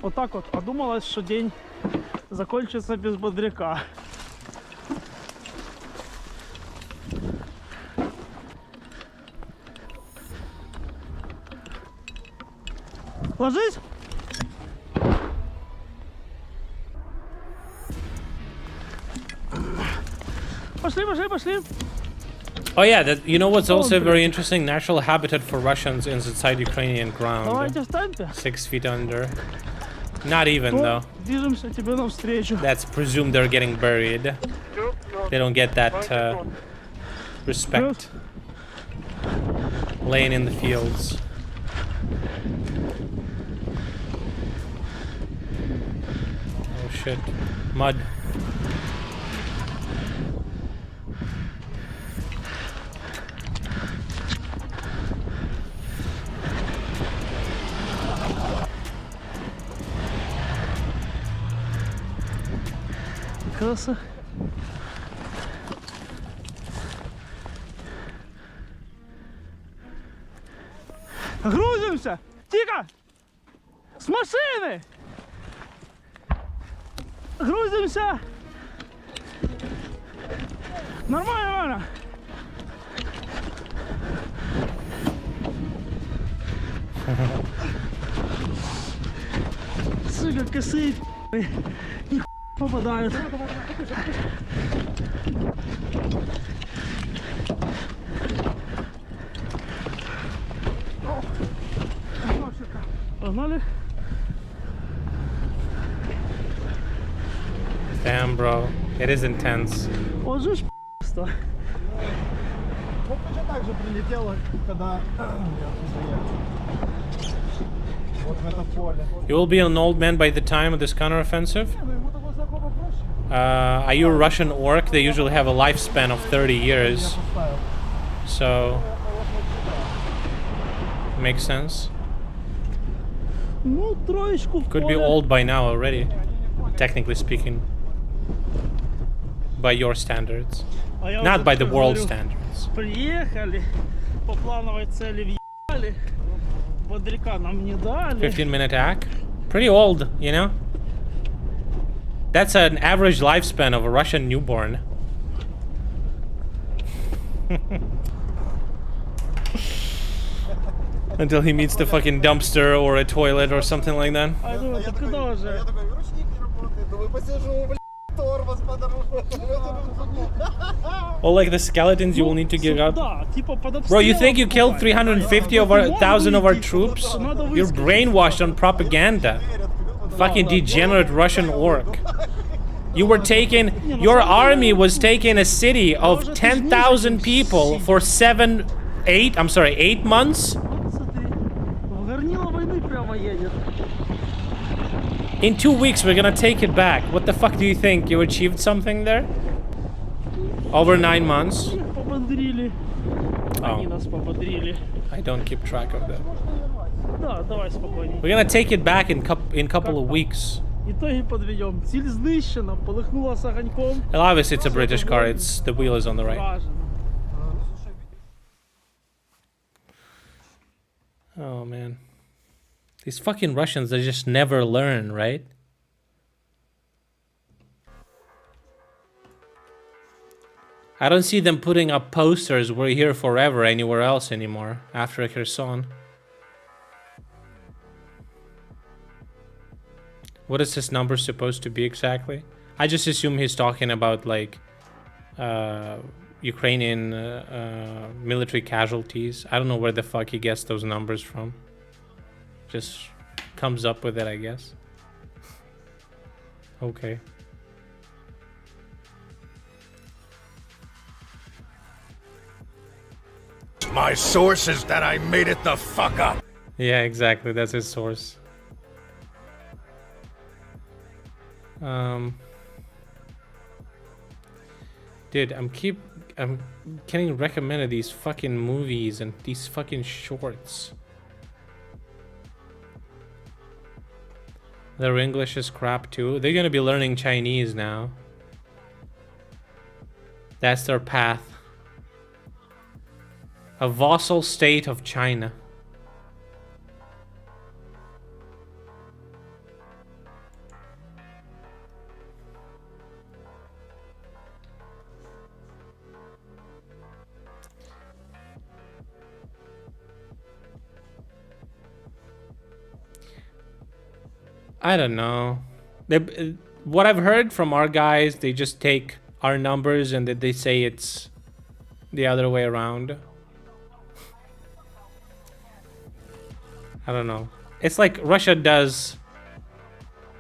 Вот так вот. А думалось, что день закончится без бодряка. Ложись! Пошли, пошли, пошли! Oh yeah, you know what's also very interesting? Natural habitat for Russians is inside Ukrainian ground. Давайте в темпе. 6 feet under. Not even Тор, though. движемся тебе навстречу. That's presumed they're getting buried. They don't get that respect. Laying in the fields. Oh shit. Mud. Краса. Грузимося! Тихо! З машини! Грузимося! Нормально, нормально! Сука, косы! Их попадают! Погнали! Damn, bro. It is intense. Вот же ж п***ство. Вот точно так же прилетело, когда вот в это поле. You will be an old man by the time of this counteroffensive? Are you a Russian orc? They usually have a lifespan of 30 years. So... Makes sense. Ну, троечку в Could be поле. old by now already, technically speaking. By your standards. А я Not вот by the так world говорю, standards. Приехали, по плановой цели въехали, бодряка нам не дали. 15-minute hack? Pretty old, you know? That's an average lifespan of a Russian newborn. Until he meets the fucking dumpster or a toilet or something like that. А я думаю, ты куда же? Or like the skeletons you will need to give up. Да, типа под Bro, you think you обстрелом killed 350 of our 1,000 of our troops? You're brainwashed on propaganda. Fucking degenerate Russian orc. You were taking... Your army was taking a city of 10,000 people for 8 months? В горнило войны прямо едет. In 2 weeks, we're gonna take it back. What the fuck do you think? You achieved something there? Over 9 months? Их пободрили. Они Oh, нас пободрили. I don't keep track of that. Да, давай спокойней. We're gonna take it back in couple of weeks. Итоги подведем. Ціль знищена, полыхнула с огоньком. And obviously, it's a British car. It's the wheel is on the right. Вражено. Oh man, these fucking Russians, they just never learn, right? I don't see them putting up posters, "We're here forever," anywhere else anymore after Kherson. What is this number supposed to be exactly? I just assume he's talking about like Ukrainian military casualties. I don't know where the fuck he gets those numbers from. Just comes up with it, I guess. Okay. My source is that I made it the fuck up. Yeah, exactly. That's his source. Dude, I'm getting recommended these fucking movies and these fucking shorts. Their English is crap too. They're gonna be learning Chinese now. That's their path. A vassal state of China. I don't know. What I've heard from our guys, they just take our numbers and they say it's the other way around. I don't know. It's like Russia does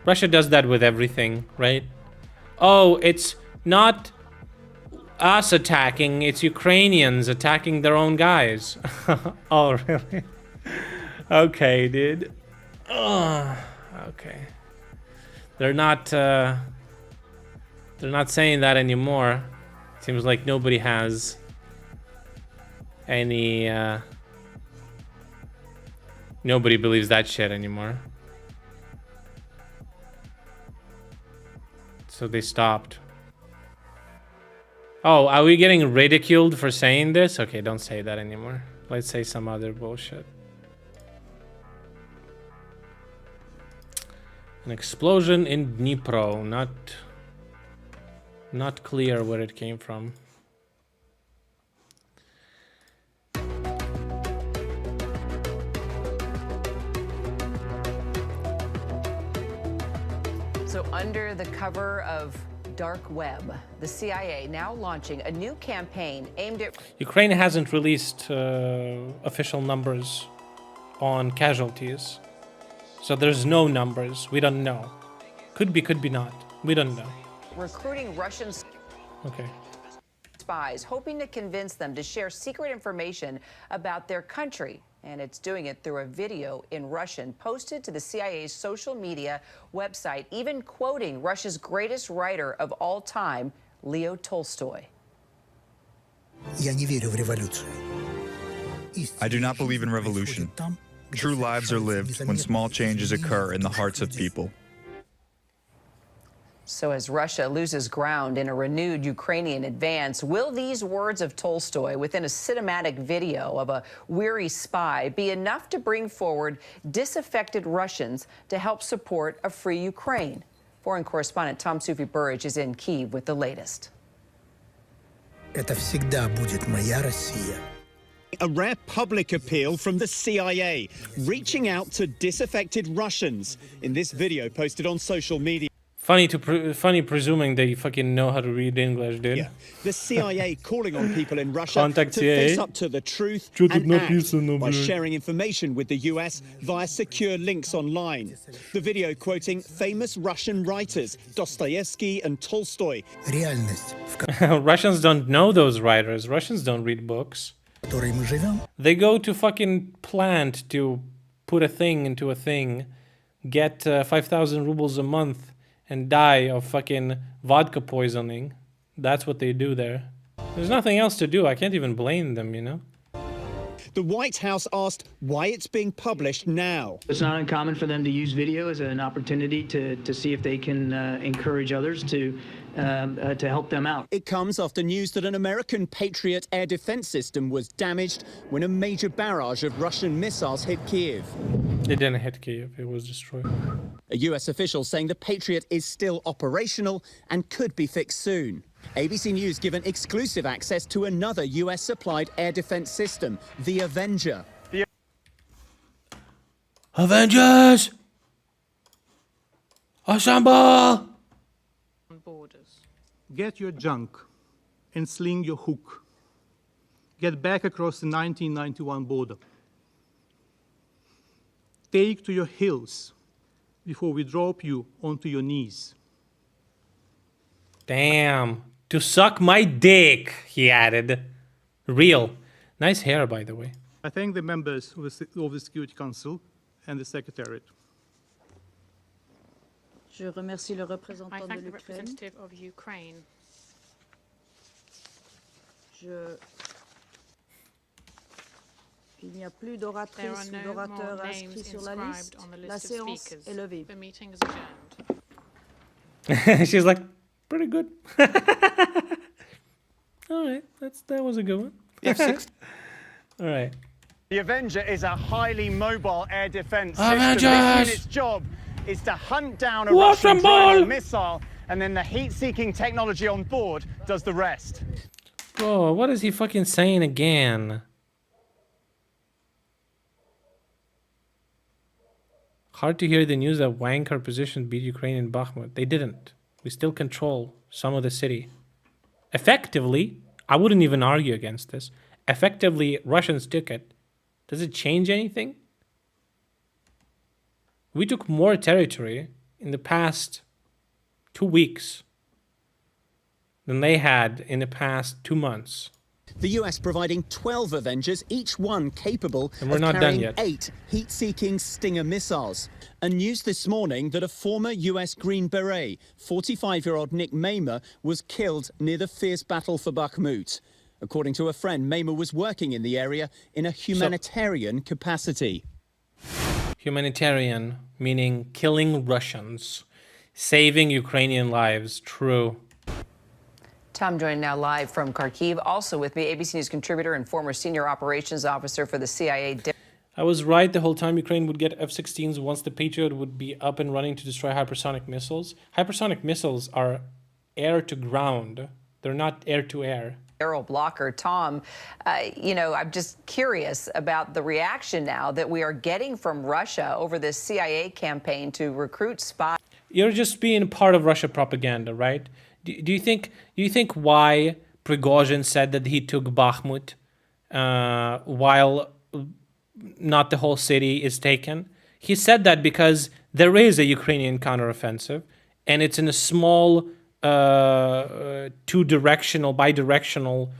that with everything, right? Oh, it's not us attacking, it's Ukrainians attacking their own guys. Oh, really? Okay, dude. Ugh. Okay. They're not saying that anymore. Seems like nobody has any nobody believes that shit anymore. So they stopped. Oh, are we getting ridiculed for saying this? Okay, don't say that anymore. Let's say some other bullshit. An explosion in Dnipro. Not clear where it came from. So under the cover of dark web, the CIA now launching a new campaign aimed at... Ukraine hasn't released official numbers on casualties. So there's no numbers. We don't know. Could be not. We don't know. recruiting Russian spies, hoping to convince them to share secret information about their country. And it's doing it through a video in Russian posted to the CIA's social media website, even quoting Russia's greatest writer of all time, Leo Tolstoy. I do not believe in revolution. True lives are lived when small changes occur in the hearts of people. So as Russia loses ground in a renewed Ukrainian advance, will these words of Tolstoy within a cinematic video of a weary spy be enough to bring forward disaffected Russians to help support a free Ukraine? Foreign correspondent Tom Sufi Burridge is in Kyiv with the latest. Это всегда будет моя Россия. A rare public appeal from the CIA, reaching out to disaffected Russians in this video posted on social media. Funny presuming they fucking know how to read English, dude. Yeah. The CIA calling on people in Russia Contact to CIA. face up to the truth and act by sharing information with the US via secure links online. The video quoting famous Russian writers Dostoevsky and Tolstoy. Russians don't know those writers. Russians don't read books. They go to fucking plant to put a thing into a thing, get 5,000 rubles a month, and die of fucking vodka poisoning. That's what they do there. There's nothing else to do. I can't even blame them, you know? The White House asked why it's being published now. It's not uncommon for them to use video as an opportunity to see if they can encourage others to help them out. It comes after news that an American Patriot air defense system was damaged when a major barrage of Russian missiles hit Kyiv. It didn't hit Kyiv, it was destroyed. A US official saying the Patriot is still operational and could be fixed soon. ABC News given exclusive access to another US-supplied air defense system, the Avenger. Avengers! Assemble! Get your junk and sling your hook. Get back across the 1991 border. Take to your heels before we drop you onto your knees. Damn. To suck my dick, he added. Real. Nice hair, by the way. I thank the members of the Security Council and the Secretariat. Je remercie le représentant I thank de the l'Ukraine. representative of Ukraine. Il n'y a plus There are d'oratrices ou no d'orateurs more inscrits names sur la liste. inscribed on the La list of séance speakers. est levée. The meeting is adjourned. She's like, pretty good. All right, that was a good one. All right. The Avenger is a highly mobile air defense Avengers! system. This unit's job is to hunt down a Watch Russian them ball! drone or missile, and then the heat-seeking technology on board does the rest. Bro, what is he fucking saying again? Hard to hear the news that wanker position beat Ukraine in Bakhmut. They didn't. We still control some of the city. Effectively, I wouldn't even argue against this. Effectively, Russians took it. Does it change anything? We took more territory in the past 2 weeks than they had in the past 2 months. The US providing 12 Avengers, each one capable And we're of not done carrying yet. 8 heat-seeking Stinger missiles. And news this morning that a former US Green Beret, 45-year-old Nick Maimer, was killed near the fierce battle for Bakhmut. According to a friend, Maimer was working in the area in a humanitarian capacity. Humanitarian, meaning killing Russians, saving Ukrainian lives. True. Tom joining now live from Kharkiv. Also with me, ABC News contributor and former senior operations officer for the CIA. I was right the whole time. Ukraine would get F-16s once the Patriot would be up and running to destroy hypersonic missiles. Hypersonic missiles are air to ground. They're not air to air. Daryl Blocker. Tom, you know, I'm just curious about the reaction now that we are getting from Russia over this CIA campaign to recruit spies. You're just being part of Russia propaganda, right? Do you think why Prigozhin said that he took Bakhmut while not the whole city is taken? He said that because there is a Ukrainian counteroffensive, and it's in a small bidirectional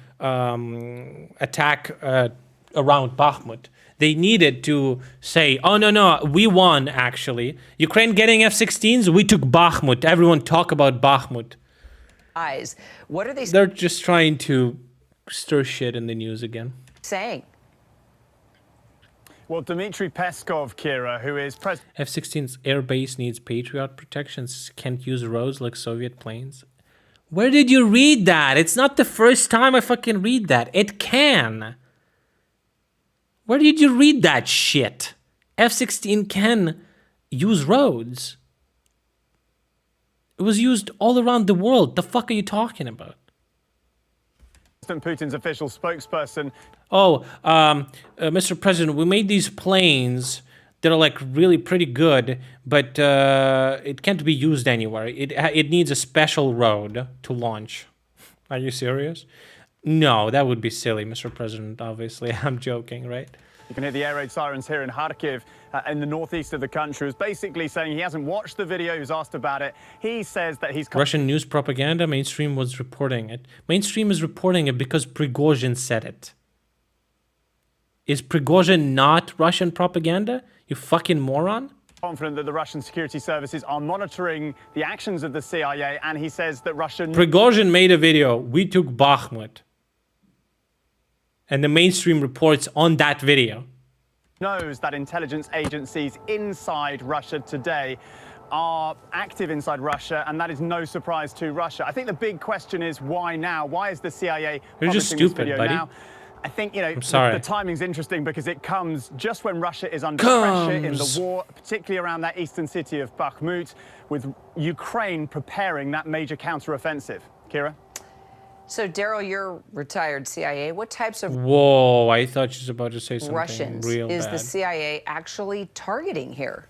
attack around Bakhmut. They needed to say, oh, no, we won, actually. Ukraine getting F-16s, we took Bakhmut. Everyone talk about Bakhmut. What are they They're just trying to stir shit in the news again. saying? Well, Dmitry Peskov, Kira, who is president... F-16's airbase needs Patriot protections, can't use roads like Soviet planes. Where did you read that? It's not the first time I fucking read that. It can. Where did you read that shit? F-16 can use roads. It was used all around the world. The fuck are you talking about? Putin's official spokesperson. Oh, Mr. President, we made these planes that are like really pretty good, but it can't be used anywhere. It needs a special road to launch. Are you serious? No, that would be silly, Mr. President, obviously. I'm joking, right? You can hear the air raid sirens here in Kharkiv, in the northeast of the country. Who's basically saying he hasn't watched the video, he was asked about it. He says that he's... Russian news propaganda, mainstream was reporting it. Mainstream is reporting it because Prigozhin said it. Is Prigozhin not Russian propaganda? You fucking moron? Confident that the Russian security services are monitoring the actions of the CIA, and he says that Russian... Prigozhin made a video, we took Bakhmut. And the mainstream reports on that video. Knows that intelligence agencies inside Russia today are active inside Russia, and that is no surprise to Russia. I think the big question is why now? Why is the CIA You're just publishing this stupid, video buddy. now? I think, you know, sorry. the timing's interesting because it comes just when Russia is under pressure in the war, particularly around that eastern city of Bakhmut, with Ukraine preparing that major counteroffensive. Kira? So, Daryl, you're retired CIA. What types of Whoa, I thought she was about to say something Russians real is bad. the CIA actually targeting here?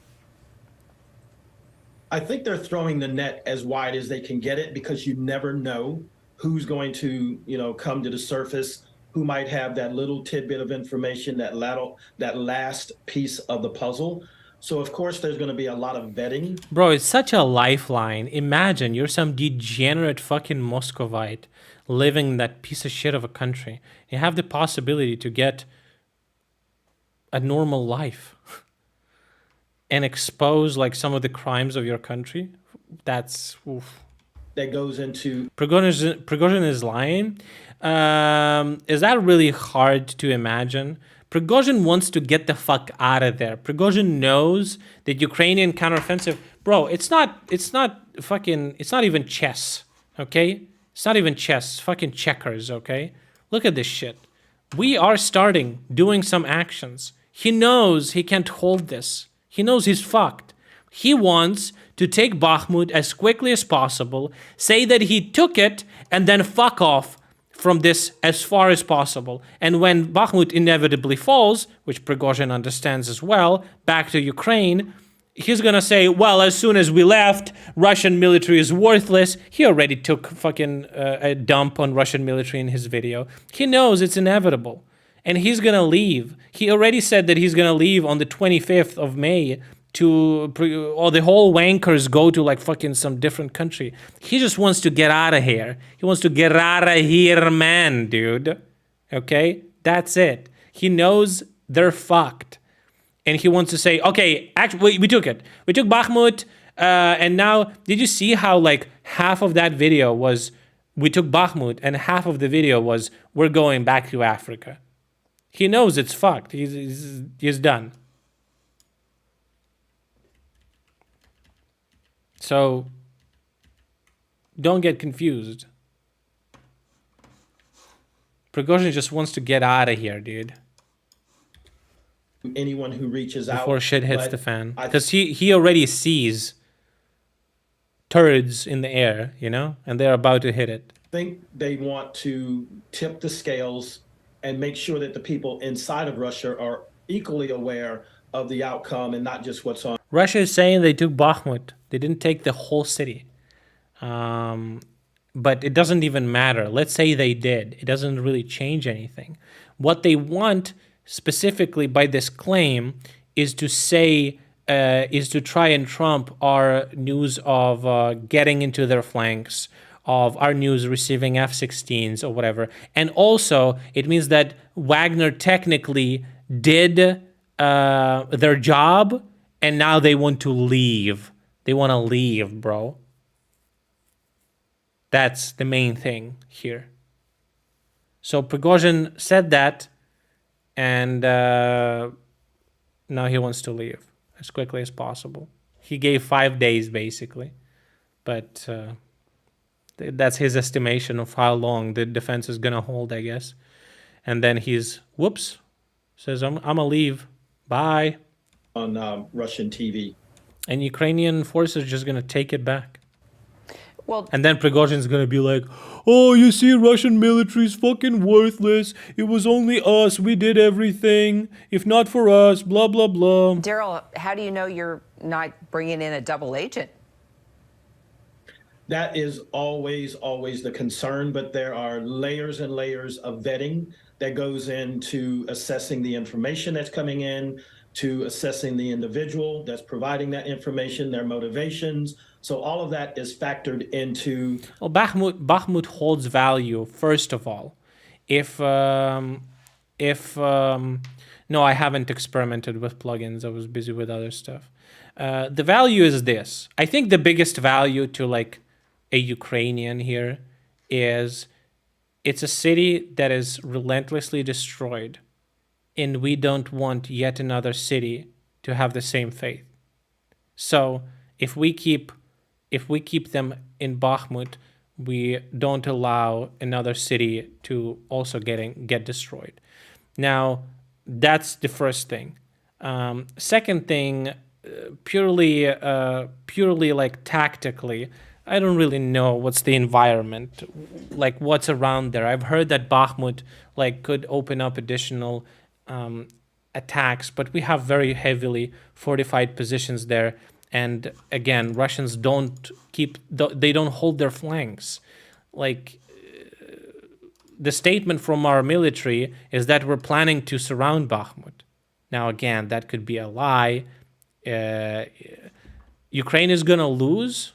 I think they're throwing the net as wide as they can get it because you never know who's going to, you know, come to the surface, who might have that little tidbit of information, that last piece of the puzzle. So, of course, there's going to be a lot of vetting. Bro, it's such a lifeline. Imagine you're some degenerate fucking Muscovite living in that piece of shit of a country. You have the possibility to get a normal life and expose like some of the crimes of your country. That's oof. That goes into Prigozhin is lying. Is that really hard to imagine? Prigozhin wants to get the fuck out of there. Prigozhin knows that Ukrainian counteroffensive, bro, it's not even chess, okay? It's not even chess, it's fucking checkers, okay? Look at this shit. We are doing some actions. He knows he can't hold this. He knows he's fucked. He wants to take Bakhmut as quickly as possible, say that he took it, and then fuck off from this as far as possible. And when Bakhmut inevitably falls, which Prigozhin understands as well, back to Ukraine, he's gonna say, well, as soon as we left, Russian military is worthless. He already took fucking a dump on Russian military in his video. He knows it's inevitable. And he's gonna leave. He already said that he's gonna leave on the 25th of May or the whole wankers go to like fucking some different country. He just wants to get out of here. He wants to get out of here, man, dude. Okay? That's it. He knows they're fucked. And he wants to say, okay, actually, we took it. We took Bakhmut, and now, did you see how like half of that video was, we took Bakhmut, and half of the video was, we're going back to Africa. He knows it's fucked. He's done. So, don't get confused. Prigozhin just wants to get out of here, dude. anyone who reaches out. Before shit hits but the fan. I Because he already sees turds in the air, you know? And they're about to hit it. think they want to tip the scales and make sure that the people inside of Russia are equally aware of the outcome and not just what's on. Russia is saying they took Bakhmut. They didn't take the whole city. But it doesn't even matter. Let's say they did. It doesn't really change anything. What they want specifically by this claim is to say, is to try and trump our news of getting into their flanks, of our news receiving F-16s or whatever. And also, it means that Wagner technically did their job, and now they want to leave. They want to leave, bro. That's the main thing here. So Prigozhin said that, and now he wants to leave as quickly as possible. He gave 5 days, basically. But that's his estimation of how long the defense is going to hold, I guess. And then he's, whoops, says, I'm going to leave. Bye. On Russian TV. And Ukrainian forces are just going to take it back. Well, and then Prigozhin's going to be like, oh, you see, Russian military is fucking worthless. It was only us. We did everything. If not for us, blah, blah, blah. Daryl, how do you know you're not bringing in a double agent? That is always the concern, but there are layers and layers of vetting that goes into assessing the information that's coming in, to assessing the individual that's providing that information, their motivations. So all of that is factored into. Well, Bakhmut holds value, first of all. No, I haven't experimented with plugins. I was busy with other stuff. The value is this. I think the biggest value to like a Ukrainian here is it's a city that is relentlessly destroyed, and we don't want yet another city to have the same fate. So if we keep them in Bakhmut, we don't allow another city to also get destroyed. Now, that's the first thing. Second thing, purely like tactically, I don't really know what's the environment, like what's around there. I've heard that Bakhmut like could open up additional attacks, but we have very heavily fortified positions there. And again, Russians don't hold their flanks. Like the statement from our military is that we're planning to surround Bakhmut. Now, again, that could be a lie. Ukraine is gonna lose.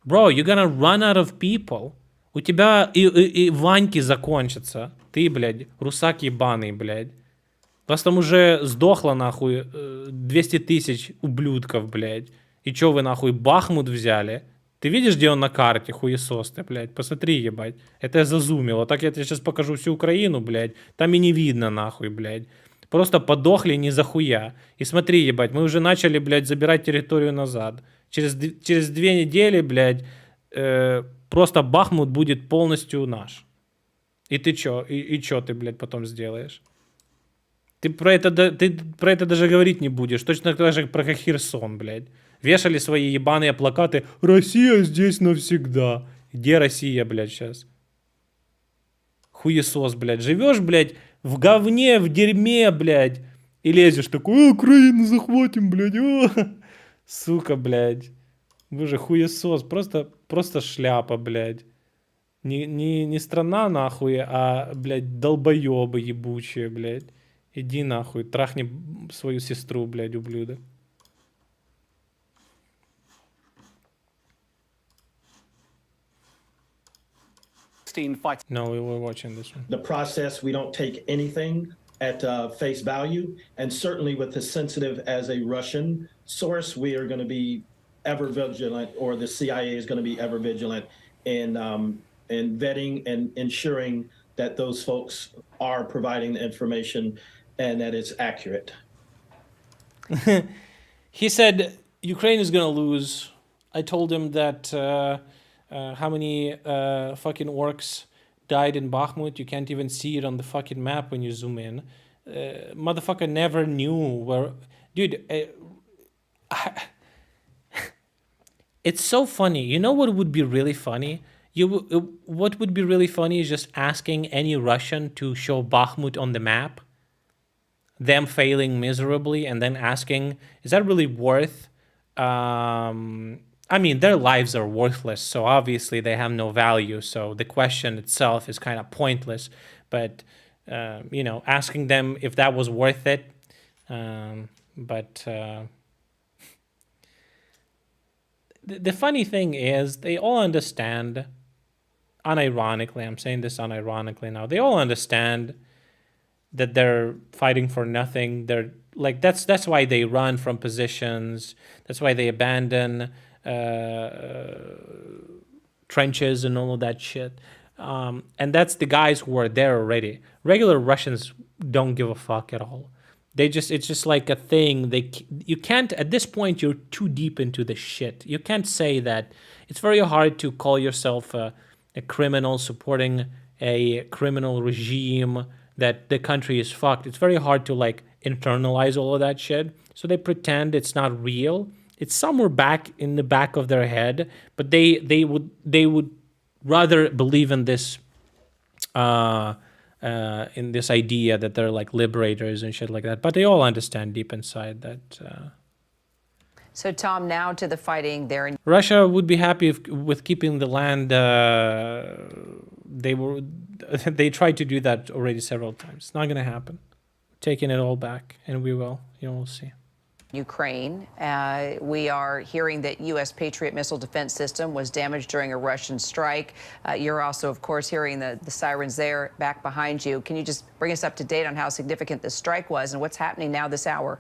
Bro, you're gonna run out of people. У тебя и ваньки закончатся. Ты, блядь, русак ебаный, блядь. Вас там уже сдохло, нахуй, 200 тысяч ублюдков, блядь. И чё вы, нахуй, Бахмут взяли? Ты видишь, где он на карте, хуесос ты, блядь? Посмотри, ебать. Это я зазумил. А так я тебе сейчас покажу всю Украину, блядь. Там и не видно, нахуй, блядь. Просто подохли не за хуя. И смотри, ебать, мы уже начали, блядь, забирать территорию назад. Через 2 недели, блядь, просто Бахмут будет полностью наш. И ты чё? И чё ты, блядь, потом сделаешь? Ты про это даже говорить не будешь. Точно так же, про Херсон, блядь. Вешали свои ебаные плакаты «Россия здесь навсегда». Где Россия, блядь, сейчас? Хуесос, блядь. Живешь, блядь, в говне, в дерьме, блядь. И лезешь такой «Украину захватим, блядь». Сука, блядь. Боже, хуесос. Просто шляпа, блядь. Не страна, нахуй, а, блядь, долбоебы ебучие, блядь. Иди нахуй, трахни свою сестру, блядь, ублюдок. No, we were watching this one. The process, we don't take anything at face value, and certainly with as sensitive as a Russian source, we are going to be ever vigilant, or the CIA is going to be ever vigilant in vetting and ensuring that those folks are providing the information and that it's accurate. He said Ukraine is going to lose. I told him that how many fucking orcs died in Bakhmut. You can't even see it on the fucking map when you zoom in. motherfucker never knew where. Dude, it's so funny. You know what would be really funny? What would be really funny is just asking any Russian to show Bakhmut on the map, them failing miserably, and then asking, is that really worth? I mean, their lives are worthless, so obviously they have no value. So the question itself is kind of pointless. But you know, asking them if that was worth it. The funny thing is, they all understand, unironically, I'm saying this unironically now, they all understand that they're fighting for nothing. They're like, that's why they run from positions. That's why they abandon trenches and all of that shit. And that's the guys who are there already. Regular Russians don't give a fuck at all. It's just like a thing. You can't, at this point, you're too deep into the shit. You can't say that. It's very hard to call yourself a criminal supporting a criminal regime, that the country is fucked. It's very hard to like internalize all of that shit. So they pretend it's not real. It's somewhere back in the back of their head, but they would rather believe in this idea that they're like liberators and shit like that. But they all understand deep inside that. So, Tom, now to the fighting there in Russia would be happy with keeping the land. They tried to do that already several times. It's not going to happen. Taking it all back, and we will. We'll see. Ukraine. We are hearing that U.S. Patriot missile defense system was damaged during a Russian strike. You're also, of course, hearing the sirens there back behind you. Can you just bring us up to date on how significant this strike was and what's happening now this hour?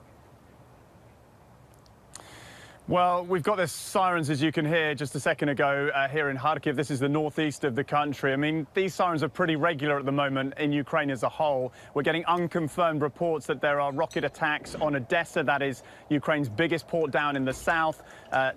Well, we've got the sirens, as you can hear, just a second ago here in Kharkiv. This is the northeast of the country. I mean, these sirens are pretty regular at the moment in Ukraine as a whole. We're getting unconfirmed reports that there are rocket attacks on Odessa. That is Ukraine's biggest port down in the south.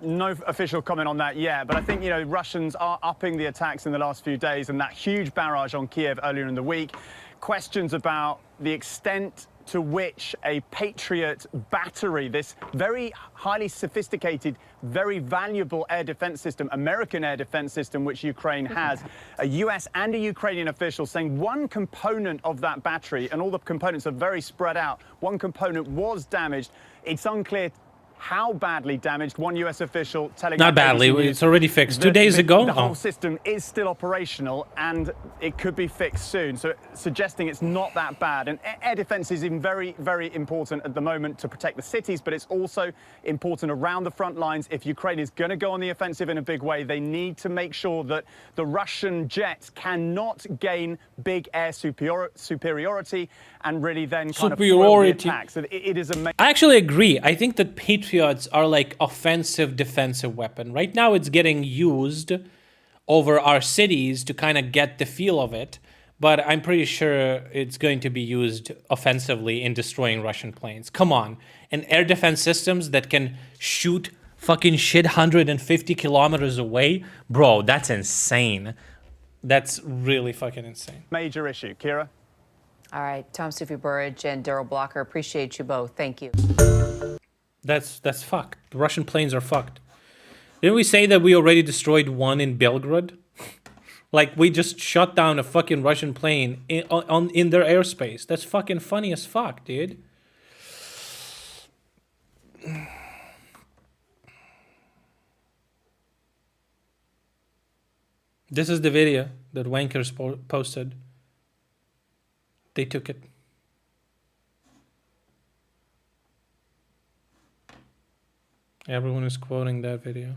No official comment on that yet. But I think, you know, Russians are upping the attacks in the last few days, and that huge barrage on Kiev earlier in the week. Questions about the extent to which a Patriot battery, this very highly sophisticated, very valuable air defense system, American air defense system, which Ukraine has, a US and a Ukrainian official saying one component of that battery, and all the components are very spread out, one component was damaged. It's unclear how badly damaged. One US official telling not badly, it's already fixed 2 days ago. The whole system is still operational and it could be fixed soon, so suggesting it's not that bad. And air defense is very, very important at the moment to protect the cities, but it's also important around the front lines. If Ukraine is going to go on the offensive in a big way, they need to make sure that the Russian jets cannot gain big air superiority and really then kind of foil the attack. So it is amazing. I actually agree. I think that Patriots are like offensive defensive weapon. Right now it's getting used over our cities to kind of get the feel of it, but I'm pretty sure it's going to be used offensively in destroying Russian planes. Come on. And air defense systems that can shoot fucking shit 150 kilometers away? Bro, that's insane. That's really fucking insane. Major issue. Kira? All right, Tom Sufi Burridge and Daryl Blocker, appreciate you both. Thank you. That's fucked. The Russian planes are fucked. Didn't we say that we already destroyed one in Belgrade? Like, we just shot down a fucking Russian plane in their airspace. That's fucking funny as fuck, dude. This is the video that Wankers posted. They took it. Everyone is quoting that video.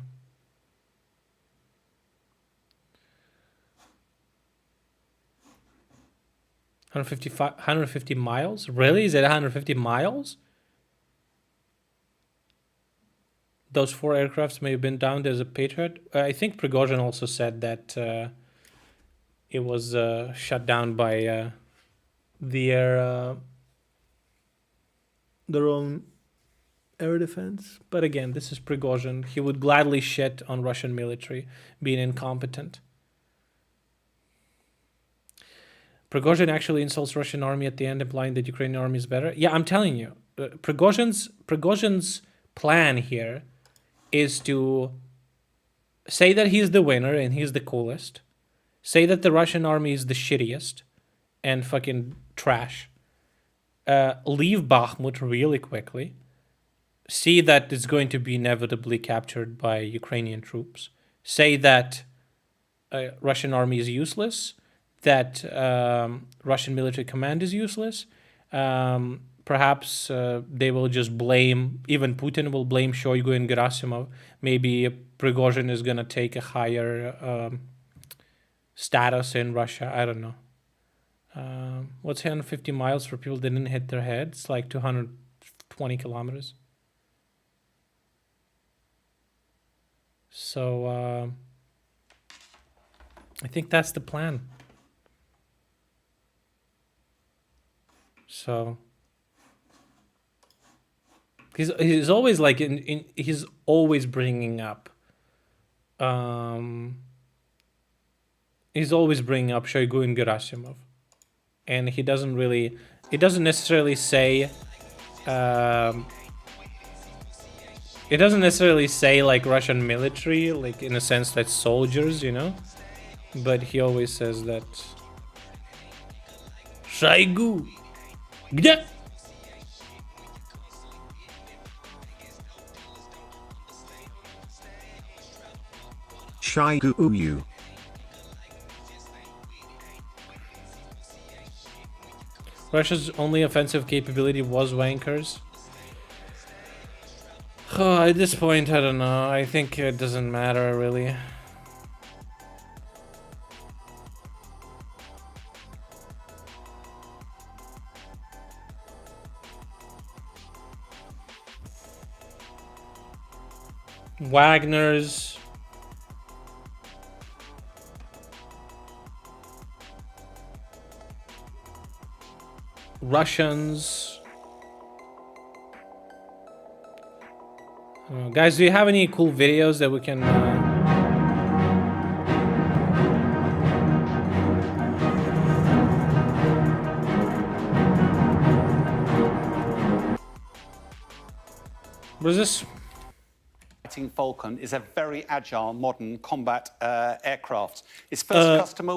$150 miles? Really? Is it 150 miles? Those 4 aircrafts may have been downed as a Patriot. I think Prigozhin also said that it was shut down by their own air defense. But again, this is Prigozhin. He would gladly shit on Russian military being incompetent. Prigozhin actually insults Russian army at the end, implying that Ukrainian army is better. Yeah, I'm telling you, Prigozhin's plan here is to say that he's the winner and he's the coolest. Say that the Russian army is the shittiest and fucking trash. Leave Bakhmut really quickly. See that it's going to be inevitably captured by Ukrainian troops. Say that Russian army is useless. That Russian military command is useless. Perhaps they will just blame, even Putin will blame Shoigu and Gerasimov. Maybe Prigozhin is going to take a higher status in Russia. I don't know. What's 150 miles for people that didn't hit their head? It's like 220 kilometers. So I think that's the plan. So he's always like he's always bringing up Shoigu and Gerasimov, and he doesn't necessarily say like Russian military, like in a sense that soldiers, you know, but he always says that Shoigu. Где? Shoigu you. Russia's only offensive capability was wankers. Oh, at this point, I don't know. I think it doesn't matter really. Wagner's, Russians. Guys, do you have any cool videos that we can what is this? Falcon is a very agile, modern combat aircraft. Its first customer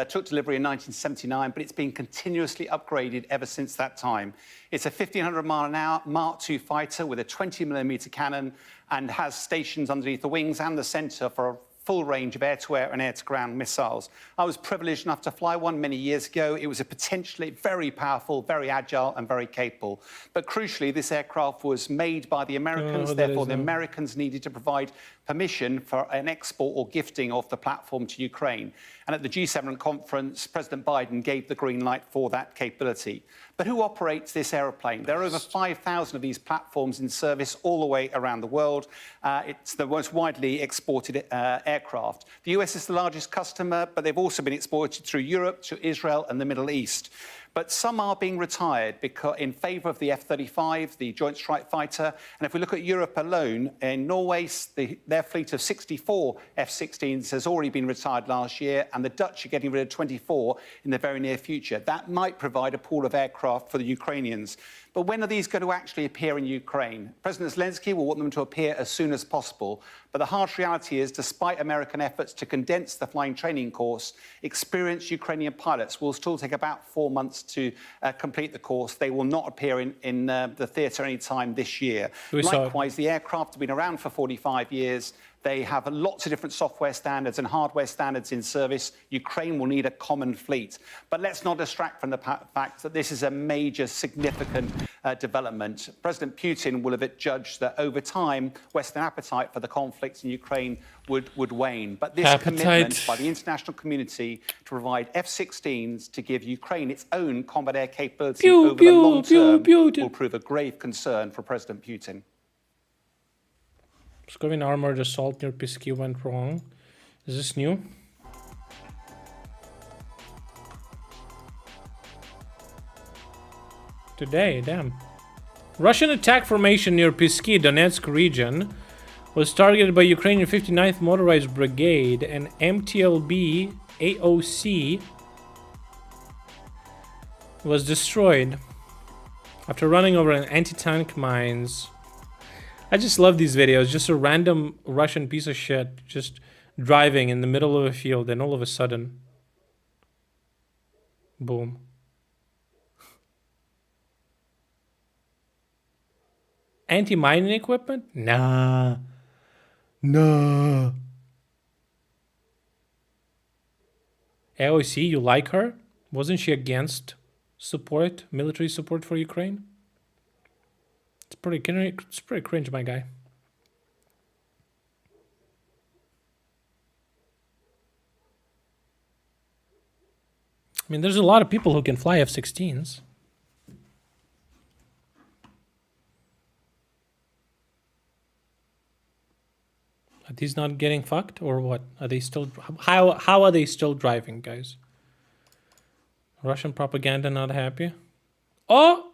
took delivery in 1979, but it's been continuously upgraded ever since that time. It's a 1,500 mile an hour Mark II fighter with a 20mm cannon and has stations underneath the wings and the center for a full range of air-to-air and air-to-ground missiles. I was privileged enough to fly one many years ago. It was a potentially very powerful, very agile, and very capable. But crucially, this aircraft was made by the Americans. Therefore, the Americans needed to provide permission for an export or gifting of the platform to Ukraine. And at the G7 conference, President Biden gave the green light for that capability. But who operates this aeroplane? There are over 5,000 of these platforms in service all the way around the world. It's the most widely exported aircraft. The US is the largest customer, but they've also been exported through Europe to Israel and the Middle East. But some are being retired in favor of the F-35, the Joint Strike Fighter. And if we look at Europe alone, in Norway, their fleet of 64 F-16s has already been retired last year, and the Dutch are getting rid of 24 in the very near future. That might provide a pool of aircraft for the Ukrainians. But when are these going to actually appear in Ukraine? President Zelensky will want them to appear as soon as possible. But the harsh reality is, despite American efforts to condense the flying training course, experienced Ukrainian pilots will still take about 4 months to complete the course. They will not appear in the theatre anytime this year. Likewise, the aircraft have been around for 45 years. They have lots of different software standards and hardware standards in service. Ukraine will need a common fleet. But let's not distract from the fact that this is a major, significant development. President Putin will have judged that over time, Western appetite for the conflicts in Ukraine would wane. But this commitment by the international community to provide F-16s to give Ukraine its own combat air capability over the long term will prove a grave concern for President Putin. Moscovian armored assault near Pisky went wrong. Is this new? Today, damn. Russian attack formation near Pisky, Donetsk region, was targeted by Ukrainian 59th Motorized Brigade and MTLB AOC was destroyed after running over an anti-tank mines. I just love these videos. Just a random Russian piece of shit just driving in the middle of a field, and all of a sudden, boom. Anti-mining equipment? Nah. Nah. AOC, you like her? Wasn't she against support, military support for Ukraine? It's pretty cringe, my guy. I mean, there's a lot of people who can fly F-16s. Are these not getting fucked or what? Are they still... How are they still driving, guys? Russian propaganda not happy? Oh!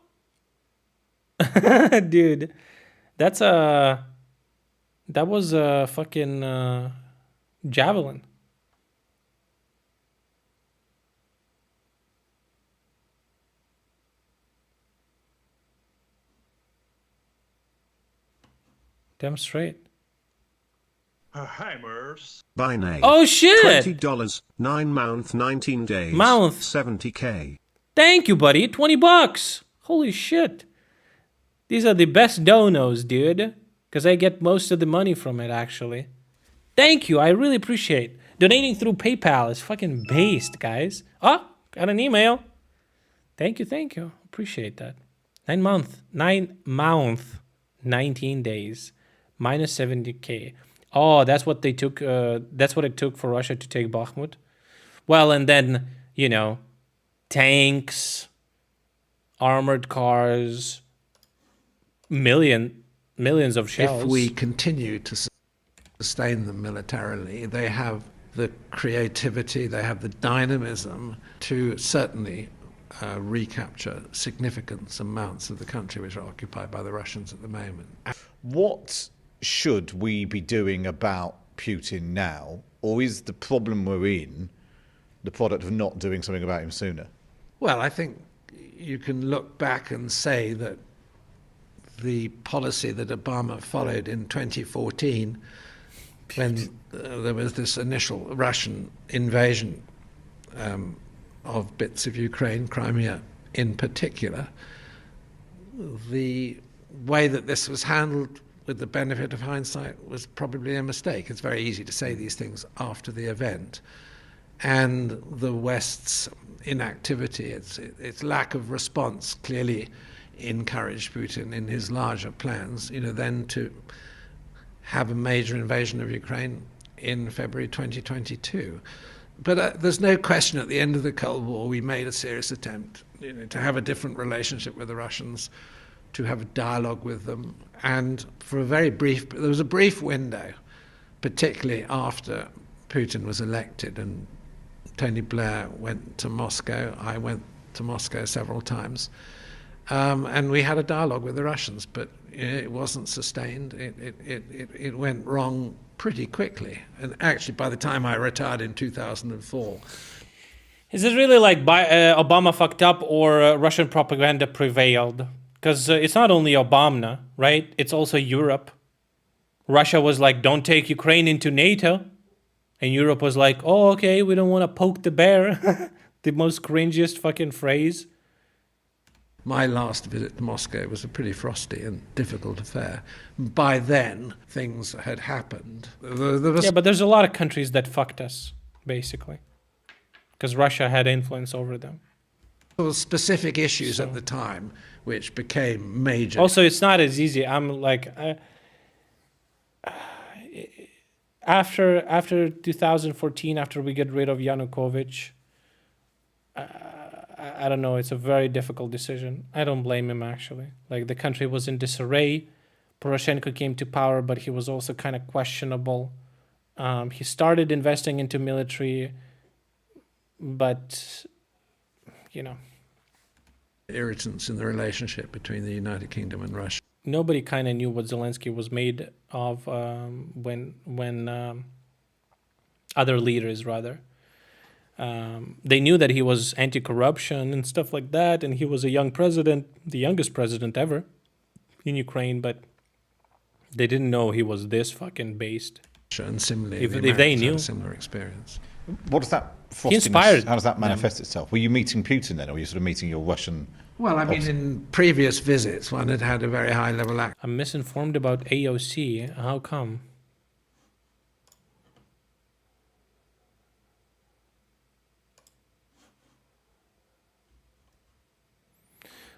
Dude. That's a... That was a fucking javelin. Damn straight. Hammers. By name. Oh shit! $20, 9 month, 19 days. Mouth. 70k. Thank you, buddy. $20. Holy shit. These are the best donos, dude. Because I get most of the money from it, actually. Thank you. I really appreciate. Donating through PayPal is fucking based, guys. Oh, got an email. Thank you, thank you. Appreciate that. 9 month, 19 days. Minus 70k. Oh, that's what they took. That's what it took for Russia to take Bakhmut. Well, and then, you know, tanks, armored cars, millions of shells. If we continue to sustain them militarily, they have the creativity, they have the dynamism to certainly recapture significant amounts of the country which are occupied by the Russians at the moment. What should we be doing about Putin now? Or is the problem we're in the product of not doing something about him sooner? Well, I think you can look back and say that the policy that Obama followed in 2014, when there was this initial Russian invasion of bits of Ukraine, Crimea in particular, the way that this was handled with the benefit of hindsight was probably a mistake. It's very easy to say these things after the event. And the West's inactivity, its lack of response clearly encouraged Putin in his larger plans, you know, then to have a major invasion of Ukraine in February 2022. But there's no question at the end of the Cold War we made a serious attempt, you know, to have a different relationship with the Russians, to have a dialogue with them. And for a very brief, there was a brief window, particularly after Putin was elected and Tony Blair went to Moscow. I went to Moscow several times. And we had a dialogue with the Russians, but it wasn't sustained. It went wrong pretty quickly. And actually, by the time I retired in 2004... Is it really like Obama fucked up or Russian propaganda prevailed? Because it's not only Obama, right? It's also Europe. Russia was like, don't take Ukraine into NATO. And Europe was like, oh, okay, we don't want to poke the bear. The most cringiest fucking phrase. My last visit to Moscow was a pretty frosty and difficult affair. By then, things had happened. Yeah, but there's a lot of countries that fucked us, basically. Because Russia had influence over them. There were specific issues at the time which became major. Also, it's not as easy. I'm like... After 2014, after we get rid of Yanukovych, I don't know, it's a very difficult decision. I don't blame him, actually. Like, the country was in disarray. Poroshenko came to power, but he was also kind of questionable. He started investing into military, but, you know. Irritants in the relationship between the United Kingdom and Russia. Nobody kind of knew what Zelensky was made of when other leaders, rather. They knew that he was anti-corruption and stuff like that, and he was a young president, the youngest president ever in Ukraine, but they didn't know he was this fucking based. And similarly, If the they Americans had knew. a similar experience. What does that frostiness, inspired how does that them. manifest itself? Were you meeting Putin then, or were you sort of meeting your Russian? Well, I mean, in previous visits, one had had a very high-level act. I'm misinformed about AOC. How come?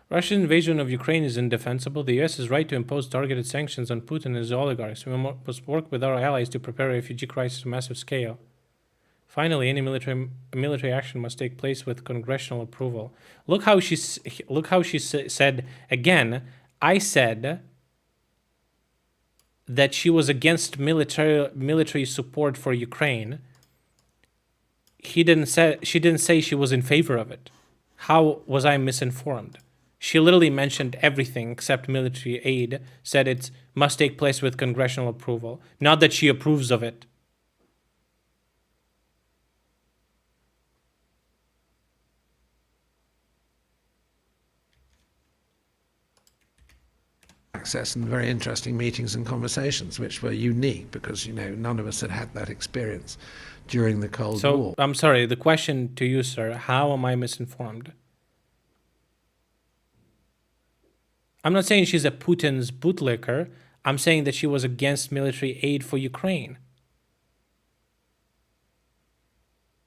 Russian invasion of Ukraine is indefensible. The US is right to impose targeted sanctions on Putin and his oligarchs. We must work with our allies to prepare a refugee crisis on a massive scale. Finally, any military action must take place with congressional approval. Look how she said again. I said that she was against military support for Ukraine. She didn't say she was in favor of it. How was I misinformed? She literally mentioned everything except military aid, said it must take place with congressional approval, not that she approves of it. Access and very interesting meetings and conversations, which were unique because, none of us had had that experience during the Cold War. So, I'm sorry, the question to you, sir, how am I misinformed? I'm not saying she's a Putin's bootlicker. I'm saying that she was against military aid for Ukraine.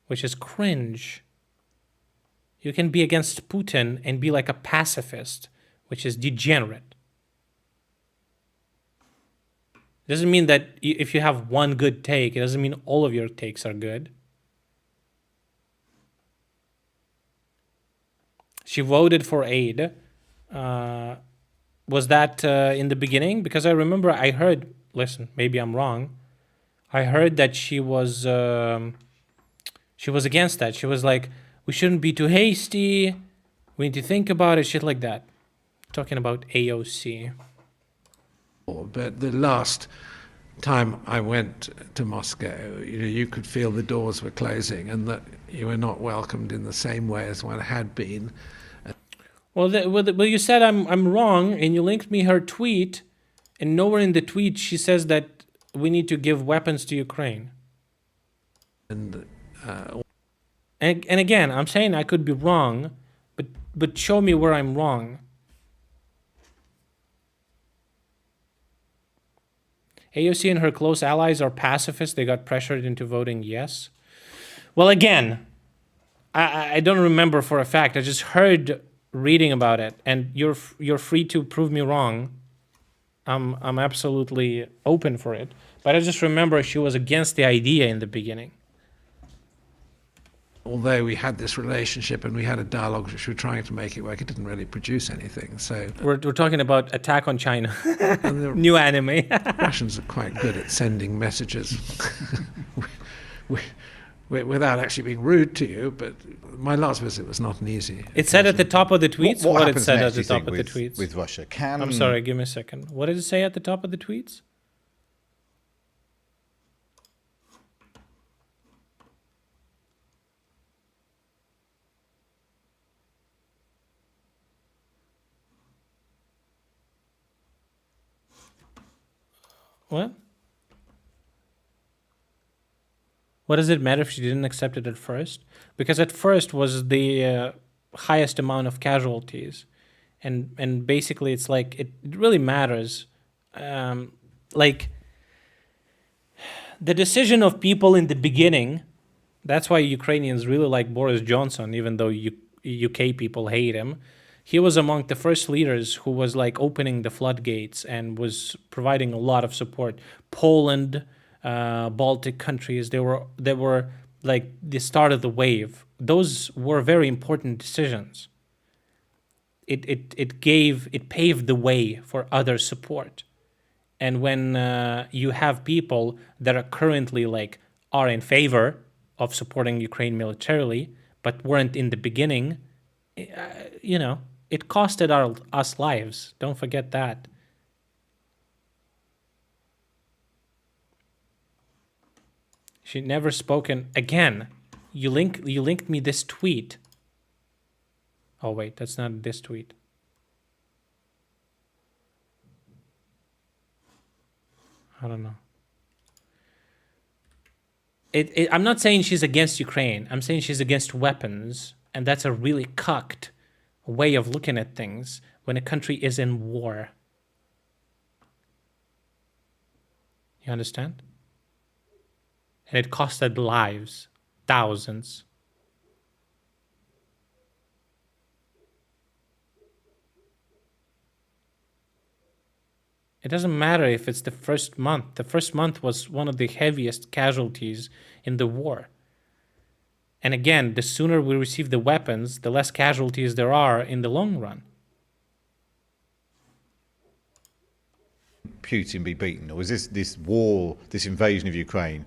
Which is cringe. You can be against Putin and be like a pacifist, which is degenerate. Doesn't mean that if you have one good take, it doesn't mean all of your takes are good. She voted for aid. Was that in the beginning? Because I remember I heard, listen, maybe I'm wrong. I heard that she was against that. She was like, we shouldn't be too hasty. We need to think about it, shit like that. Talking about AOC. But the last time I went to Moscow, you could feel the doors were closing and that you were not welcomed in the same way as one had been. Well, you said I'm wrong, and you linked me her tweet, and nowhere in the tweet she says that we need to give weapons to Ukraine. And again, I'm saying I could be wrong, but show me where I'm wrong. AOC and her close allies are pacifists. They got pressured into voting yes. Well, again, I don't remember for a fact. I just heard reading about it, and you're free to prove me wrong. I'm absolutely open for it. But I just remember she was against the idea in the beginning. Although we had this relationship and we had a dialogue which we were trying to make it work, it didn't really produce anything. So we're talking about Attack on China, new anime. Russians are quite good at sending messages without actually being rude to you. But my last visit was not an easy. It said at the top of the tweets. What it said at next, the you top think, of the tweets with Russia? I'm sorry, give me a second. What did it say at the top of the tweets? What? What does it matter if she didn't accept it at first? Because at first was the highest amount of casualties, and basically it's like it really matters. Like the decision of people in the beginning. That's why Ukrainians really like Boris Johnson, even though UK people hate him. He was among the first leaders who was like opening the floodgates and was providing a lot of support. Poland, Baltic countries, they were like the start of the wave. Those were very important decisions. It paved the way for other support. And when you have people that are currently are in favor of supporting Ukraine militarily, but weren't in the beginning, it costed us lives. Don't forget that. She never spoken again. You linked me this tweet. Oh wait, that's not this tweet. I don't know. I'm not saying she's against Ukraine. I'm saying she's against weapons, and that's a really cucked way of looking at things when a country is in war. You understand? And it costed lives, thousands. It doesn't matter if it's the first month. The first month was one of the heaviest casualties in the war. And again, the sooner we receive the weapons, the less casualties there are in the long run. Putin be beaten, or is this war, this invasion of Ukraine,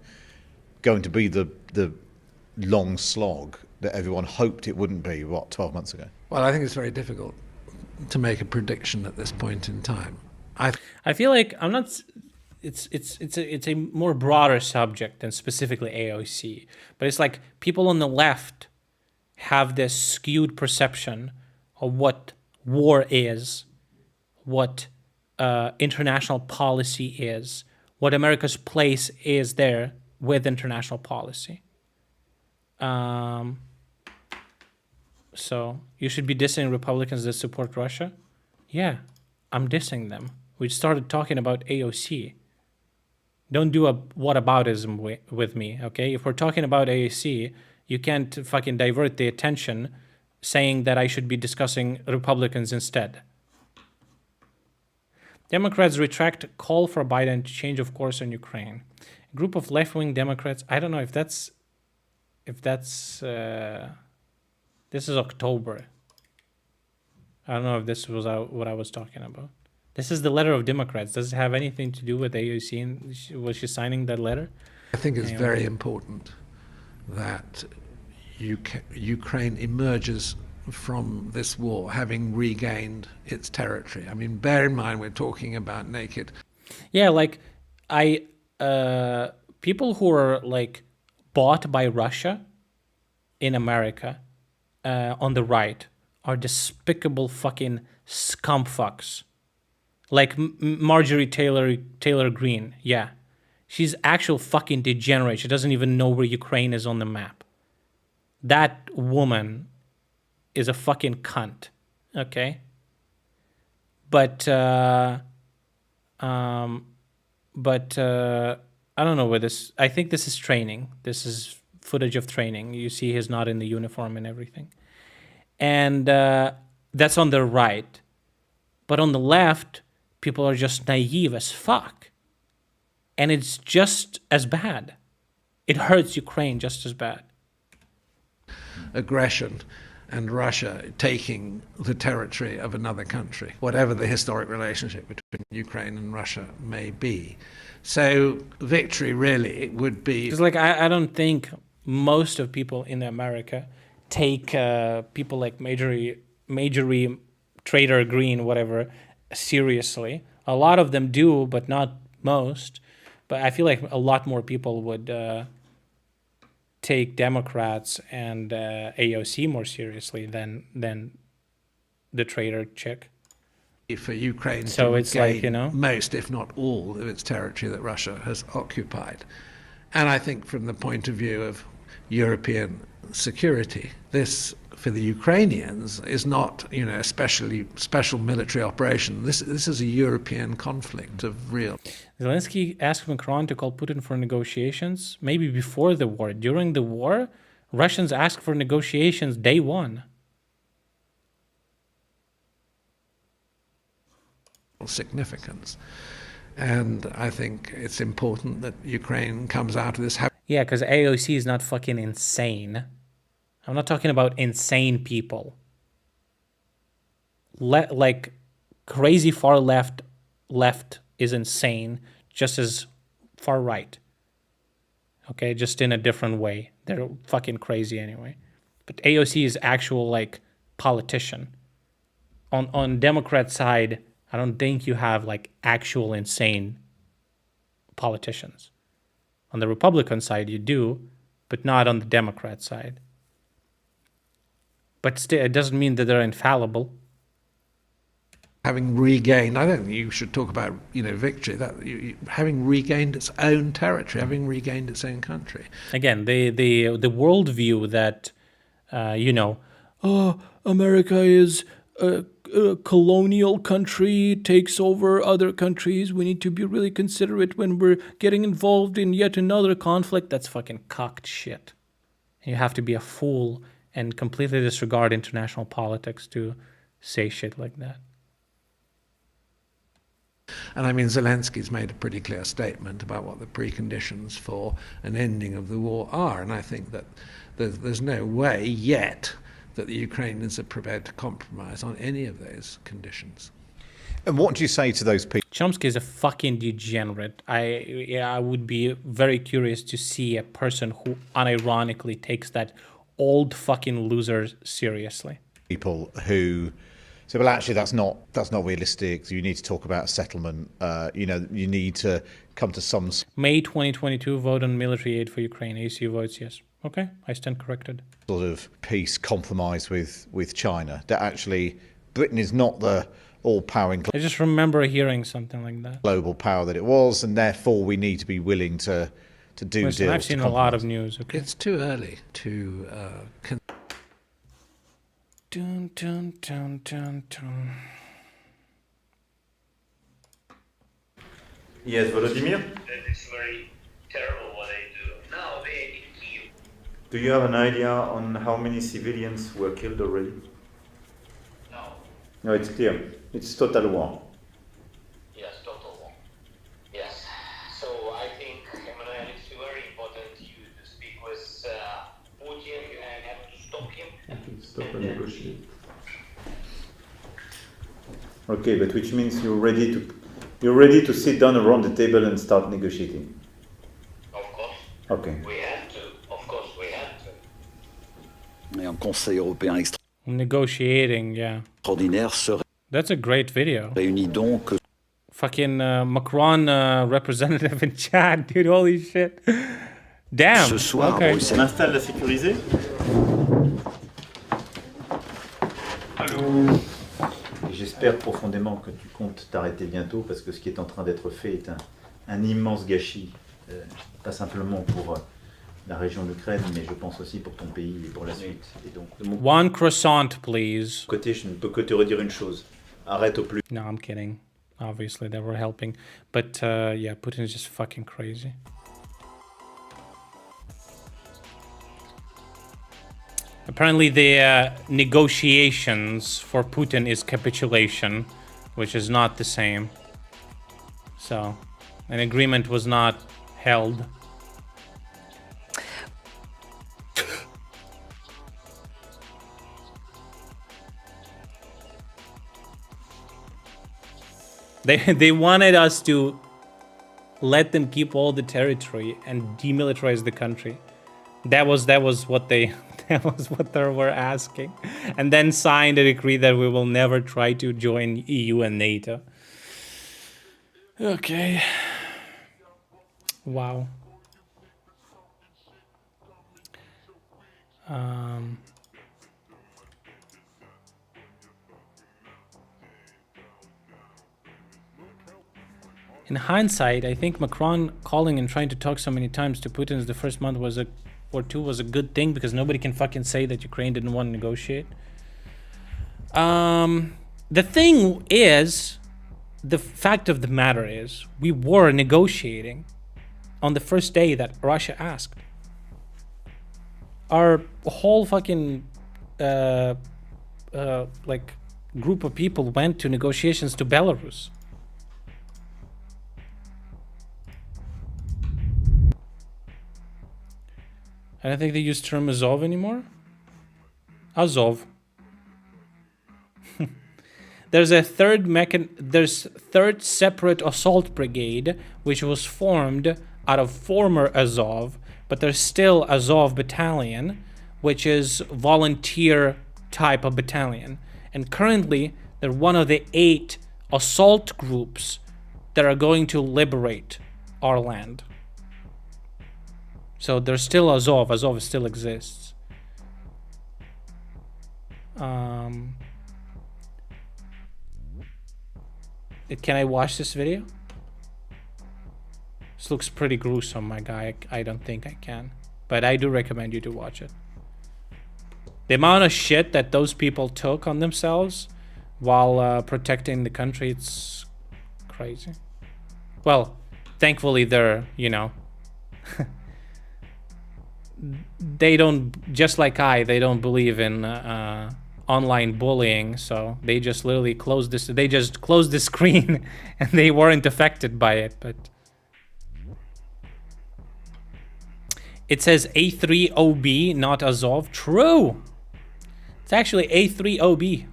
going to be the long slog that everyone hoped it wouldn't be, 12 months ago? Well, I think it's very difficult to make a prediction at this point in time. I feel like I'm not. It's a more broader subject than specifically AOC, but it's like people on the left have this skewed perception of what war is, what international policy is, what America's place is there with international policy. So you should be dissing Republicans that support Russia? Yeah, I'm dissing them. We started talking about AOC. Don't do a whataboutism with me, okay? If we're talking about AOC, you can't fucking divert the attention saying that I should be discussing Republicans instead. Democrats retract call for Biden to change of course on Ukraine. A group of left-wing Democrats, I don't know if that's this is October. I don't know if this was what I was talking about. This is the letter of Democrats. Does it have anything to do with AOC? And was she signing that letter? I think it's very important that Ukraine emerges from this war having regained its territory. I mean, bear in mind we're talking about naked. Yeah, like people who are like bought by Russia in America on the right are despicable fucking scumfucks. Like Marjorie Taylor Greene, yeah. She's actual fucking degenerate. She doesn't even know where Ukraine is on the map. That woman is a fucking cunt, okay? But I don't know where this. I think this is training. This is footage of training. You see, he's not in the uniform and everything, and that's on the right. But on the left, people are just naive as fuck, and it's just as bad. It hurts Ukraine just as bad. Aggression and Russia taking the territory of another country, whatever the historic relationship between Ukraine and Russia may be. So victory really would be... Because like, I don't think most of people in America take people like Marjorie Taylor Greene, whatever, seriously. A lot of them do, but not most. But I feel like a lot more people would take Democrats and AOC more seriously than the traitor chick. For Ukraine so to it's like, you know, most, if not all, of its territory that Russia has occupied. And I think from the point of view of European security, this, for the Ukrainians, is not, you know, a special military operation. This is a European conflict of real. Zelensky asked Macron to call Putin for negotiations, maybe before the war. During the war, Russians asked for negotiations day one. Significance. And I think it's important that Ukraine comes out of this. Yeah, because AOC is not fucking insane. I'm not talking about insane people. Like crazy far left is insane, just as far right. Okay, just in a different way. They're fucking crazy anyway. But AOC is actual like politician. On Democrat side, I don't think you have like actual insane politicians. On the Republican side, you do, but not on the Democrat side. But still, it doesn't mean that they're infallible. Having regained, I don't think you should talk about, victory. That having regained its own territory, having regained its own country. Again, the worldview that, America is a colonial country, takes over other countries. We need to be really considerate when we're getting involved in yet another conflict. That's fucking cocked shit. You have to be a fool and completely disregard international politics to say shit like that. And I mean, Zelensky's made a pretty clear statement about what the preconditions for an ending of the war are. And I think that there's no way yet that the Ukrainians are prepared to compromise on any of those conditions. And what do you say to those people? Chomsky is a fucking degenerate. I would be very curious to see a person who unironically takes that old fucking loser seriously. People who say, well, actually, that's not realistic. You need to talk about a settlement. You need to come to some... May 2022, vote on military aid for Ukraine. ACU votes yes. Okay, I stand corrected. Sort of peace compromise with China. That actually, Britain is not the all-powering... I just remember hearing something like that. ...global power that it was, and therefore we need to be willing to do Listen, deals. I've seen a lot of news. Okay. It's too early to... Dun, dun, dun, dun, dun. Yes, Volodymyr? It's very terrible what they do. Now they're in Kyiv. Do you have an idea on how many civilians were killed already? No. No, it's clear. It's total war. Yes, total war. Yes. So I think, Emmanuel, it's very important you to speak with Putin and have to stop him. Stop and negotiate. Okay, but which means you're ready to sit down around the table and start negotiating. Of course. Okay. We have to. Of course, we have to. Et un Conseil européen Negotiating, yeah. extraordinaire serait That's a great video. réuni donc Fucking Macron representative in chat, dude. Holy shit. Damn. ce soir Okay. à Bruxelles. On installe la sécurisée. Et j'espère profondément que tu comptes t'arrêter bientôt parce que ce qui est en train d'être fait est un immense gâchis, pas simplement pour la région de l'Ukraine, mais je pense aussi pour ton pays et pour la suite. Et donc, de mon One croissant, please. côté, je ne peux que te redire une chose. Arrête au plus. No, I'm kidding. Obviously, they were helping. But yeah, Putin is just fucking crazy. Apparently, the negotiations for Putin is capitulation, which is not the same. So, an agreement was not held. They wanted us to let them keep all the territory and demilitarize the country. That was what they were asking, and then signed a decree that we will never try to join EU and NATO. Okay. Wow. In hindsight, I think Macron calling and trying to talk so many times to Putin the first month or two was a good thing, because nobody can fucking say that Ukraine didn't want to negotiate. The thing is, the fact of the matter is, we were negotiating on the first day that Russia asked. Our whole fucking like group of people went to negotiations to Belarus. I don't think they use term Azov anymore. Azov. There's third separate assault brigade, which was formed out of former Azov, but there's still Azov battalion, which is volunteer type of battalion. And currently, they're one of the 8 assault groups that are going to liberate our land. So there's still Azov. Azov still exists. Can I watch this video? This looks pretty gruesome, my guy. I don't think I can. But I do recommend you to watch it. The amount of shit that those people took on themselves while protecting the country, it's crazy. Well, thankfully they're, you know, they don't, just like they don't believe in online bullying, so they just literally closed the screen and they weren't affected by it. But it says A3OB, not Azov. True. It's actually A3OB.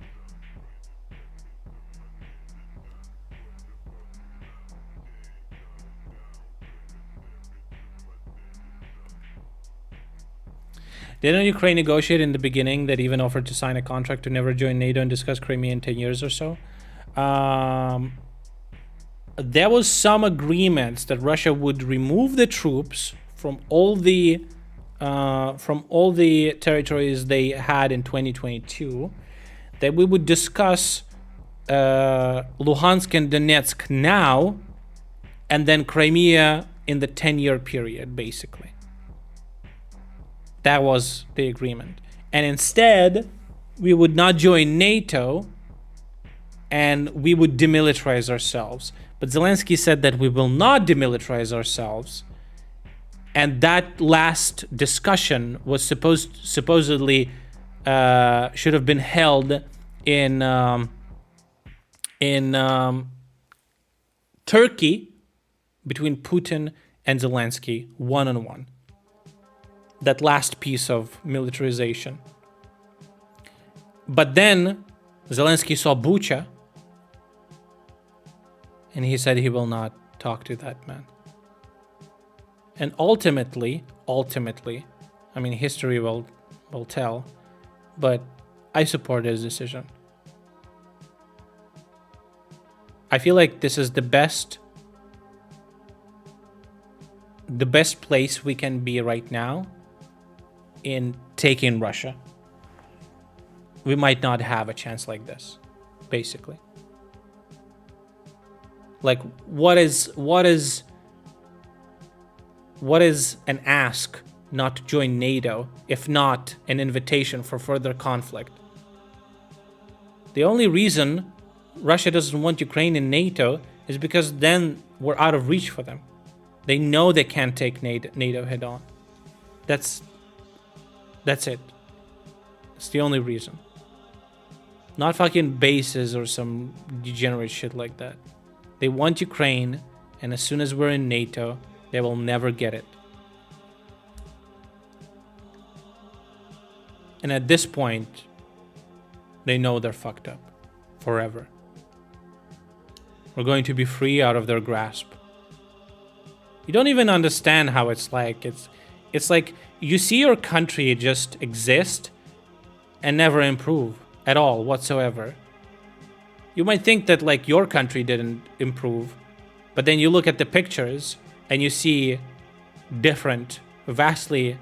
Didn't Ukraine negotiate in the beginning that even offered to sign a contract to never join NATO and discuss Crimea in 10 years or so? There was some agreements that Russia would remove the troops from all the territories they had in 2022, that we would discuss Luhansk and Donetsk now, and then Crimea in the 10-year period, basically. That was the agreement. And instead, we would not join NATO and we would demilitarize ourselves. But Zelensky said that we will not demilitarize ourselves. And that last discussion was supposedly should have been held in Turkey between Putin and Zelensky one-on-one. That last piece of militarization. But then Zelensky saw Bucha and he said he will not talk to that man. And ultimately, I mean, history will tell, but I support his decision. I feel like this is the best place we can be right now in taking Russia. We might not have a chance like this, basically. Like, what is an ask not to join NATO, if not an invitation for further conflict? The only reason Russia doesn't want Ukraine in NATO is because then we're out of reach for them. They know they can't take NATO head on. That's it. It's the only reason. Not fucking bases or some degenerate shit like that. They want Ukraine, and as soon as we're in NATO, they will never get it. And at this point, they know they're fucked up forever. We're going to be free out of their grasp. You don't even understand how it's like. It's like you see your country just exist and never improve at all whatsoever. You might think that like your country didn't improve, but then you look at the pictures and you see different, vastly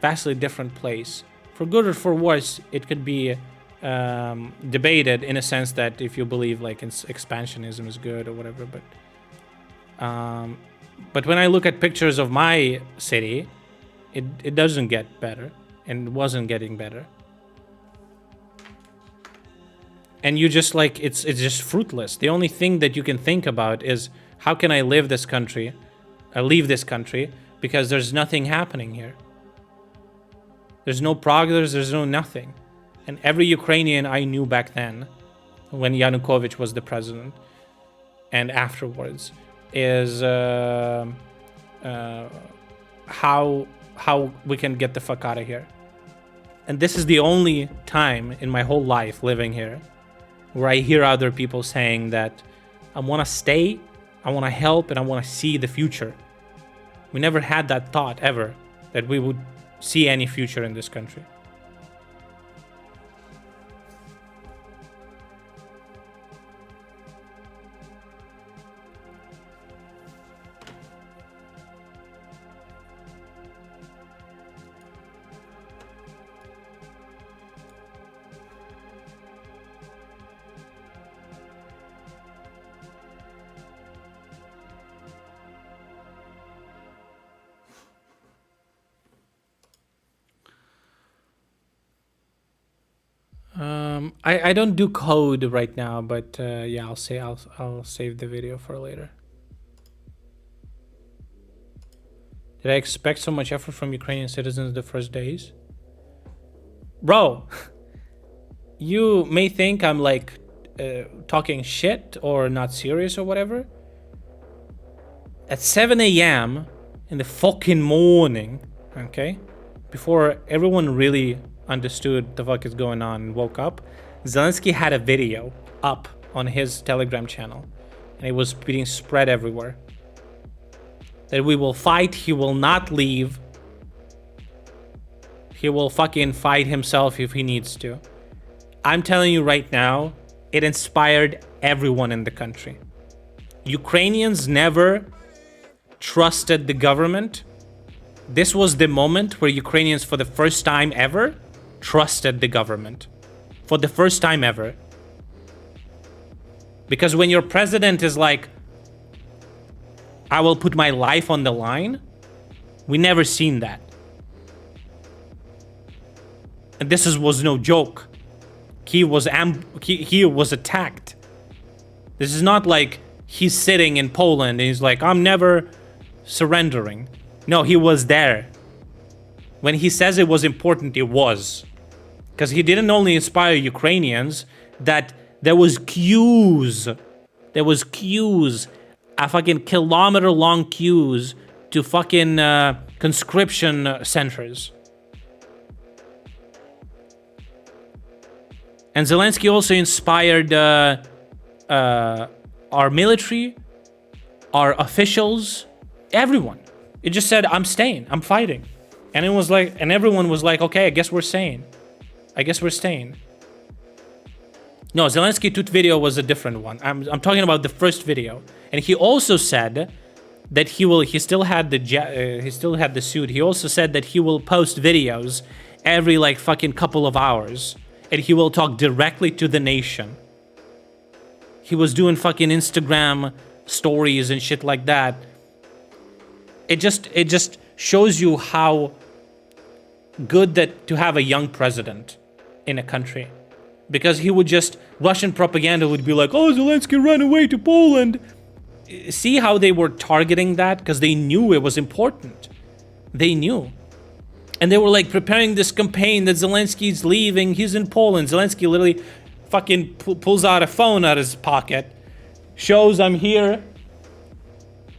different place. For good or for worse, it could be debated in a sense that if you believe like expansionism is good or whatever, but when I look at pictures of my city, it doesn't get better, and it wasn't getting better. And you just like, it's just fruitless. The only thing that you can think about is, how can I leave this country, because there's nothing happening here. There's no progress, there's no nothing. And every Ukrainian I knew back then, when Yanukovych was the president, and afterwards, is how we can get the fuck out of here. And this is the only time in my whole life living here where I hear other people saying that I want to stay, I want to help, and I want to see the future. We never had that thought ever, that we would see any future in this country. I don't do code right now, but yeah, I'll save the video for later. Did I expect so much effort from Ukrainian citizens the first days? Bro, you may think I'm like talking shit or not serious or whatever. At 7 a.m. in the fucking morning, okay, before everyone really understood the fuck is going on and woke up, Zelensky had a video up on his Telegram channel, and it was being spread everywhere. That we will fight, he will not leave. He will fucking fight himself if he needs to. I'm telling you right now, it inspired everyone in the country. Ukrainians never trusted the government. This was the moment where Ukrainians, for the first time ever, trusted the government. For the first time ever. Because when your president is like, I will put my life on the line, we never seen that. And this was no joke. He was attacked. This is not like he's sitting in Poland and he's like, I'm never surrendering. No, he was there. When he says it was important, it was. Because he didn't only inspire Ukrainians, that there was queues. There was queues. A fucking kilometer-long queues to fucking conscription centers. And Zelensky also inspired our military, our officials, everyone. It just said, I'm staying, I'm fighting. And it was like, and everyone was like, okay, I guess we're staying. I guess we're staying. No, Zelensky tut video was a different one. I'm talking about the first video. And he also said that he still had the suit. He also said that he will post videos every like fucking couple of hours. And he will talk directly to the nation. He was doing fucking Instagram stories and shit like that. It just shows you how good that to have a young president in a country. Because he would just, Russian propaganda would be like, oh, Zelensky ran away to Poland. See how they were targeting that? Because they knew it was important. They knew. And they were like preparing this campaign that Zelensky's leaving, he's in Poland. Zelensky literally fucking pulls out a phone out of his pocket, shows I'm here,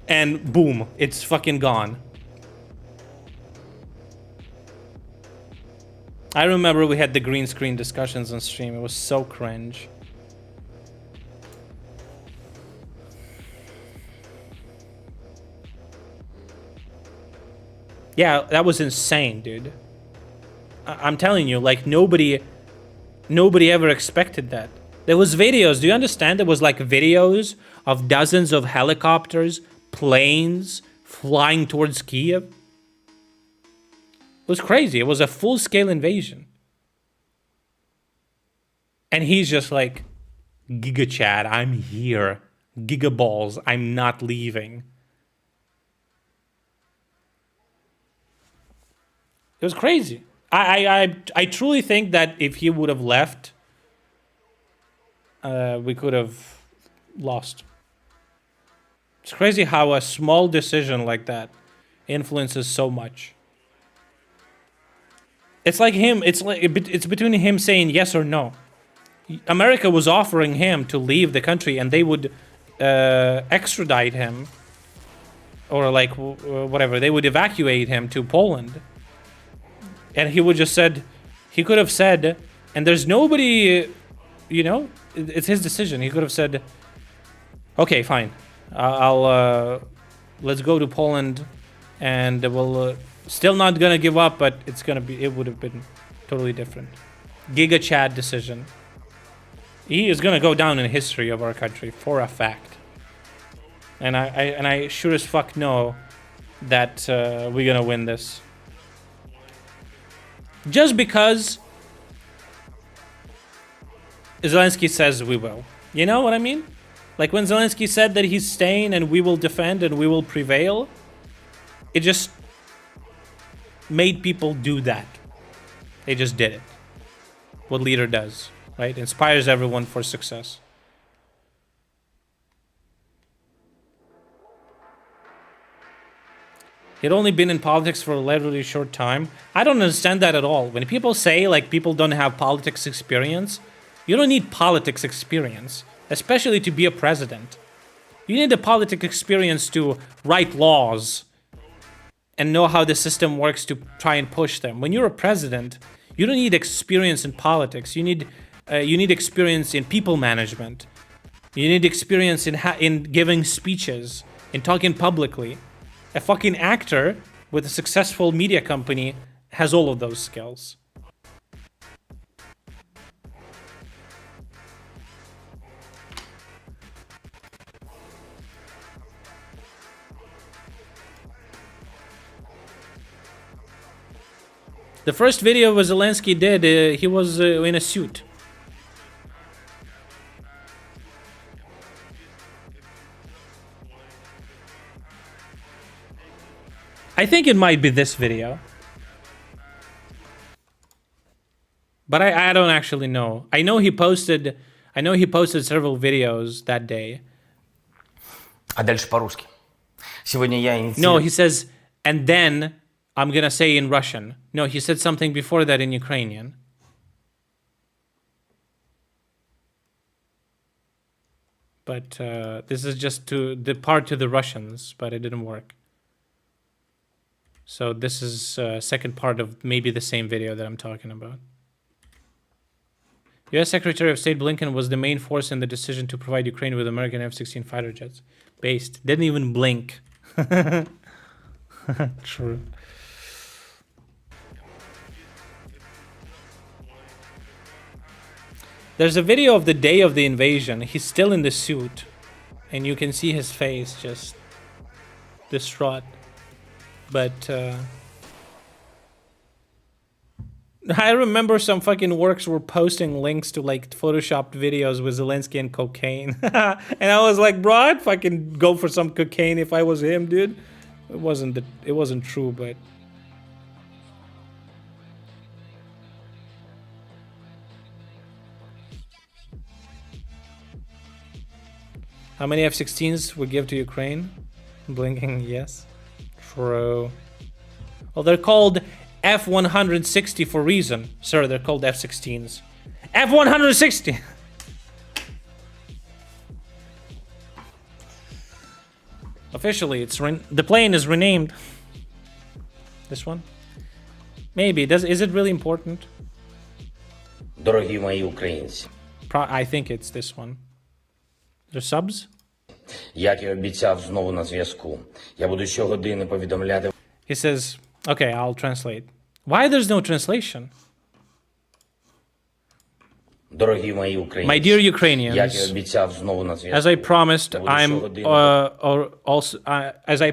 and boom, it's fucking gone. I remember we had the green screen discussions on stream. It was so cringe. Yeah, that was insane, dude. I'm telling you, like nobody ever expected that. There was videos, do you understand? There was like videos of dozens of helicopters, planes flying towards Kiev. It was crazy. It was a full-scale invasion. And he's just like, Giga Chad, I'm here. Giga Balls, I'm not leaving. It was crazy. I truly think that if he would have left, we could have lost. It's crazy how a small decision like that influences so much. It's like him, it's between him saying yes or no. America was offering him to leave the country and they would extradite him. Or like, whatever, they would evacuate him to Poland. And he would just said, he could have said, and there's nobody, you know, it's his decision. He could have said, okay, fine. Let's go to Poland and we'll, still not gonna give up, but it's gonna be, it would have been totally different. Giga Chad decision. He is gonna go down in history of our country for a fact. And I sure as fuck know that we're gonna win this. Just because Zelensky says we will. You know what I mean? Like when Zelensky said that he's staying and we will defend and we will prevail, it just made people do that. They just did it. What leader does. right? Inspires everyone for success. He'd only been in politics for a relatively short time. I don't understand that at all. When people say like people don't have politics experience, you don't need politics experience, especially to be a president. You need a politics experience to write laws and know how the system works to try and push them. When you're a president, you don't need experience in politics. You need experience in people management. You need experience in giving speeches, in talking publicly. A fucking actor with a successful media company has all of those skills. The first video Zelensky did, he was in a suit. I think it might be this video. But I don't actually know. I know he posted several videos that day. А дальше по-русски. Сегодня я No, he says, and then I'm gonna say in Russian. No, he said something before that in Ukrainian. But this is just the part to the Russians, but it didn't work. So this is second part of maybe the same video that I'm talking about. U.S. Secretary of State Blinken was the main force in the decision to provide Ukraine with American F-16 fighter jets. Based. Didn't even blink. True. There's a video of the day of the invasion. He's still in the suit. And you can see his face just distraught. But I remember some fucking works were posting links to like photoshopped videos with Zelensky and cocaine. And I was like, bro, I'd fucking go for some cocaine if I was him, dude. It wasn't true, but how many F-16s would give to Ukraine? Blinking, yes. True. Well, they're called F-160 for a reason. Sir, they're called F-16s. F-160! Officially, the plane is renamed. This one? Maybe. Is it really important? Дорогі мої українці. I think it's this one. The subs? Як і обіцяв, знову на зв'язку. Я буду щогодини повідомляти. He says, okay, I'll translate. Why there's no translation? Дорогі мої українці. My dear Ukrainians, як і обіцяв, знову на зв'язку. As I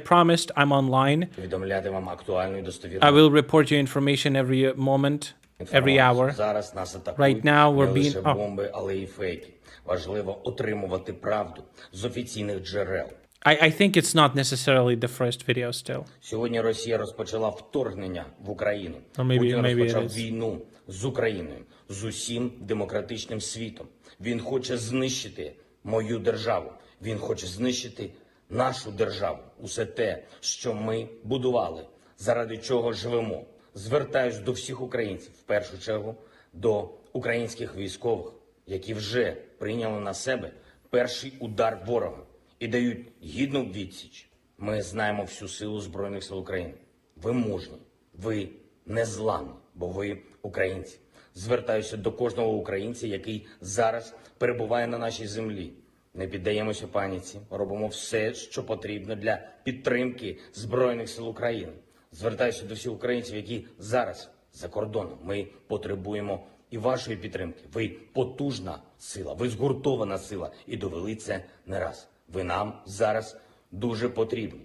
promised, I'm online. Повідомляти вам актуальну і достовірну. I will report you information every moment, every hour. Зараз нас атакують Right now we're не being лише бомби, але й фейки. Важливо отримувати правду з офіційних джерел. I think it's not necessarily the first video still. Сьогодні Росія розпочала вторгнення в Україну. Or Путін maybe розпочав it is. війну з Україною, з усім демократичним світом. Він хоче знищити мою державу. Він хоче знищити нашу державу. Усе те, що ми будували, заради чого живемо. Звертаюсь до всіх українців, в першу чергу до українських військових, які вже прийняли на себе перший удар ворога і дають гідну відсіч. Ми знаємо всю силу Збройних сил України. Ви мужні, ви незламні, бо ви українці. Звертаюся до кожного українця, який зараз перебуває на нашій землі. Не піддаємося паніці, робимо все, що потрібно для підтримки Збройних сил України. Звертаюся до всіх українців, які зараз за кордоном. Ми потребуємо і вашої підтримки. Ви потужна сила, ви згуртована сила і довели це не раз. Ви нам зараз дуже потрібні.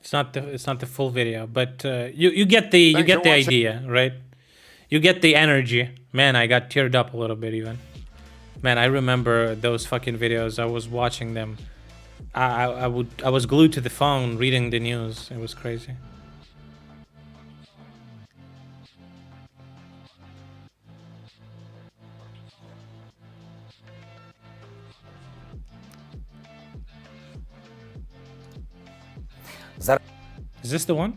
It's not the full video, but you get the idea, right? You get the energy. Man, I got teared up a little bit even. Man, I remember those fucking videos. I was watching them. I was glued to the phone reading the news. It was crazy. Is this the one?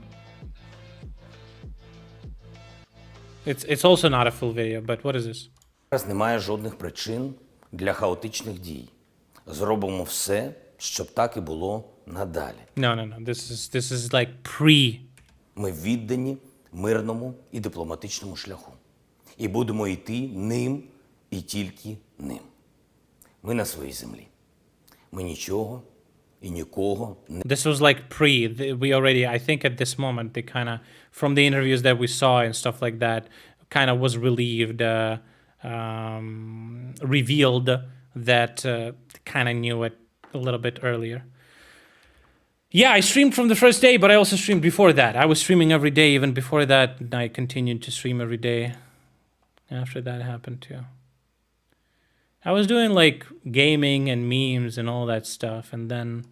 It's also not a full video, but what is this? Зараз немає жодних причин для хаотичних дій. Зробимо все, щоб так і було надалі. No. This is like pre. Ми віддані мирному і дипломатичному шляху. І будемо йти ним і тільки ним. Ми на своїй землі. Ми нічого і нікого не... This was like pre. We already, I think at this moment, they kind of, from the interviews that we saw and stuff like that, kind of was relieved, revealed that kind of knew it a little bit earlier. Yeah, I streamed from the first day, but I also streamed before that. I was streaming every day even before that, and I continued to stream every day after that happened too. I was doing like gaming and memes and all that stuff, and then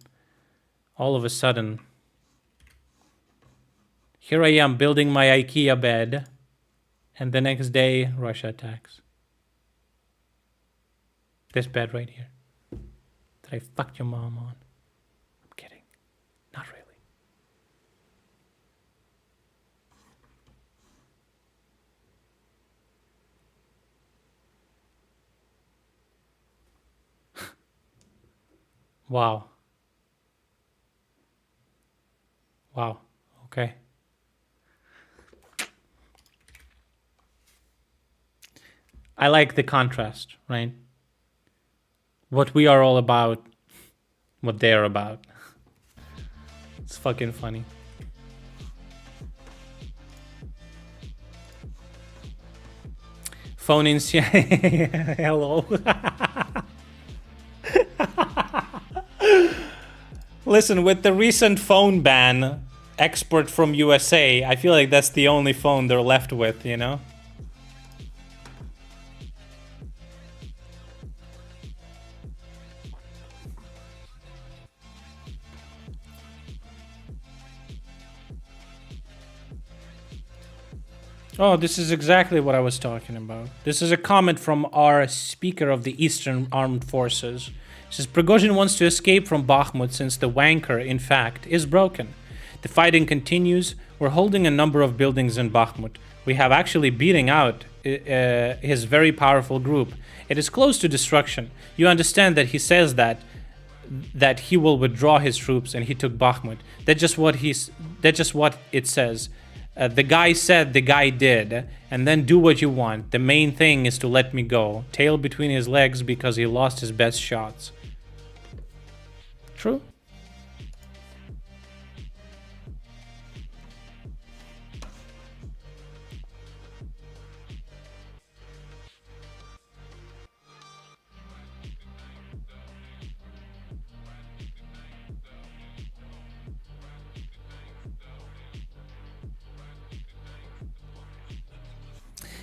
all of a sudden, here I am building my IKEA bed, and the next day, Russia attacks. This bed right here that I fucked your mom on. I'm kidding. Not really. Wow. Wow. Okay. I like the contrast, right? What we are all about, what they're about. It's fucking funny. Phone in. Hello. Listen, with the recent phone ban, export from USA, I feel like that's the only phone they're left with, you know? Oh, this is exactly what I was talking about. This is a comment from our Speaker of the Eastern Armed Forces. It says, Prigozhin wants to escape from Bakhmut since the wanker, in fact, is broken. The fighting continues. We're holding a number of buildings in Bakhmut. We have actually beating out his very powerful group. It is close to destruction. You understand that he says that he will withdraw his troops and he took Bakhmut. That's just what it says. The guy said the guy did, and then do what you want. The main thing is to let me go. Tail between his legs because he lost his best shots. True?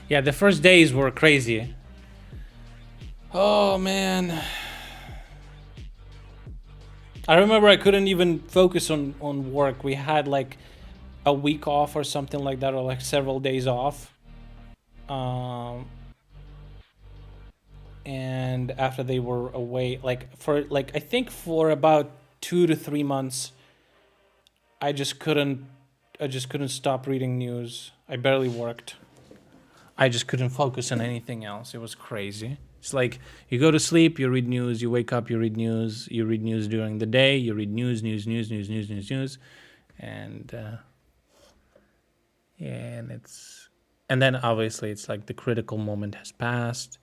Yeah, the first days were crazy. Oh, man. I remember I couldn't even focus on work. We had like a week off or something like that, or like several days off. And after they were away, like for like, I think for about 2 to 3 months, I just couldn't stop reading news. I barely worked. I just couldn't focus on anything else. It was crazy. It's like you go to sleep, you read news, you wake up, you read news during the day, you read news, and yeah, and then obviously it's like the critical moment has passed.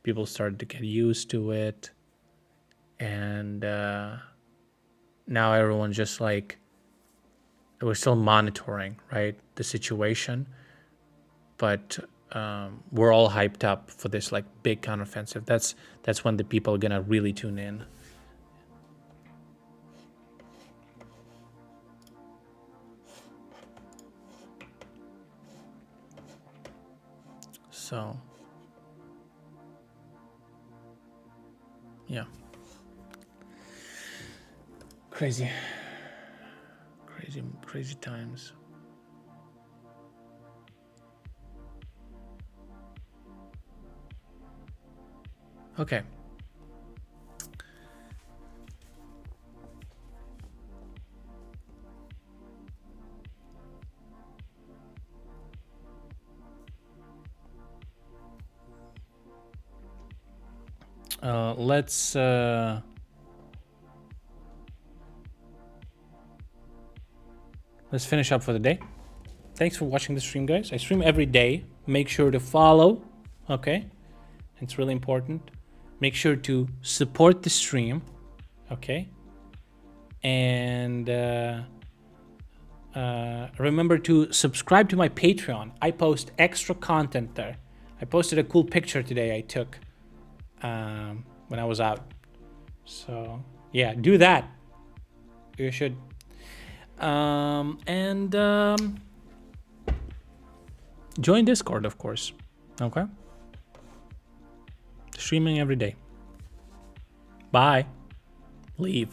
People started to get used to it, and now everyone's just like, we're still monitoring, right, the situation, but we're all hyped up for this like big counteroffensive. That's when the people are gonna really tune in. So yeah, crazy times. Okay. Let's finish up for the day. Thanks for watching the stream, guys. I stream every day. Make sure to follow, okay? It's really important. Make sure to support the stream, okay? And remember to subscribe to my Patreon. I post extra content there. I posted a cool picture today I took when I was out. So yeah, do that. You should. Join Discord, of course. Okay. Streaming every day. Bye. Leave.